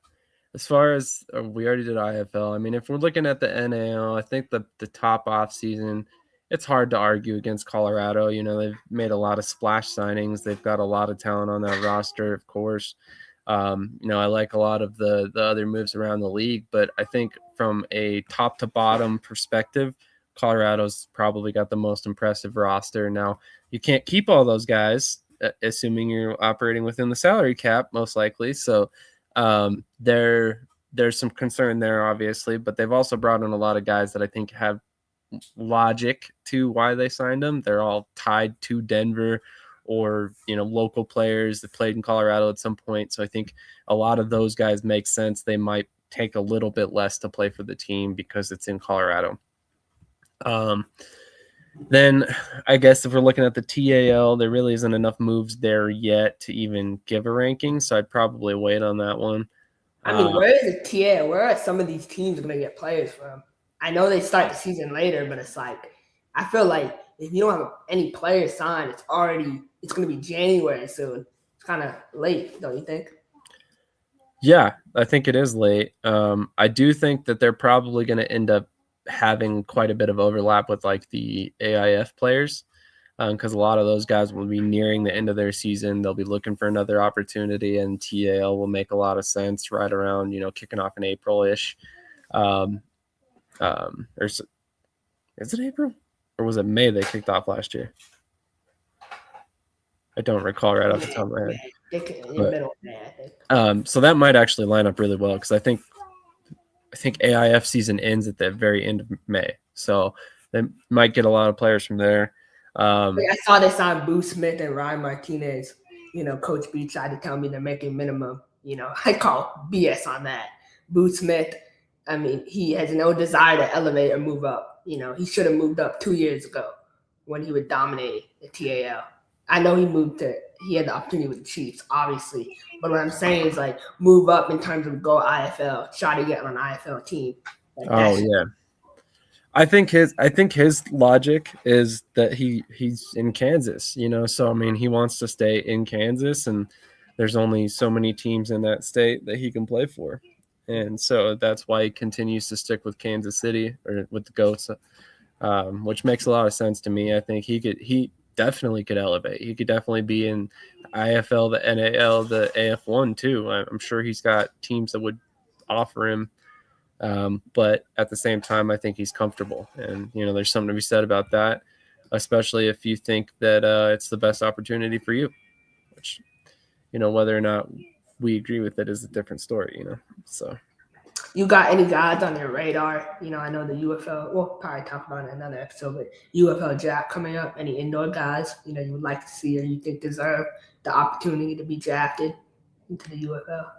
as far as we already did IFL, I mean, if we're looking at the NAL, I think the top off season, it's hard to argue against Colorado. You know, they've made a lot of splash signings. They've got a lot of talent on that roster, of course. You know, I like a lot of the other moves around the league, but I think from a top to bottom perspective, Colorado's probably got the most impressive roster. Now, you can't keep all those guys, assuming you're operating within the salary cap, most likely. So there's some concern there, obviously, but they've also brought in a lot of guys that I think have logic to why they signed them. They're all tied to Denver or local players that played in Colorado at some point. So I think a lot of those guys make sense. They might take a little bit less to play for the team because it's in Colorado. Then I guess if we're looking at the TAL, there really isn't enough moves there yet to even give a ranking. So I'd probably wait on that one. I mean, where is the TA? Where are some of these teams going to get players from? I know they start the season later, but it's like, I feel like if you don't have any players signed, it's going to be January soon. It's kind of late, don't you think? Yeah, I think it is late. I do think that they're probably going to end up having quite a bit of overlap with like the AIF players, because a lot of those guys will be nearing the end of their season. They'll be looking for another opportunity, and TAL will make a lot of sense right around kicking off in April-ish. Or is it April or was it May they kicked off last year? I don't recall right off the top of my head. So that might actually line up really well because I think AIF season ends at the very end of May, so they might get a lot of players from there. I saw they signed Boo Smith and Ryan Martinez. Coach B tried to tell me they're making minimum. I call BS on that. Boo Smith, I mean, he has no desire to elevate or move up. He should have moved up 2 years ago when he would dominate the TAL. I know he had the opportunity with the Chiefs, obviously. But what I'm saying is like move up in terms of go IFL, try to get on an IFL team. Yeah. I think his logic is that he's in Kansas, so I mean he wants to stay in Kansas and there's only so many teams in that state that he can play for. And so that's why he continues to stick with Kansas City or with the Goats, which makes a lot of sense to me. I think he definitely could elevate. He could definitely be in IFL, the NAL, the AF1 too. I'm sure he's got teams that would offer him. But at the same time, I think he's comfortable. And, there's something to be said about that, especially if you think that it's the best opportunity for you, which, whether or not we agree with it is a different story, So you got any guys on your radar? I know the UFL, we'll probably talk about it in another episode, but UFL draft coming up, any indoor guys, you would like to see or you think deserve the opportunity to be drafted into the UFL?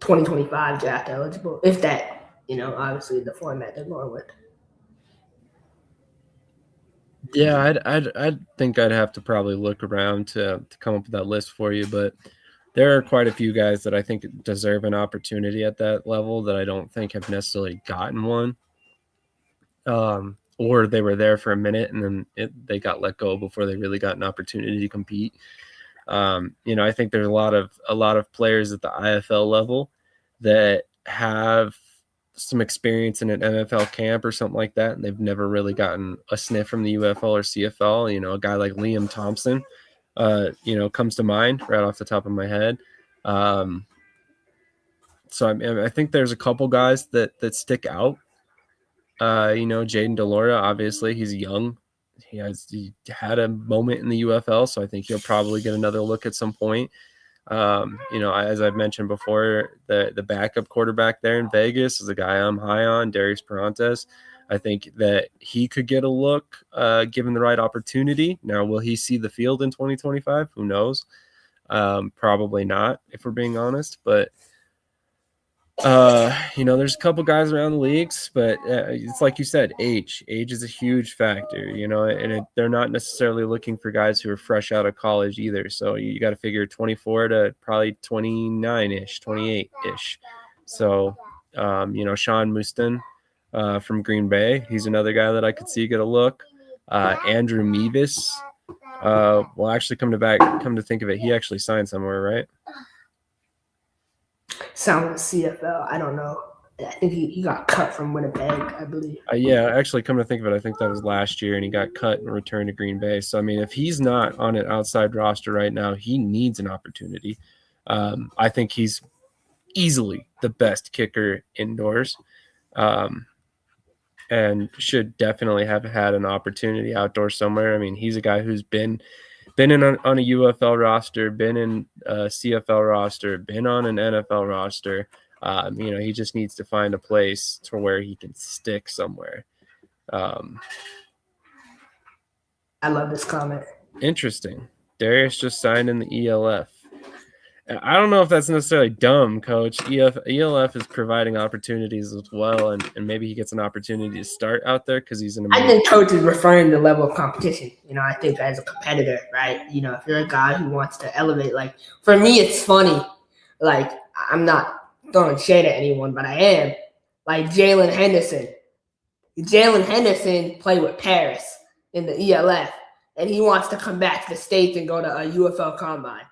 2025 draft eligible, if that, obviously the format they're going with. Yeah, I'd think I'd have to probably look around to come up with that list for you, but there are quite a few guys that I think deserve an opportunity at that level that I don't think have necessarily gotten one. Or they were there for a minute and then they got let go before they really got an opportunity to compete. I think there's a lot of players at the IFL level that have some experience in an NFL camp or something like that, and they've never really gotten a sniff from the UFL or CFL. A guy like Liam Thompson, comes to mind right off the top of my head. So I think there's a couple guys that stick out. Jaden DeLoria, obviously he's young. He had a moment in the UFL, so I think he'll probably get another look at some point. As I've mentioned before, the backup quarterback there in Vegas is a guy I'm high on, Darius Perantes. I think that he could get a look given the right opportunity. Now, will he see the field in 2025? Who knows? Probably not, if we're being honest. But, there's a couple guys around the leagues, but it's like you said, age. Age is a huge factor, and they're not necessarily looking for guys who are fresh out of college either. So you got to figure 24 to probably 29-ish, 28-ish. So, Sean Muston from Green Bay, he's another guy that I could see get a look. Andrew Mevis, actually come to think of it, he actually signed somewhere, right? Sound CFL. I don't know. I think he got cut from Winnipeg, I believe. Actually, come to think of it, I think that was last year, and he got cut and returned to Green Bay. So, I mean, if he's not on an outside roster right now, he needs an opportunity. I think he's easily the best kicker indoors, and should definitely have had an opportunity outdoors somewhere. I mean, he's a guy who's been in on a UFL roster, been in a CFL roster, been on an NFL roster. He just needs to find a place to where he can stick somewhere. I love this comment. Interesting. Darius just signed in the ELF. I don't know if that's necessarily dumb, Coach. ELF is providing opportunities as well, and maybe he gets an opportunity to start out there because he's in I think Coach is referring to the level of competition. I think as a competitor, right? If you're a guy who wants to elevate, like for me, it's funny. Like I'm not throwing shade at anyone, but I am. Like Jalen Henderson. Jalen Henderson played with Paris in the ELF, and he wants to come back to the States and go to a UFL combine.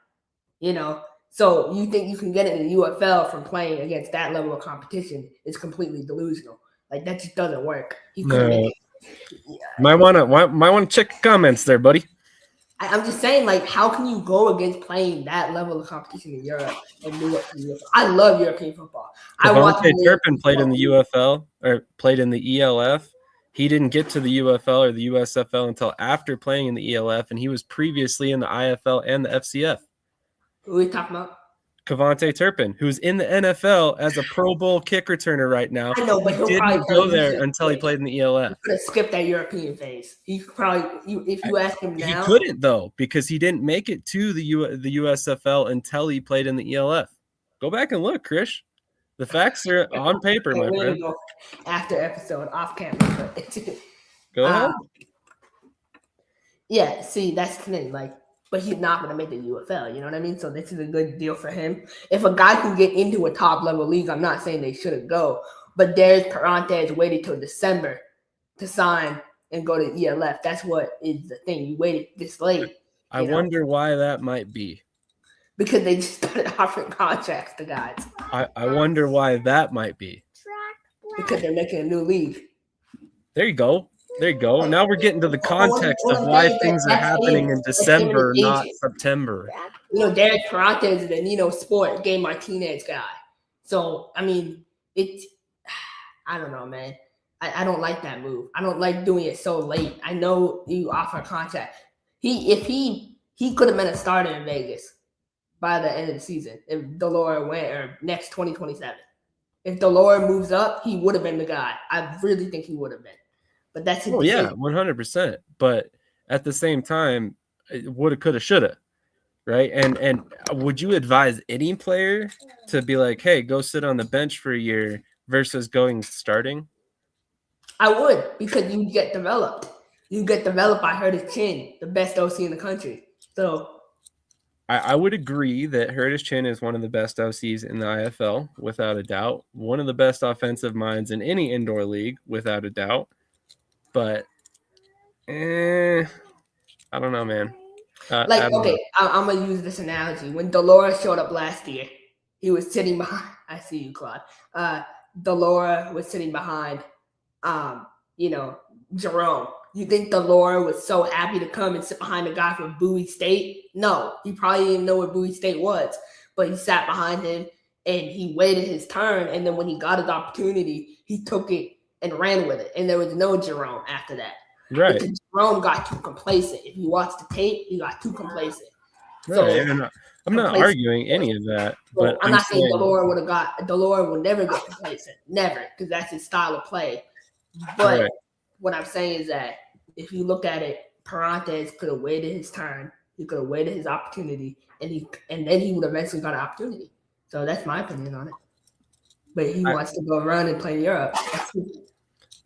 So you think you can get it in the UFL from playing against that level of competition is completely delusional. Like that just doesn't work. He couldn't. Might want to check comments there, buddy. I'm just saying, like, how can you go against playing that level of competition in Europe and move up to the UFL? I love European football. Devontae Turpin played in the UFL or played in the ELF. He didn't get to the UFL or the USFL until after playing in the ELF, and he was previously in the IFL and the FCF. Who are we talking about? Devontae Turpin, who's in the NFL as a Pro Bowl kick returner right now. I know, but he didn't go there until he played in the ELF. He could have skipped that European phase. He probably, if you ask him now, he couldn't though because he didn't make it to the USFL until he played in the ELF. Go back and look, Krish. The facts are on paper, my friend. After episode off camera. Go ahead. Yeah, see, that's the thing. Like, but he's not going to make the UFL. You know what I mean? So this is a good deal for him. If a guy can get into a top level league, I'm not saying they shouldn't go. But Darius Perantez waited till December to sign and go to ELF. That's what is the thing. You waited this late. I wonder why that might be. Because they just started offering contracts to guys. I wonder why that might be. Because they're making a new league. There you go. There you go. Now we're getting to the context of why things are happening in December, not September. Darius Perantez is the Nino Sport Game Martinez guy. So, I mean, I don't know, man. I don't like that move. I don't like doing it so late. I know you offer a contract. If he could have been a starter in Vegas by the end of the season if Delora went or next 2027. If Delora moves up, he would have been the guy. I really think he would have been. But that's his decision. Yeah, 100%. But at the same time, woulda, coulda, shoulda, right? And would you advise any player to be like, hey, go sit on the bench for a year versus going starting? I would, because you get developed. You get developed by Curtis Chin, the best OC in the country. So I would agree that Curtis Chin is one of the best OCs in the IFL, without a doubt. One of the best offensive minds in any indoor league, without a doubt. But, I don't know, man. I'm going to use this analogy. When Delora showed up last year, he was sitting behind – I see you, Claude. Delora was sitting behind, Jerome. You think Delora was so happy to come and sit behind a guy from Bowie State? No, he probably didn't know what Bowie State was. But he sat behind him, and he waited his turn. And then when he got his opportunity, he took it and ran with it. And there was no Jerome after that. Right. Because Jerome got too complacent. If you watch the tape, he got too complacent. Right. So, I'm not arguing any of that. But I'm not saying Delora would never get complacent. Never. Because that's his style of play. But what I'm saying is that if you look at it, Perantez could have waited his turn. He could have waited his opportunity, and then he would eventually got an opportunity. So that's my opinion on it. But he wants to go run and play in Europe.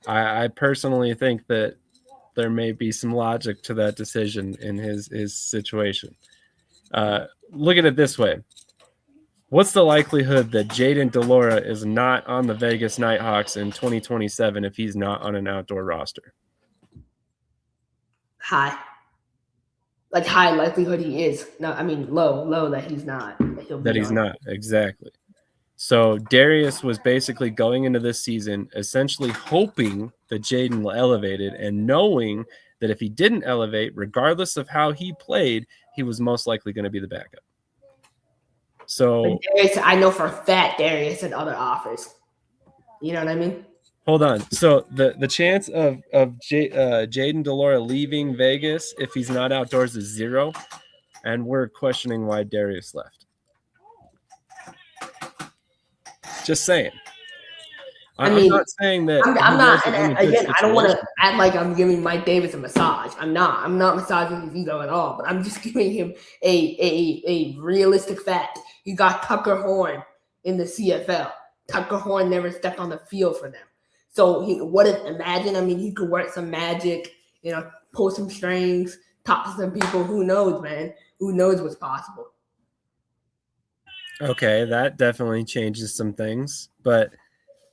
I personally think that there may be some logic to that decision in his situation. Look at it this way. What's the likelihood that Jaden Delora is not on the Vegas Nighthawks in 2027 if he's not on an outdoor roster? High. Like high likelihood he is. No, I mean low that he's not. That he's not, exactly. So Darius was basically going into this season essentially hoping that Jaden will elevate it and knowing that if he didn't elevate, regardless of how he played, he was most likely going to be the backup. So Darius, I know for a fact Darius had other offers. You know what I mean? Hold on. So the chance of Jaden Delora leaving Vegas if he's not outdoors is 0, and we're questioning why Darius left. Just saying. I'm not saying that. I'm not. he wasn't in And a good again, I don't want to situation. act like I'm giving Mike Davis a massage. I'm not. I'm not massaging his ego at all. But I'm just giving him a realistic fact. You got Tucker Horn in the CFL. Tucker Horn never stepped on the field for them. So imagine? I mean, he could work some magic. Pull some strings, talk to some people. Who knows, man? Who knows what's possible? Okay, that definitely changes some things, but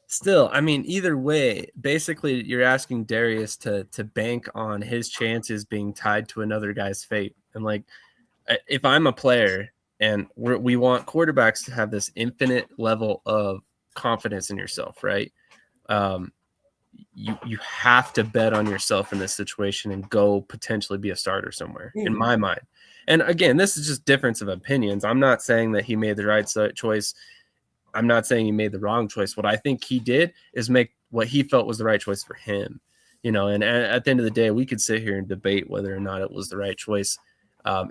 still, I mean, either way, basically you're asking Darius to bank on his chances being tied to another guy's fate. And like, if I'm a player and we want quarterbacks to have this infinite level of confidence in yourself, right? You have to bet on yourself in this situation and go potentially be a starter somewhere, in my mind. And again, this is just difference of opinions. I'm not saying that he made the right choice. I'm not saying he made the wrong choice. What I think he did is make what he felt was the right choice for him. And at the end of the day, we could sit here and debate whether or not it was the right choice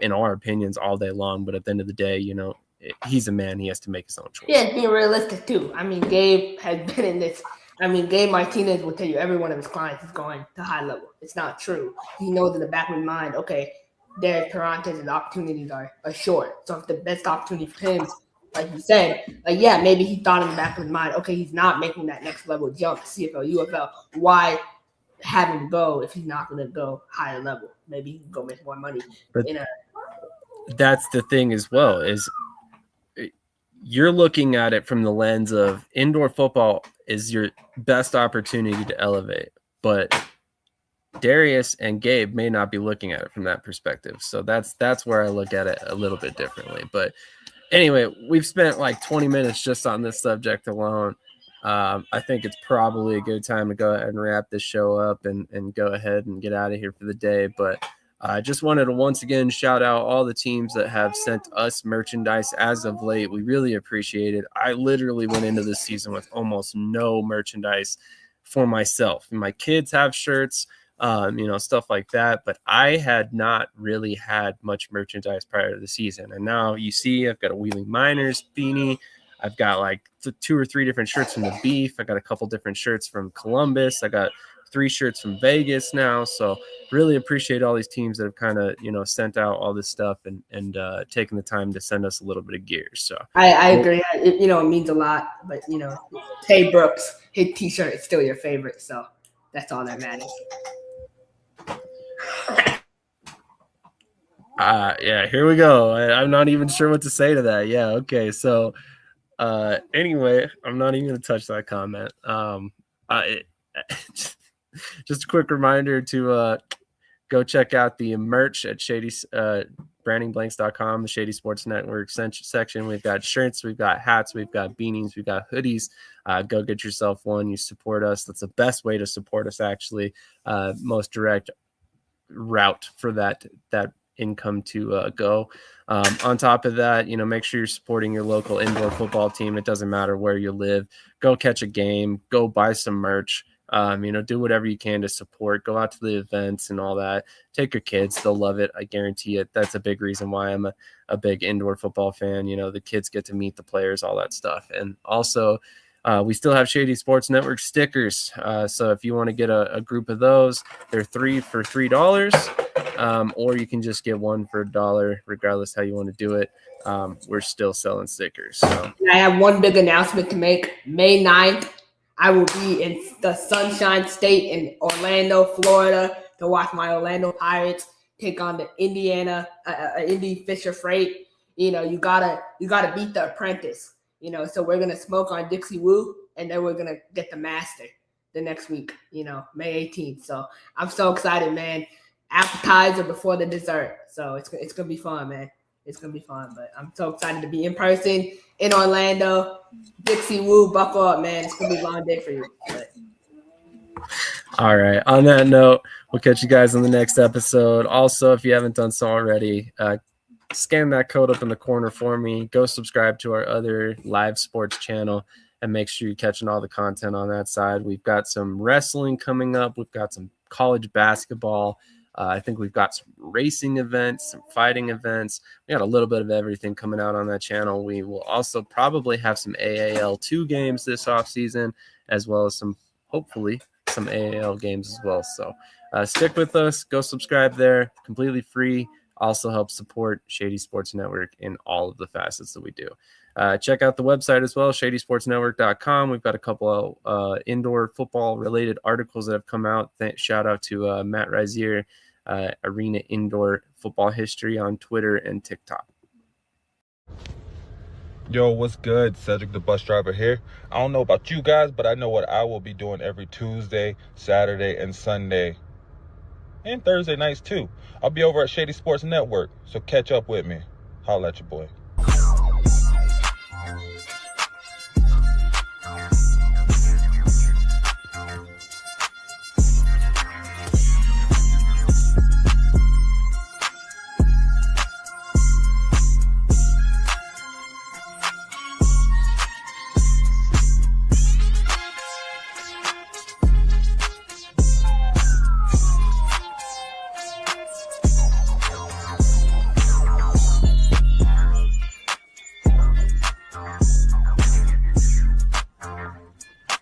in our opinions all day long. But at the end of the day, he's a man. He has to make his own choice. Yeah, being realistic too. I mean, Gabe has been in this. I mean, Gabe Martinez will tell you every one of his clients is going to high level. It's not true. He knows in the back of his mind, okay, Derek Perrantes' opportunities are short. So if the best opportunity for him, like you said, maybe he thought in the back of his mind, okay, he's not making that next level jump to CFL, UFL. Why have him go if he's not going to go higher level? Maybe he can go make more money. But that's the thing as well, is you're looking at it from the lens of indoor football is your best opportunity to elevate. But Darius and Gabe may not be looking at it from that perspective. So that's where I look at it a little bit differently. But anyway, we've spent like 20 minutes just on this subject alone. I think it's probably a good time to go ahead and wrap this show up and go ahead and get out of here for the day. But I just wanted to once again shout out all the teams that have sent us merchandise as of late. We really appreciate it. I literally went into this season with almost no merchandise for myself. My kids have shirts, stuff like that. But I had not really had much merchandise prior to the season. And now you see I've got a Wheeling Miners beanie. I've got like 2 or 3 different shirts from the Beef. I got a couple different shirts from Columbus. I got 3 shirts from Vegas now. So really appreciate all these teams that have kind of, sent out all this stuff and taken the time to send us a little bit of gear. So I agree. It means a lot, but Tay Brooks, his t-shirt is still your favorite. So that's all that matters. Yeah, here we go. I'm not even sure what to say to that. Yeah. Okay. So, anyway, I'm not even going to touch that comment. Just a quick reminder to go check out the merch at brandingblanks.com, the Shady Sports Network section. We've got shirts, we've got hats, we've got beanies, we've got hoodies. Go get yourself one. You support us. That's the best way to support us, actually. Most direct route for that income to go. On top of that, make sure you're supporting your local indoor football team. It doesn't matter where you live. Go catch a game. Go buy some merch. Do whatever you can to support. Go out to the events and all that. Take your kids. They'll love it. I guarantee it. That's a big reason why I'm a big indoor football fan. The kids get to meet the players, all that stuff. And also, we still have Shady Sports Network stickers. So if you want to get a group of those, they're 3 for $3, or you can just get 1 for $1, regardless how you want to do it. We're still selling stickers. So I have one big announcement to make. May 9th, I will be in the Sunshine State in Orlando, Florida, to watch my Orlando Pirates take on the Indy Fisher Freight. You gotta beat the Apprentice. So we're gonna smoke on Dixie Woo, and then we're gonna get the Master the next week. May 18th. So I'm so excited, man. Appetizer before the dessert. So it's gonna be fun, man. It's gonna be fun. But I'm so excited to be in person in Orlando. Dixie Woo, buckle up, man. It's gonna be a long day for you. But. All right. On that note, we'll catch you guys on the next episode. Also, if you haven't done so already, scan that code up in the corner for me. Go subscribe to our other live sports channel and make sure you're catching all the content on that side. We've got some wrestling coming up. We've got some college basketball. I think we've got some racing events, some fighting events. We got a little bit of everything coming out on that channel. We will also probably have some AAL2 games this offseason, as well as hopefully some AAL games as well. So stick with us. Go subscribe there. Completely free. Also helps support Shady Sports Network in all of the facets that we do. Check out the website as well, shadysportsnetwork.com. We've got a couple of indoor football-related articles that have come out. Shout out to Matt Rizier, Arena Indoor Football History on Twitter and TikTok. Yo, what's good? Cedric the bus driver here. I don't know about you guys, but I know what I will be doing every Tuesday, Saturday, and Sunday. And Thursday nights too. I'll be over at Shady Sports Network, so catch up with me. Holla at your boy.